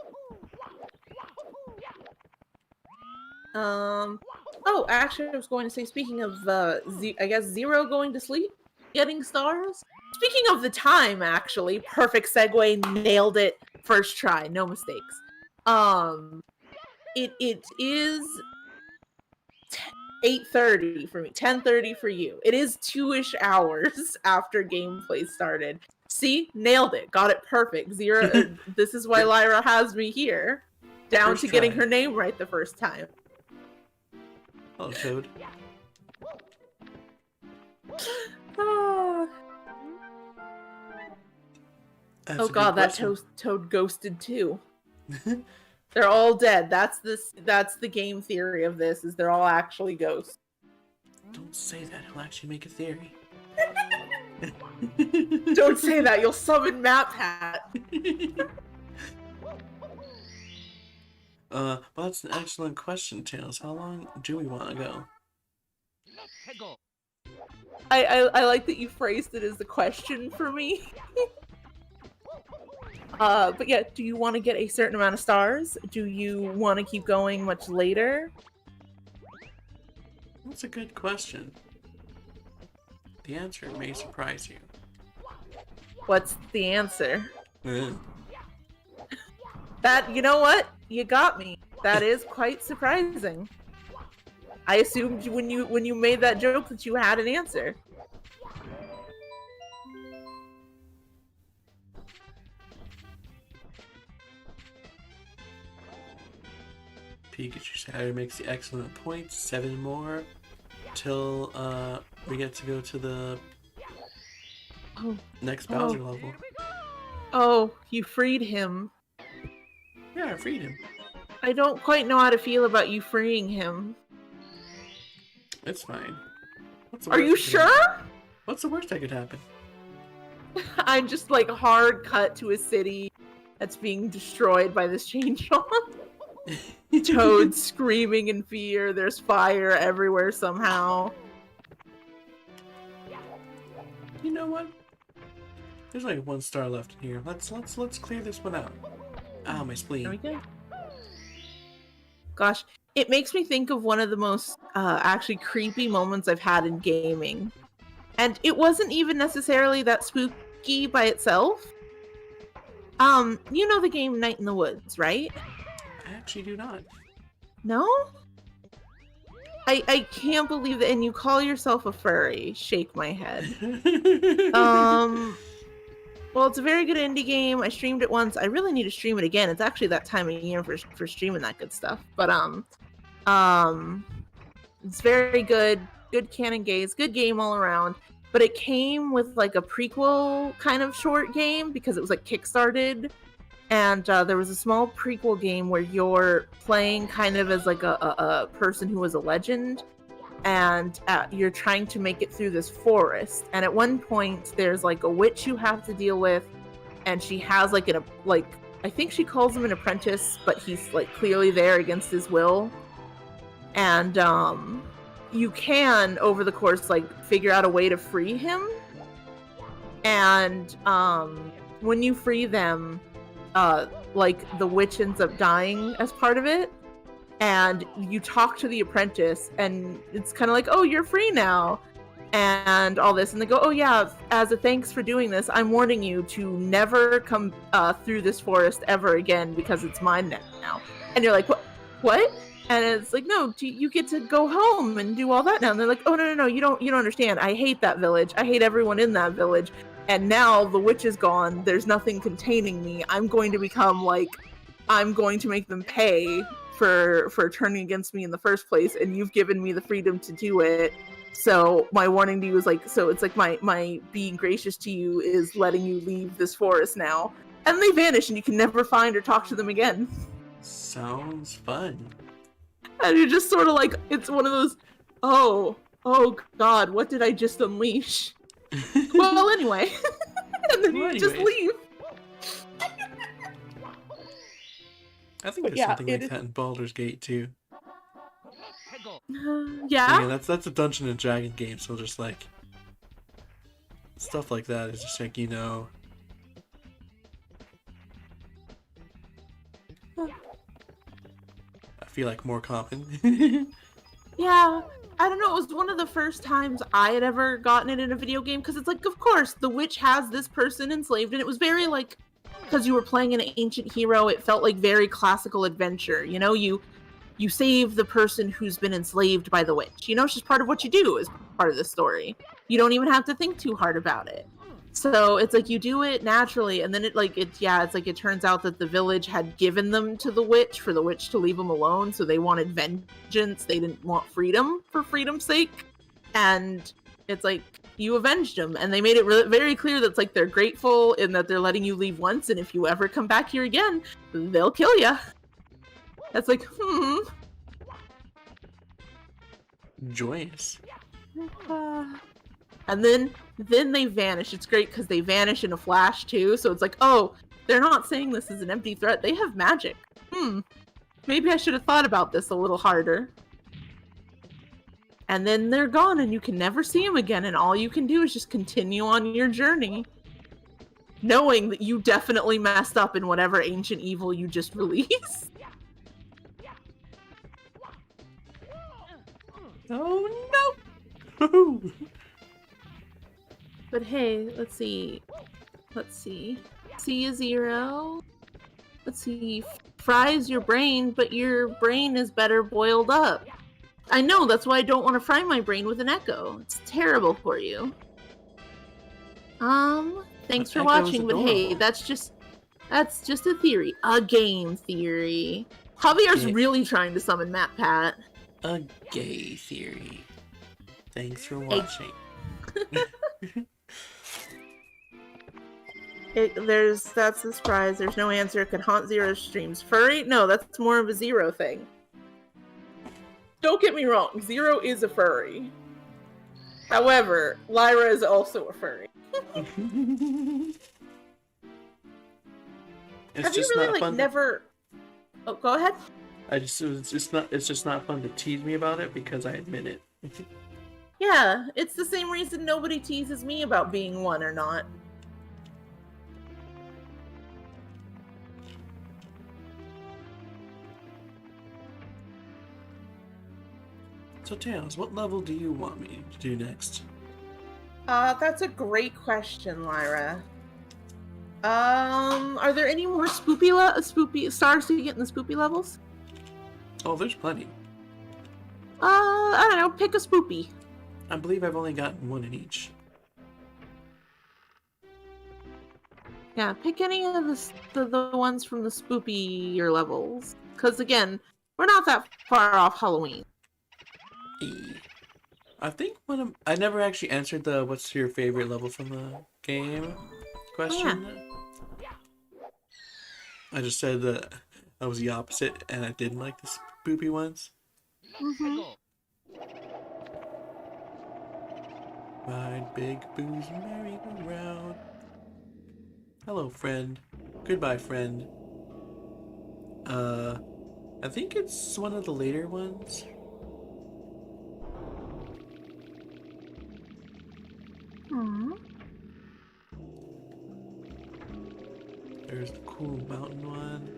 Oh, actually, I was going to say, speaking of, I guess Zero going to sleep, getting stars. Speaking of the time, actually, perfect segue, nailed it, first try, no mistakes. It is 8:30 for me, 10:30 for you. It is 2-ish hours after gameplay started. See, nailed it, got it perfect. Zero. This is why Lyra has me here, down First to getting try. her name right the first time. Hello, Toad. Oh That's a good god, that question. toad ghosted too. They're all dead. That's the game theory of this, is they're all actually ghosts. Don't say that. He'll actually make a theory. Don't say that, you'll summon Map Hat. Well, that's an excellent question, Tails. How long do we want to go? I like that you phrased it as the question for me. But yeah, do you want to get a certain amount of stars? Do you want to keep going much later? That's a good question. The answer may surprise you. What's the answer? Ugh. That, you know what? You got me. That is quite surprising. I assumed when you made that joke that you had an answer. Pikachu Saturday makes the excellent point. 7 more till we get to go to the next Bowser level. Oh, you freed him. Yeah, I freed him. I don't quite know how to feel about you freeing him. It's fine. What's the Are you worst that could sure? happen? What's the worst that could happen? I'm just like hard cut to a city that's being destroyed by this chainsaw. Toad screaming in fear. There's fire everywhere somehow. You know what? There's like 1 star left in here. Let's clear this one out. Ah, my spleen. There we go. Gosh, it makes me think of one of the most actually creepy moments I've had in gaming. And it wasn't even necessarily that spooky by itself. You know the game Night in the Woods, right? I actually do not. No? I can't believe that, and you call yourself a furry. Shake my head. Well, it's a very good indie game. I streamed it once. I really need to stream it again. It's actually that time of year for streaming that good stuff. But it's very good. Good canon gaze. Good game all around. But it came with like a prequel kind of short game because it was like kickstarted. And there was a small prequel game where you're playing kind of as like a person who was a legend. and you're trying to make it through this forest. And at one point, there's like a witch you have to deal with, and she has like I think she calls him an apprentice, but he's like clearly there against his will. And you can over the course like figure out a way to free him. And when you free them, like the witch ends up dying as part of it. And you talk to the apprentice, and it's kind of like, oh, you're free now, and all this. And they go, oh yeah, as a thanks for doing this, I'm warning you to never come through this forest ever again, because it's mine now. And you're like, what? And it's like, no, you get to go home and do all that now. And they're like, oh, no, you don't understand. I hate that village. I hate everyone in that village. And now the witch is gone. There's nothing containing me. I'm going to become like, I'm going to make them pay for turning against me in the first place, and you've given me the freedom to do it. So my warning to you is like, so it's like my being gracious to you is letting you leave this forest now. And they vanish, and you can never find or talk to them again. Sounds fun. And you're just sort of like, it's one of those, oh god, what did I just unleash? Well, anyway. And then you just leave. I think there's something like that in Baldur's Gate too. Yeah. That's a Dungeon and Dragon game, so just like stuff like that is just like, you know. I feel like more common. Yeah. I don't know, it was one of the first times I had ever gotten it in a video game, because it's like, of course, the witch has this person enslaved, and it was very like, because you were playing an ancient hero, it felt like very classical adventure. You know, you save the person who's been enslaved by the witch. You know, it's just part of what you do as part of the story. You don't even have to think too hard about it. So it's like you do it naturally, and then it's like it turns out that the village had given them to the witch for the witch to leave them alone, so they wanted vengeance. They didn't want freedom for freedom's sake. And it's like, you avenged them, and they made it very clear that it's like they're grateful in that they're letting you leave once, and if you ever come back here again, they'll kill you. That's like, Joyous. And then they vanish. It's great because they vanish in a flash too, so it's like, oh, they're not saying this is an empty threat. They have magic. Maybe I should have thought about this a little harder. And then they're gone, and you can never see them again, and all you can do is just continue on your journey, knowing that you definitely messed up in whatever ancient evil you just released. Oh no! But hey, let's see. See a 0. Let's see. Fries your brain, but your brain is better boiled up. I know, that's why I don't want to fry my brain with an echo. It's terrible for you. Thanks for watching, but hey, that's just a theory. A game theory. Javier's really trying to summon Matt Pat. A gay theory. Thanks for watching. That's the surprise. There's no answer. It can haunt Zero's streams. Furry? No, that's more of a Zero thing. Don't get me wrong, Zero is a furry. However, Lyra is also a furry. Have you really like never? Oh, go ahead. It's just not fun to tease me about it because I admit it. Yeah, it's the same reason nobody teases me about being one or not. So Tails, what level do you want me to do next? That's a great question, Lyra. Are there any more spoopy stars to get in the spoopy levels? Oh, there's plenty. I don't know, pick a spoopy. I believe I've only gotten one in each. Yeah, pick any of the ones from the spoopier levels. Because again, we're not that far off Halloween. I think I never actually answered the what's your favorite level from the game question. Yeah. I just said that I was the opposite and I didn't like the spoopy ones. Mm-hmm. Ride big boozy merry-go-round. Hello, friend. Goodbye, friend. I think it's one of the later ones. Aww. There's the cool mountain one.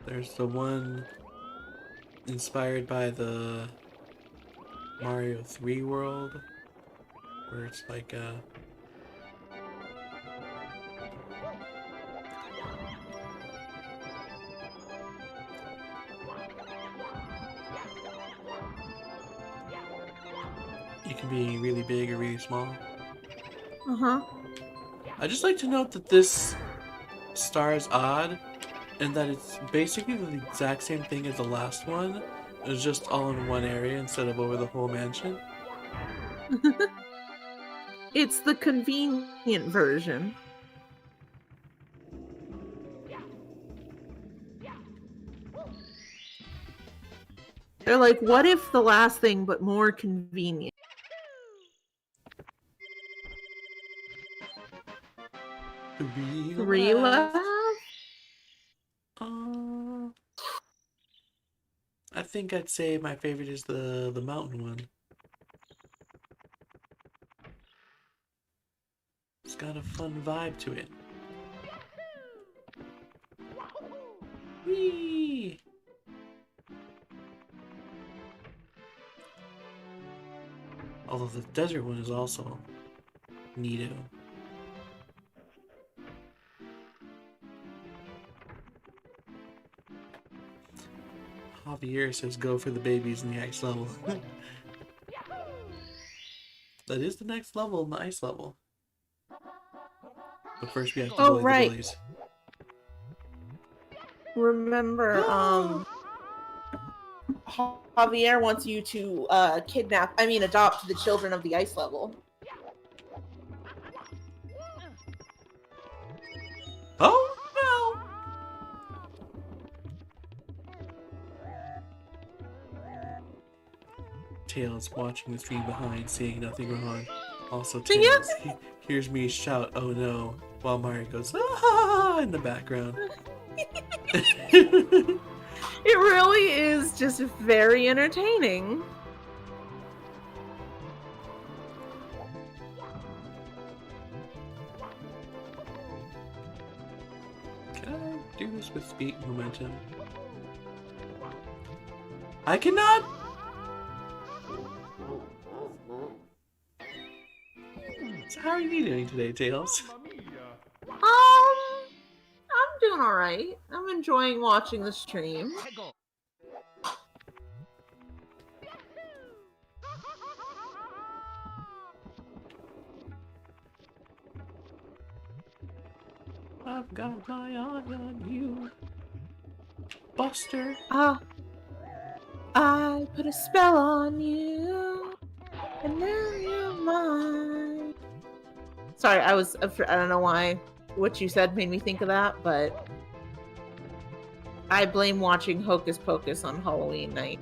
There's the one inspired by the Mario 3 world, where it's like you can be really big or really small. Uh-huh. I just like to note that this star is odd, and that it's basically the exact same thing as the last one. It's just all in one area instead of over the whole mansion. It's the convenient version. They're like, what if the last thing, but more convenient? Three left? I think I'd say my favorite is the mountain one. It's got a fun vibe to it. Whee! Although the desert one is also neato. Javier says go for the babies in the ice level. That is the next level in the ice level. But first we have to bully the bullies. Remember, Javier wants you to adopt the children of the ice level. Oh no! Tails watching the stream behind, seeing nothing wrong. Also, Tails hears me shout, "Oh no!" while Mario goes, "Ah!" in the background. It really is just very entertaining. Can I do this with speed momentum? I cannot! So how are you doing today, Tails? I'm doing alright. I'm enjoying watching the stream. I've got my eye on you, Buster. I put a spell on you, and now you're mine. Sorry, I don't know why what you said made me think of that, but I blame watching Hocus Pocus on Halloween night.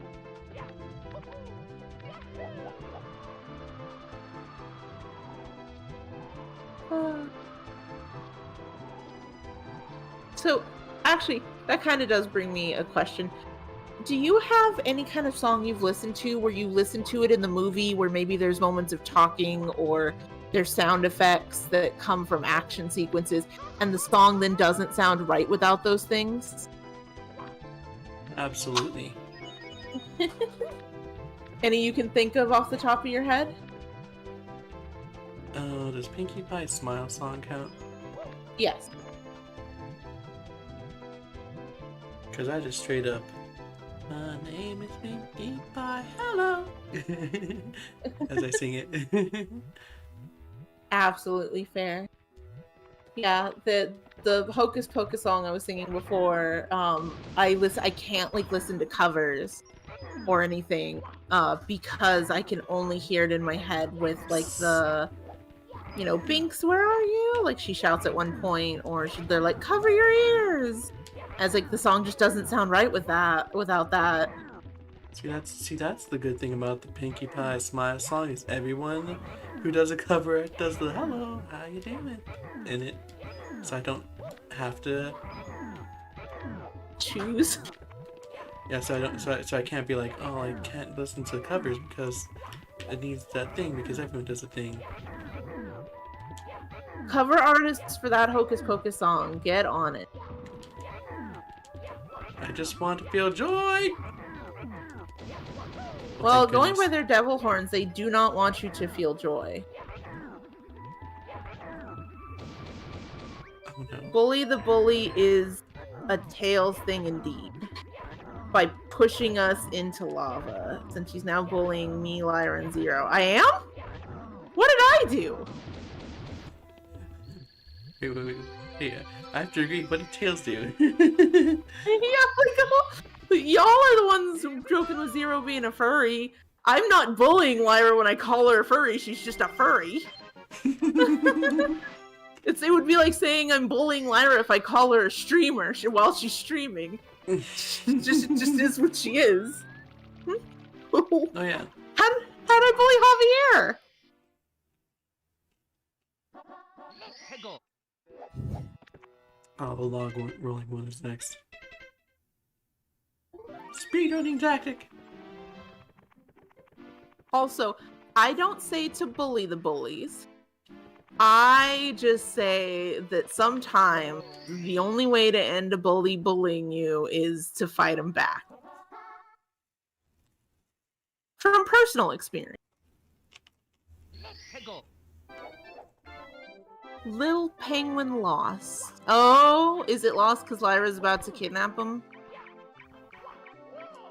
So, actually, that kind of does bring me a question. Do you have any kind of song you've listened to where you listen to it in the movie where maybe there's moments of talking or there's sound effects that come from action sequences and the song then doesn't sound right without those things? Absolutely. Any you can think of off the top of your head? Does Pinkie Pie's Smile song count? Yes. Because I just straight up, my name is Pinkie Pie, hello! As I sing it. Absolutely fair. Yeah, the Hocus Pocus song I was singing before, I can't listen to covers or anything, because I can only hear it in my head with the Binks, where are you? Like she shouts at one point, or they're like, cover your ears! As the song just doesn't sound right without that. That's the good thing about the Pinkie Pie Smile song is everyone who does a cover art does the hello, how you doing in it. So I don't have to Choose. yeah, so I can't be like, oh, I can't listen to covers because it needs that thing because everyone does a thing. Cover artists for that Hocus Pocus song, get on it. I just want to feel joy. Well, thank going by goodness. their devil horns, they do not want you to feel joy. Oh no. Bully the Bully is a Tails thing indeed. By pushing us into lava, since she's now bullying me, Lyra, and Zero. I am? What did I do? Wait. Hey, I have to agree. What did Tails do? Yeah, like, y'all are the ones joking with Zero being a furry. I'm not bullying Lyra when I call her a furry. She's just a furry. It would be like saying I'm bullying Lyra if I call her a streamer while she's streaming. It just is what she is. Oh yeah. How did I bully Javier? Hego. Oh, the log rolling one is next. Speedrunning tactic. Also, I don't say to bully the bullies. I just say that sometimes the only way to end a bully bullying you is to fight him back. From personal experience. Hego. Little penguin lost. Oh, is it lost because Lyra's about to kidnap him?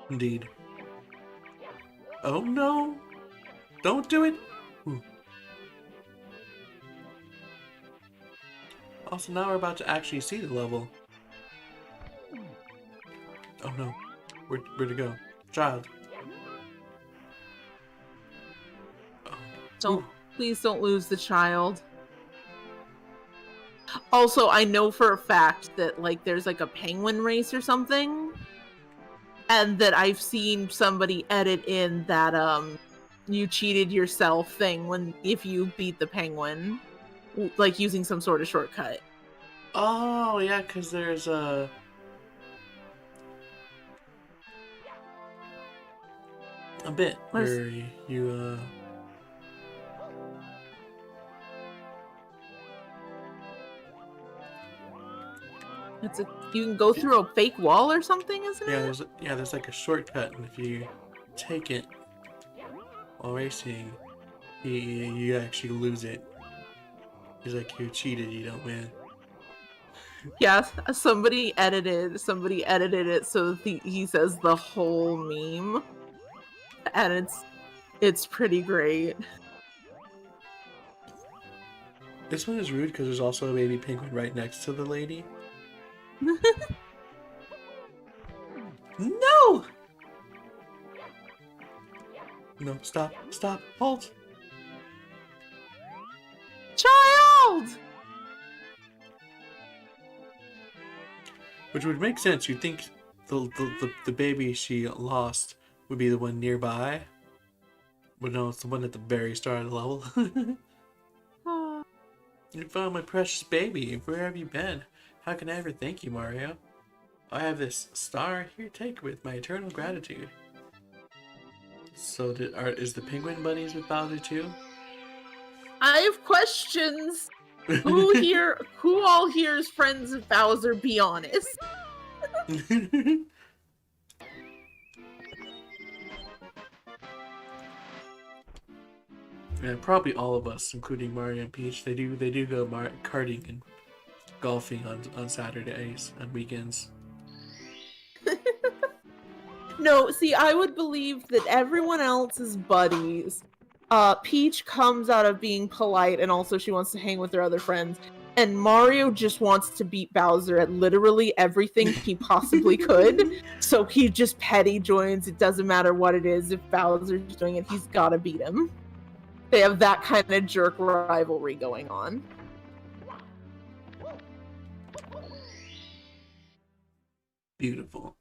Indeed. Oh no! Don't do it! Ooh. Also, now we're about to actually see the level. Oh no. Where to go? Child. Oh. Please don't lose the child. Also, I know for a fact that like there's like a penguin race or something. And that I've seen somebody edit in that you cheated yourself thing if you beat the penguin, like using some sort of shortcut. Oh yeah, because there's a bit where you you can go through a fake wall or something, isn't it? there's like a shortcut, and if you take it while racing, you actually lose it. It's like you cheated, you don't win. Yes, somebody edited it so that he says the whole meme, and it's pretty great. This one is rude because there's also a baby penguin right next to the lady. No! No, stop, halt! Child! Which would make sense. You'd think the baby she lost would be the one nearby. But no, it's the one at the very start of the level. You found my precious baby. Where have you been? How can I ever thank you, Mario? I have this star. Here, take it with my eternal gratitude. So, is the penguin buddies with Bowser too? I have questions. Who all here is friends of Bowser? Be honest. Yeah, probably all of us, including Mario and Peach. They do go karting and golfing on Saturdays and weekends. No, see, I would believe that everyone else is buddies. Peach comes out of being polite, and also she wants to hang with her other friends. And Mario just wants to beat Bowser at literally everything he possibly could. So he just petty joins. It doesn't matter what it is. If Bowser's doing it, he's gotta beat him. They have that kind of jerk rivalry going on. Beautiful.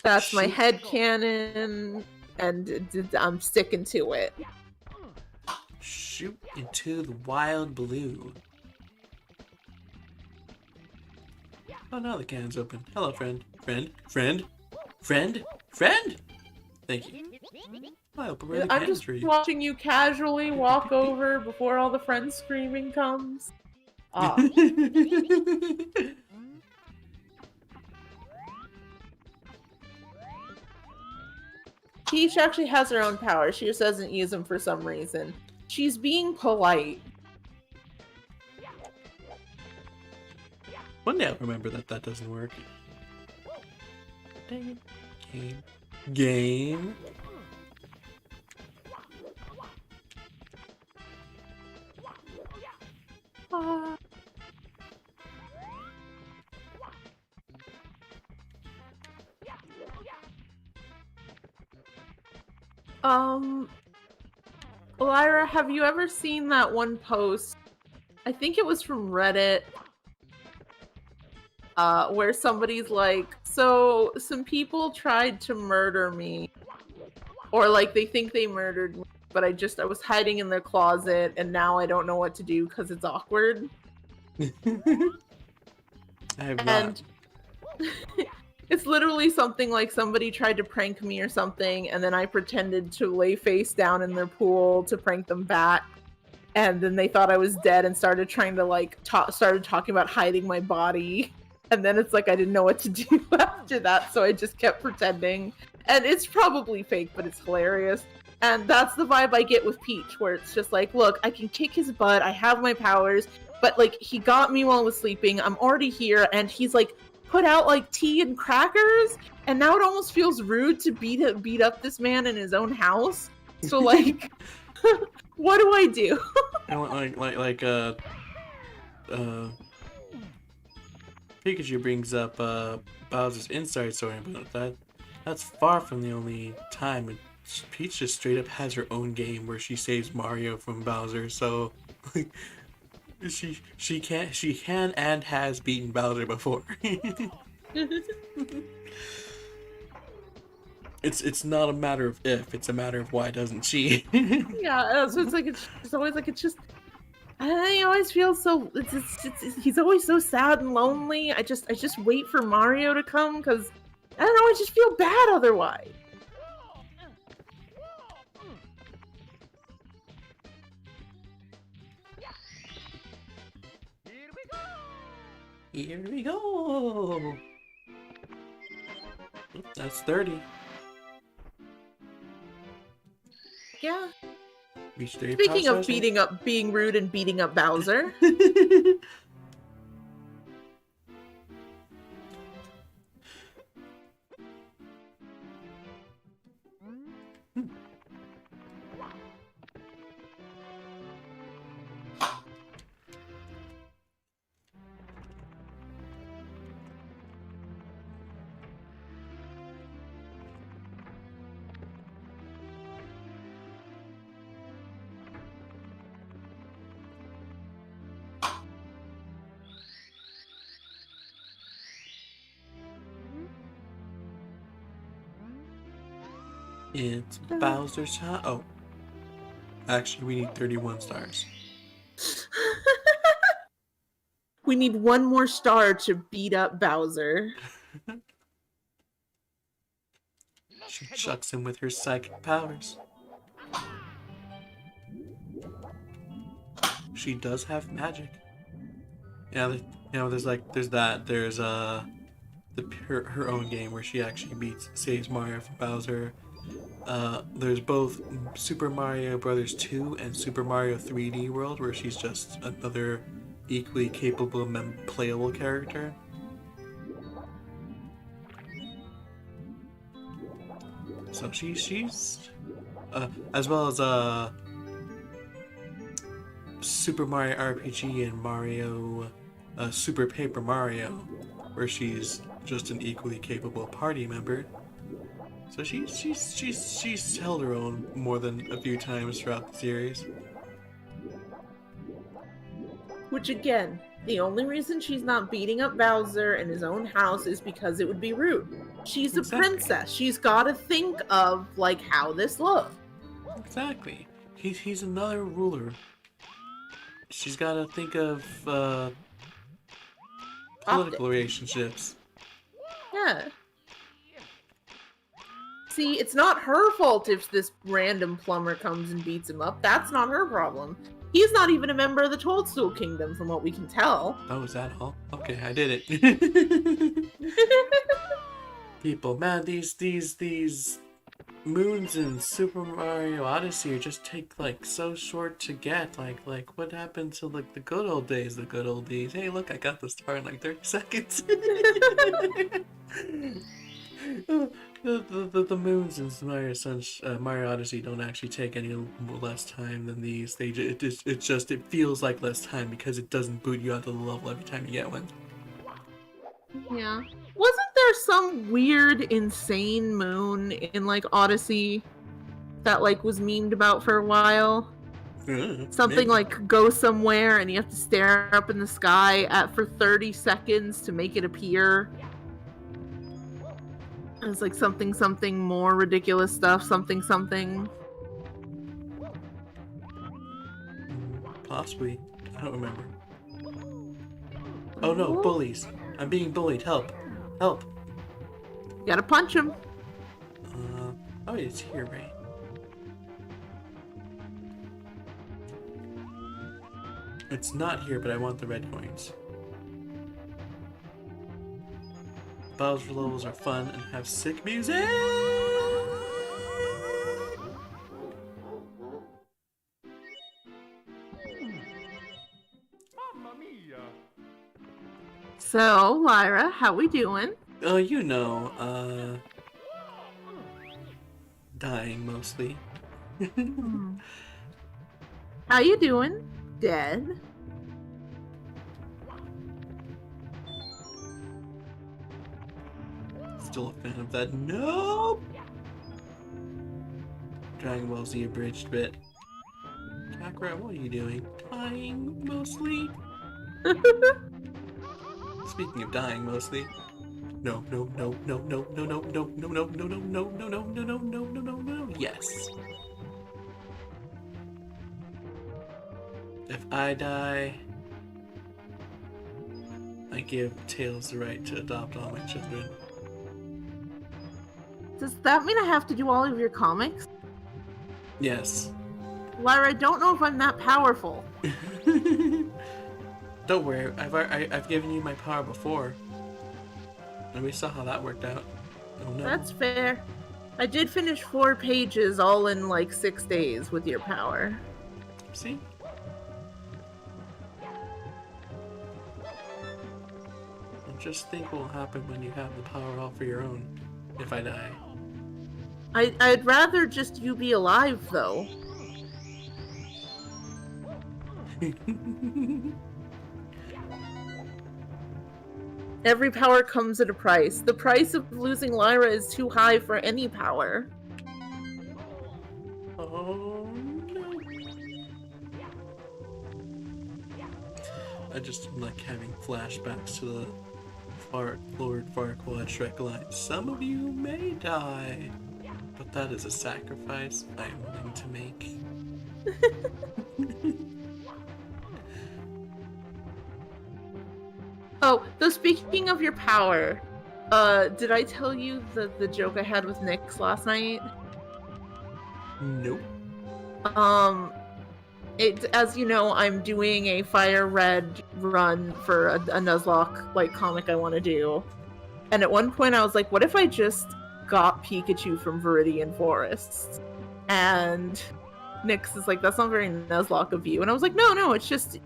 That's my Shoot. headcanon, and I'm sticking to it. Shoot into the wild blue. Oh, now the cannon's open. Hello, friend. Friend? Friend? Friend? Friend? Thank you. I open where the I'm cannon's just for you. watching you casually walk over before all the friends screaming comes. Ah. Peach actually has her own powers. She just doesn't use them for some reason. She's being polite. One day I'll remember that that doesn't work. Dang it. Game. Game. Ah. Lyra, have you ever seen that one post? I think it was from Reddit. Where somebody's like, so some people tried to murder me. Or like they think they murdered me, but I was hiding in their closet and now I don't know what to do because it's awkward. I have not. And it's literally something like somebody tried to prank me or something, and then I pretended to lay face down in their pool to prank them back. And then they thought I was dead and started trying to like started talking about hiding my body. And then it's like I didn't know what to do after that, so I just kept pretending. And it's probably fake, but it's hilarious. And that's the vibe I get with Peach, where it's just like, look, I can kick his butt, I have my powers, but like he got me while I was sleeping, I'm already here, and he's like put out like tea and crackers, and now it almost feels rude to beat up this man in his own house. So like, what do I do? I want Pikachu brings up Bowser's inside story, but that's far from the only time when Peach just straight up has her own game where she saves Mario from Bowser. So she can and has beaten Bowser before. It's not a matter of if, it's a matter of why doesn't she? Yeah, so it's like it's always like it's just. He always feels so. He's always so sad and lonely. I just wait for Mario to come because I don't know. I just feel bad otherwise. Here we go. That's 30. Yeah. Reach 30 Speaking power of session. being rude and beating up Bowser. It's Bowser's time. Oh. Actually, we need 31 stars. We need one more star to beat up Bowser. She chucks him with her psychic powers. She does have magic. Yeah, there's her own game where she actually saves Mario from Bowser. There's both Super Mario Brothers 2 and Super Mario 3D World where she's just another equally capable and playable character. So she's as well as Super Mario RPG and Mario Super Paper Mario, where she's just an equally capable party member. So she's held her own more than a few times throughout the series. Which again, the only reason she's not beating up Bowser in his own house is because it would be rude. She's a Exactly. princess. She's got to think of like how this looks. Exactly. He's another ruler. She's got to think of political relationships. Yeah. See, it's not her fault if this random plumber comes and beats him up. That's not her problem. He's not even a member of the Toadstool Kingdom, from what we can tell. Oh, is that all? Okay, I did it. People, man, these moons in Super Mario Odyssey just take like so short to get. Like what happened to like the good old days? The good old days. Hey, look, I got the star in like 30 seconds. The moons in Mario Odyssey don't actually take any less time than these. It feels like less time because it doesn't boot you out of the level every time you get one. Yeah. Wasn't there some weird, insane moon in like Odyssey that like was memed about for a while? Something Maybe. like go somewhere and you have to stare up in the sky for 30 seconds to make it appear. It's like something more ridiculous stuff, something. Possibly. I don't remember. Oh no, bullies. I'm being bullied. Help. Help. Gotta punch him. Oh, it's here, right? It's not here, but I want the red coins. Bowser levels are fun and have sick music! Mamma mia! So, Lyra, how we doing? Oh, dying mostly. How you doing? Dead? Still a fan of that. Nope! Dragon Ball Z abridged bit. Kakra, what are you doing? Dying mostly? Speaking of dying mostly. No. Yes. If I die, I give Tails the right to adopt all my children. Does that mean I have to do all of your comics? Yes. Lyra, I don't know if I'm that powerful. Don't worry, I've given you my power before. And we saw how that worked out. Oh no. That's fair. I did finish 4 pages all in like 6 days with your power. See? And just think what will happen when you have the power all for your own. If I die. I'd rather just you be alive, though. Every power comes at a price. The price of losing Lyra is too high for any power. Oh no. I just like having flashbacks to the Lord Farquaad Shrek line. Some of you may die, but that is a sacrifice I am willing to make. Oh, though speaking of your power, did I tell you the joke I had with Nyx last night? Nope. As you know, I'm doing a Fire Red run for a Nuzlocke like comic I want to do, and at one point I was like, "What if I just got Pikachu from Viridian Forests?" And Nyx is like, "That's not very Nuzlocke of you," and I was like, "No, it's just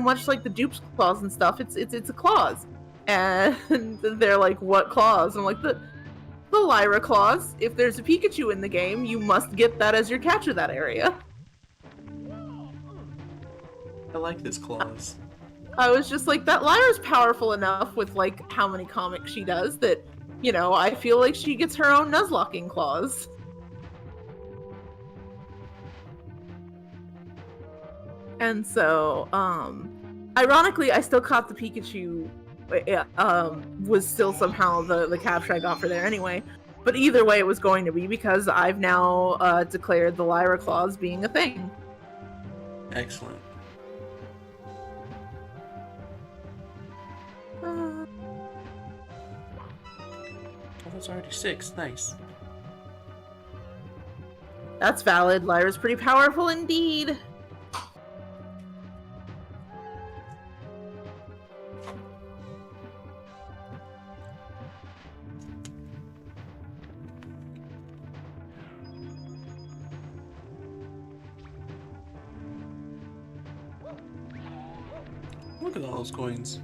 much like the Dupe's claws and stuff. It's a claws," and they're like, "What claws?" And I'm like, the Lyra claws. If there's a Pikachu in the game, you must get that as your catch of that area. I like this clause. I was just like, that Lyra's powerful enough with like how many comics she does that, I feel like she gets her own Nuzlocking claws. And so, ironically, I still caught the Pikachu was still somehow the capture I got for there anyway. But either way, it was going to be because I've now declared the Lyra clause being a thing. Excellent. Uh, Oh, there's already 6. Nice. That's valid. Lyra's pretty powerful indeed. Look at all those coins.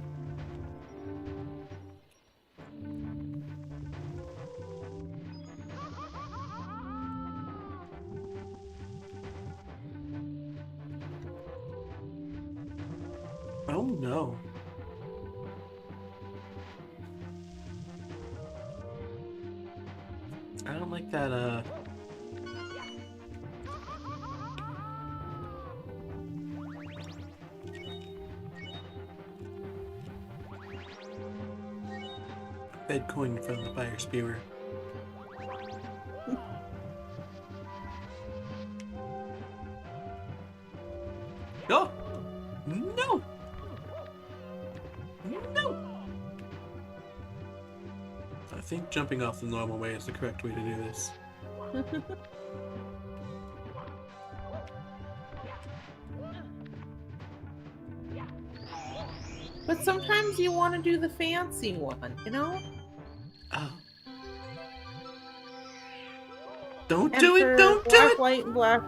Oh no. I don't like that, red coin from the fire spewer. Oh! No! No! I think jumping off the normal way is the correct way to do this. But sometimes you want to do the fancy one, you know? Oh. Don't And do for it! Don't do black, it! white, and black,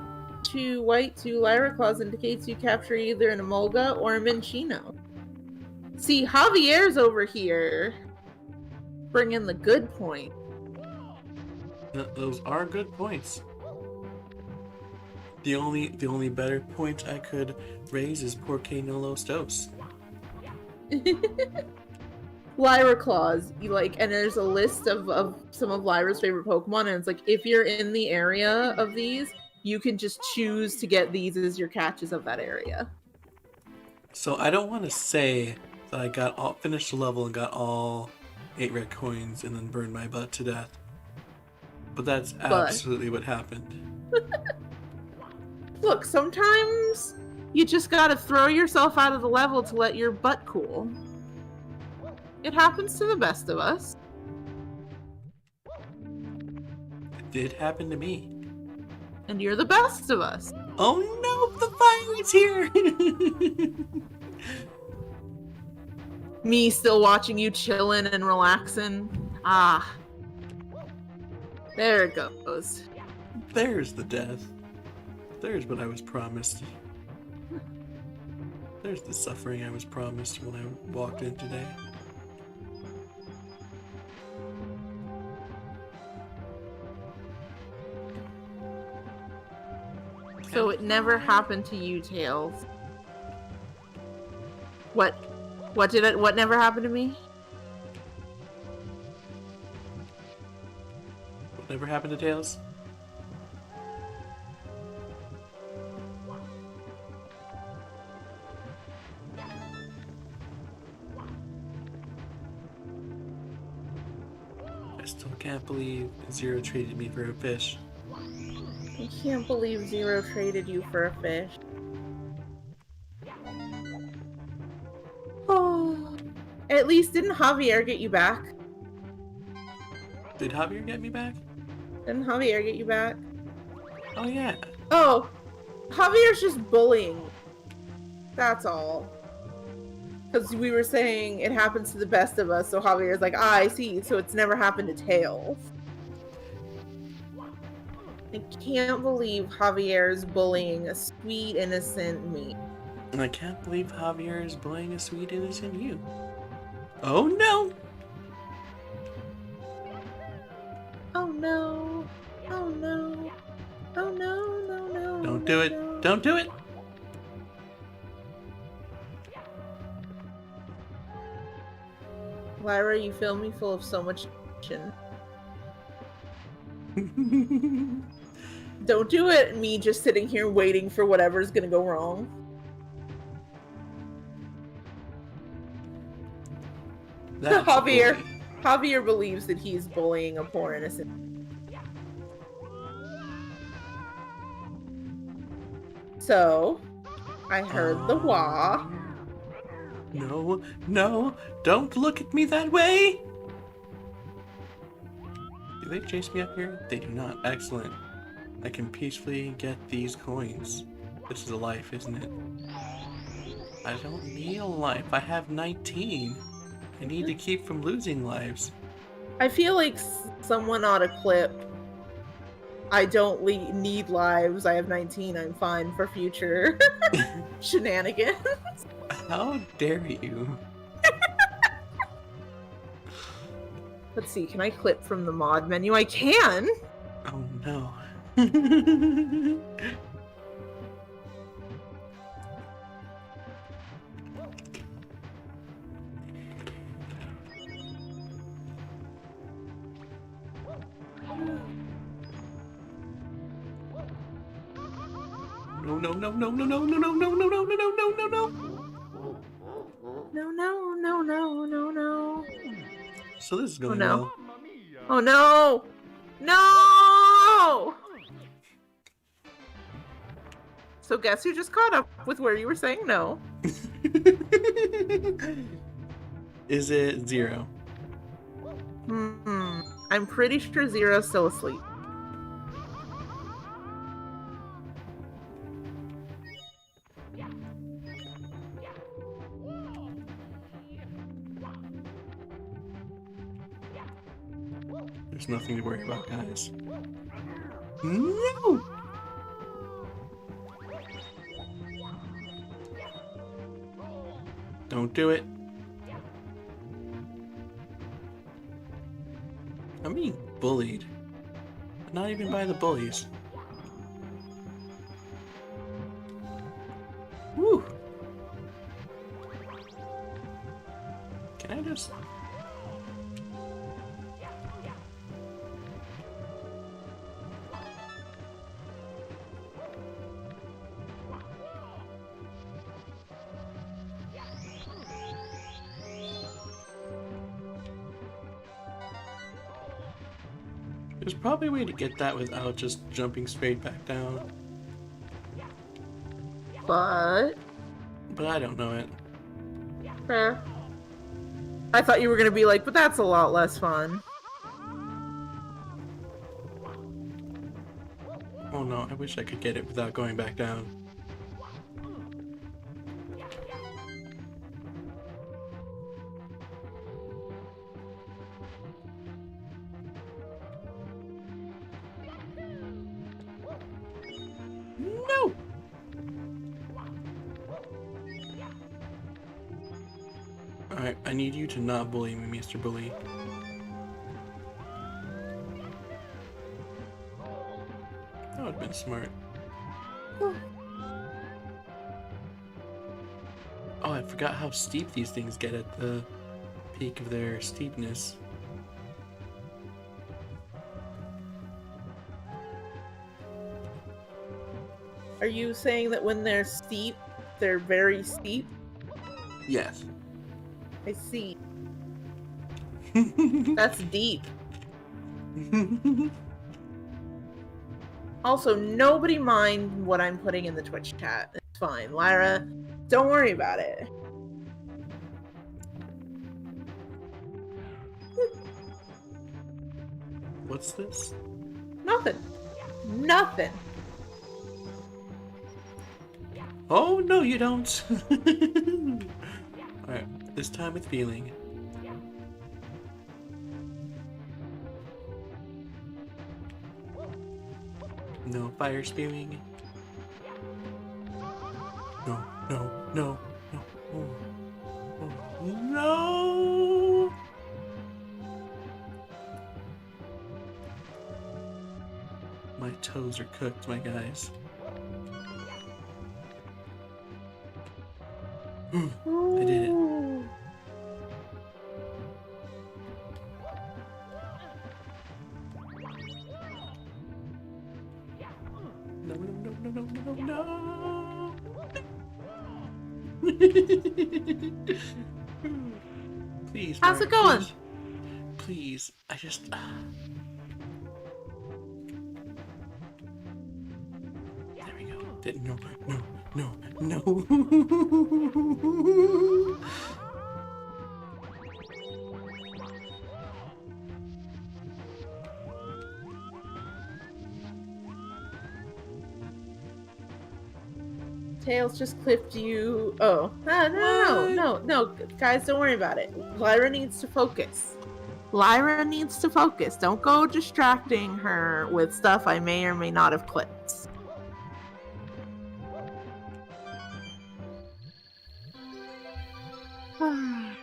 white, 2 Lyra claws indicates you capture either an Emolga or a Minchino. See, Javier's over here bringing the good point. Those are good points. The only better point I could raise is pkmnMasterWheeler Dos. Lyra claws, and there's a list of some of Lyra's favorite Pokemon, and it's like if you're in the area of these, you can just choose to get these as your catches of that area. So I don't want to say that I finished the level and got all 8 red coins and then burned my butt to death. But that's absolutely what happened. Look, sometimes you just gotta throw yourself out of the level to let your butt cool. It happens to the best of us. It did happen to me. And you're the best of us. Oh no, the fire is here! Me still watching you chilling and relaxing. Ah. There it goes. There's the death. There's what I was promised. There's the suffering I was promised when I walked in today. So it never happened to you, Tails. What never happened to me? What never happened to Tails? I still can't believe Zero traded me for a fish. I can't believe Zero traded you for a fish. Oh. At least didn't Javier get you back? Did Javier get me back? Didn't Javier get you back? Oh yeah. Oh, Javier's just bullying. That's all. Because we were saying it happens to the best of us, so Javier's like, ah, I see, so it's never happened to Tails. I can't believe Javier's bullying a sweet, innocent me. And I can't believe Javier is bullying a sweet innocent you. Oh no! Oh no. Oh no. Oh no, no, no. Don't do it! no. Don't do it! Lyra, you fill me full of so much shit. Don't do it, me just sitting here waiting for whatever's gonna go wrong. That's a Javier. bully. Javier believes that he's bullying a poor innocent. So, I heard the wah. No, no, don't look at me that way! Do they chase me up here? They do not. Excellent. I can peacefully get these coins. This is a life, isn't it? I don't need a life. I have 19. I need to keep from losing lives. I feel like someone ought to clip. I don't need lives. I have 19. I'm fine for future shenanigans. How dare you? Let's see. Can I clip from the mod menu? I can. Oh no. No, no, no, no, no, no, no, no, no, no, no, no, no, no, no, no. No, no, no, no, no, no. So this is going no. well. Oh no! No! So guess who just caught up with where you were saying no? Is it 0? I'm pretty sure Zero's still asleep. There's nothing to worry about, guys. No! Don't do it. I'm being bullied. Not even by the bullies. Woo! Can I just... There's probably a way to get that without just jumping straight back down. But I don't know it. fair. I thought you were gonna be like, but that's a lot less fun. Oh no, I wish I could get it without going back down. No! Alright, I need you to not bully me, Mr. Bully. That would have been smart. Oh, I forgot how steep these things get at the peak of their steepness. Are you saying that when they're steep, they're very steep? Yes. I see. That's deep. Also, nobody mind what I'm putting in the Twitch chat. It's fine. Lyra, don't worry about it. What's this? Nothing. Nothing. Oh, no, you don't. Alright, this time with feeling. No fire spewing. No, no, no, no. Oh. Oh, no! My toes are cooked, my guys. I did it. No, no, no, no, no, no, no. Please, How's Mario, it going? Please, please. I just. There we go. No, no, no, no. Tails just clipped you. Oh, no, guys, don't worry about it. Lyra needs to focus. Lyra needs to focus. Don't go distracting her with stuff I may or may not have clipped. I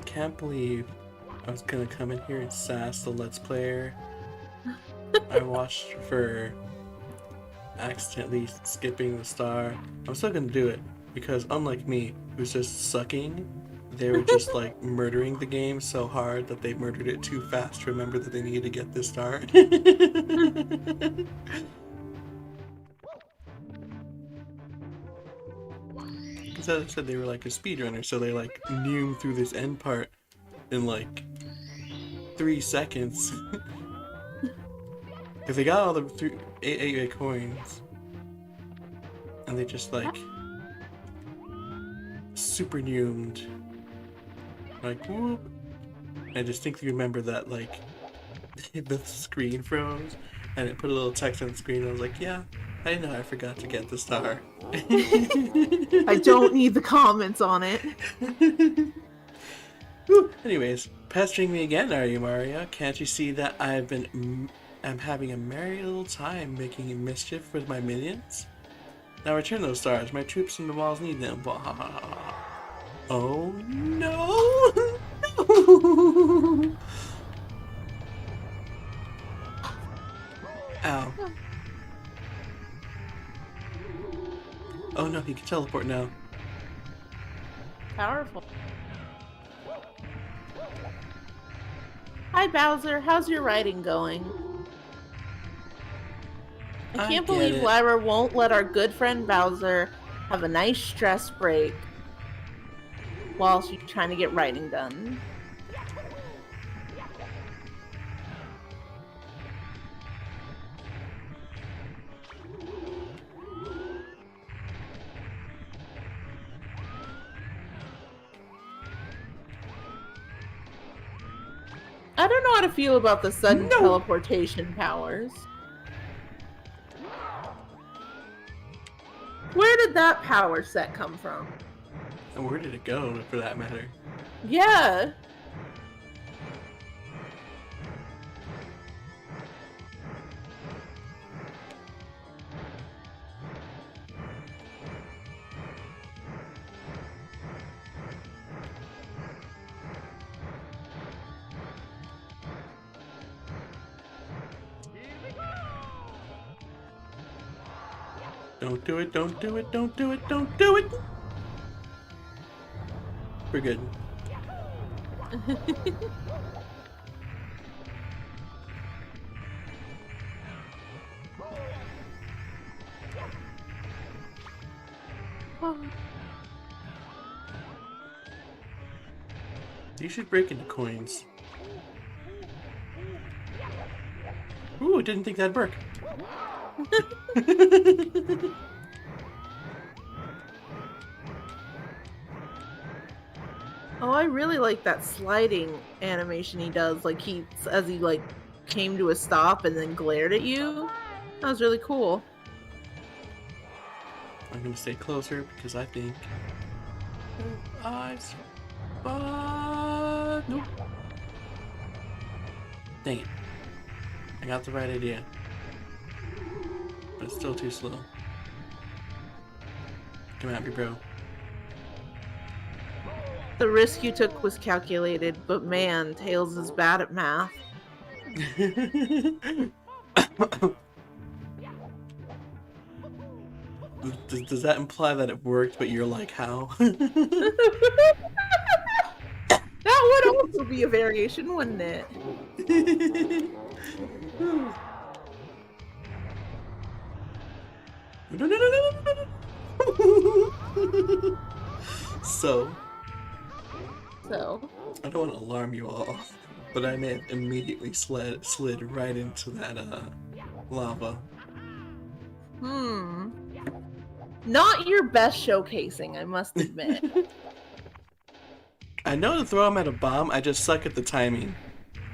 can't believe I was gonna come in here and sass the Let's Player. I watched for accidentally skipping the star. I'm still gonna do it because unlike me, who's just sucking, they were just like murdering the game so hard that they murdered it too fast to remember that they needed to get this star. Because as I said, they were like a speedrunner, so they like knew through this end part in like 3 seconds. If they got all the eight coins, and they just like super numed, like whoop. I distinctly remember that like the screen froze, and it put a little text on the screen. And I was like, yeah, I know I forgot to get the star. I don't need the comments on it. Anyways, pestering me again, are you, Mario? Can't you see that I'm having a merry little time making mischief with my minions? Now return those stars. My troops and the walls need them. Oh no! No! Ow. Oh no, he can teleport now. Powerful. Hi Bowser, how's your writing going? I can't believe Lyra won't let our good friend Bowser have a nice stress break while she's trying to get writing done. I don't know how to feel about the sudden teleportation powers. Where did that power set come from? And where did it go, for that matter? Yeah. Don't do it, don't do it, don't do it, don't do it! We're good. You should break into coins. Ooh, didn't think that'd work. Oh, I really like that sliding animation he does. Like as he like came to a stop and then glared at you. That was really cool. I'm gonna stay closer because I think I spot. Nope. Dang it. I got the right idea. But it's still too slow. Come at me, bro. The risk you took was calculated, but man, Tails is bad at math. Does that imply that it worked, but you're like, how? That would also be a variation, wouldn't it? So, So. I don't want to alarm you all, but I may have immediately slid right into that lava. Not your best showcasing, I must admit. I know to throw him at a bomb, I just suck at the timing.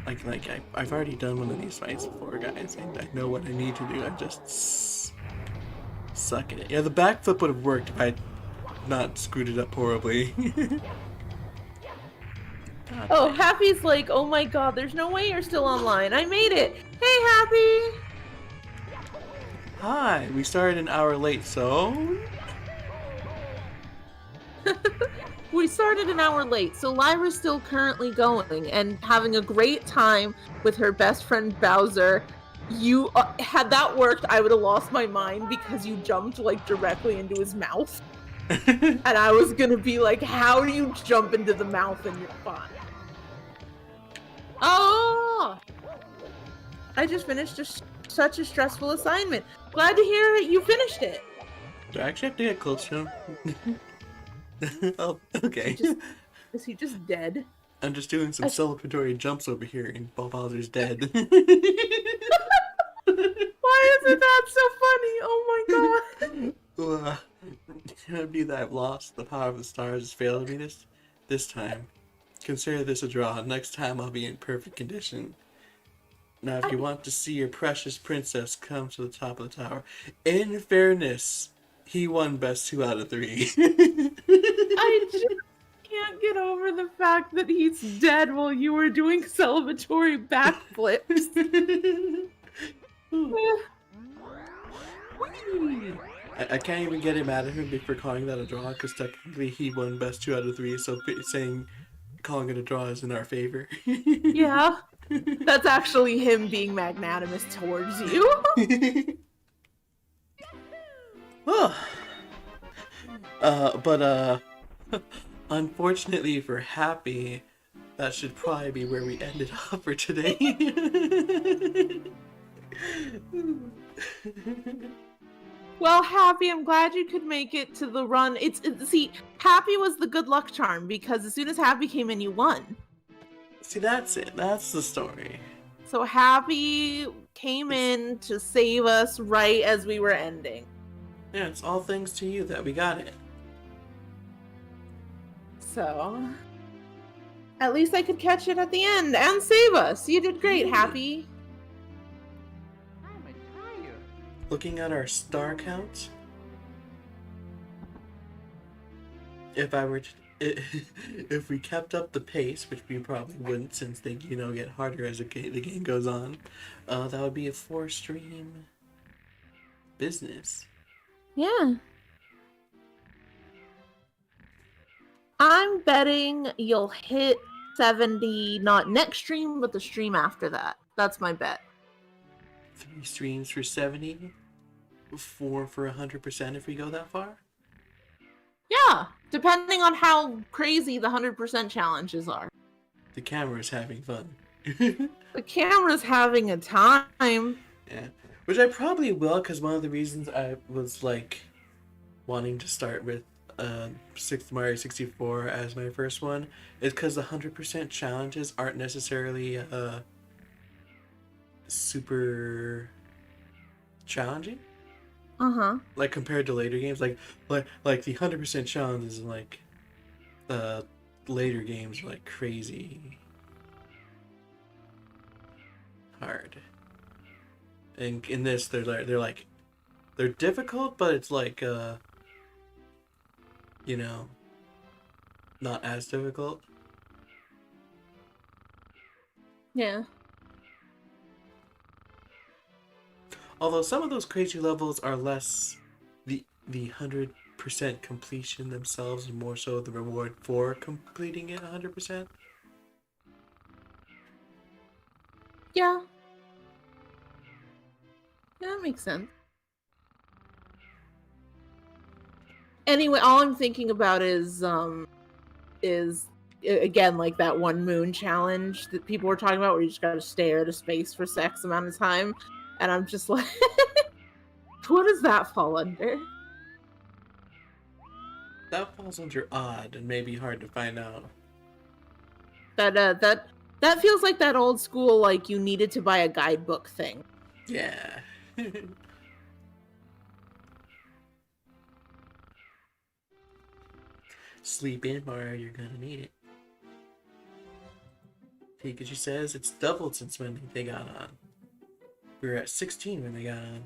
I've already done one of these fights before, guys, and I know what I need to do. I just suck at it. Yeah, the backflip would have worked if I had not screwed it up horribly. Oh, Happy's like, oh my god, there's no way you're still online. I made it. Hey, Happy! Hi, we started an hour late, so... We started an hour late, so Lyra's still currently going and having a great time with her best friend Bowser. You, had that worked, I would have lost my mind because you jumped like directly into his mouth. And I was gonna be like, how do you jump into the mouth and you're fine? Oh! I just finished such a stressful assignment. Glad to hear you finished it. Do I actually have to get close to him? Oh, okay. Is he just dead? I'm just doing some celebratory jumps over here and Bob-ombs dead. Why isn't that so funny? Oh my god. Can it be that I've lost? The power of the stars has failed me this time. Consider this a draw. Next time I'll be in perfect condition. Now if you want to see your precious princess come to the top of the tower, in fairness, he won best 2 out of 3. I just can't get over the fact that he's dead while you were doing celebratory backflips. I can't even get him mad at him for calling that a draw, because technically he won best 2 out of 3, so calling it a draw is in our favor. Yeah, that's actually him being magnanimous towards you. But unfortunately for Happy, that should probably be where we ended up for today. Well, Happy, I'm glad you could make it to the run. See, Happy was the good luck charm because as soon as Happy came in, you won. See, that's it. That's the story. So Happy came in to save us right as we were ending. Yeah, it's all thanks to you that we got it. So, at least I could catch it at the end and save us. You did great, Happy. I'm tired. Looking at our star count, if we kept up the pace, which we probably wouldn't since they get harder as the game goes on, that would be a 4-stream business. Yeah. I'm betting you'll hit 70, not next stream, but the stream after that. That's my bet. 3 streams for 70, 4 for 100% if we go that far? Yeah, depending on how crazy the 100% challenges are. The camera's having fun. The camera's having a time. Yeah, which I probably will, because one of the reasons I was like wanting to start with Mario 64 as my first one is because the 100% challenges aren't necessarily super challenging. Like compared to later games, like the 100% challenges in like later games are like crazy hard. And in this, they're difficult, but it's like not as difficult. Yeah. Although some of those crazy levels are less the 100% completion themselves, and more so the reward for completing it 100%. Yeah. Yeah, that makes sense. Anyway, all I'm thinking about is again like that one moon challenge that people were talking about, where you just gotta stare at a space for X amount of time, and I'm just like, what does that fall under? That falls under odd and maybe hard to find out. That feels like that old school, like, you needed to buy a guidebook thing. Yeah. Sleep in, Mario, you're gonna need it. Pikachu says it's doubled since when they got on. We were at 16 when they got on.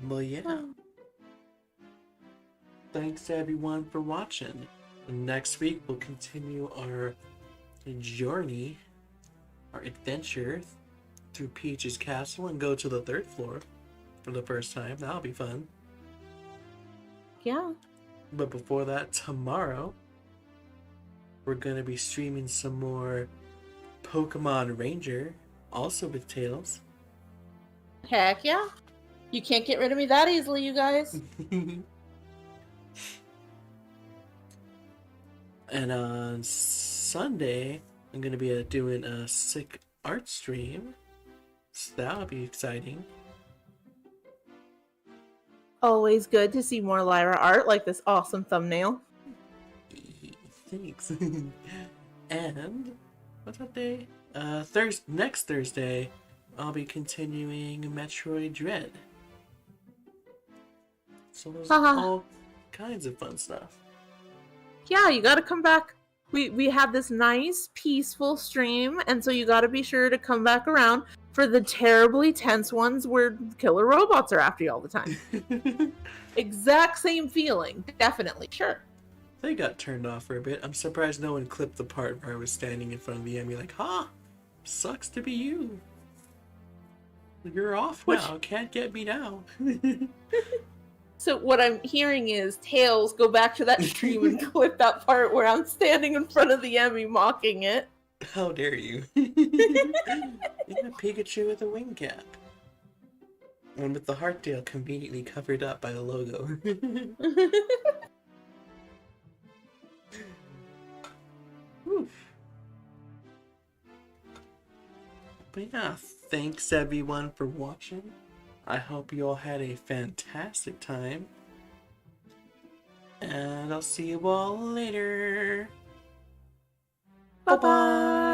Well, yeah. Thanks everyone for watching. Next week we'll continue our journey, our adventure through Peach's castle and go to the 3rd floor for the first time. That'll be fun. Yeah. But before that, tomorrow we're gonna be streaming some more Pokemon Ranger, also with Tails. Heck yeah. You can't get rid of me that easily, you guys. And on Sunday, I'm going to be doing a sick art stream. So that'll be exciting. Always good to see more Lyra art like this awesome thumbnail. Thanks. And what's that day? Next Thursday, I'll be continuing Metroid Dread. So there's all kinds of fun stuff. Yeah, you gotta come back. We have this nice, peaceful stream, and so you gotta be sure to come back around for the terribly tense ones where killer robots are after you all the time. Exact same feeling, definitely, sure. They got turned off for a bit. I'm surprised no one clipped the part where I was standing in front of the enemy like, sucks to be you. You're off now, can't get me now. So what I'm hearing is Tails go back to that stream and clip that part where I'm standing in front of the Emmy mocking it. How dare you? Yeah, Pikachu with a wing cap. And with the hearttail conveniently covered up by the logo. Oof. But yeah, thanks everyone for watching. I hope you all had a fantastic time. And I'll see you all later. Bye-bye.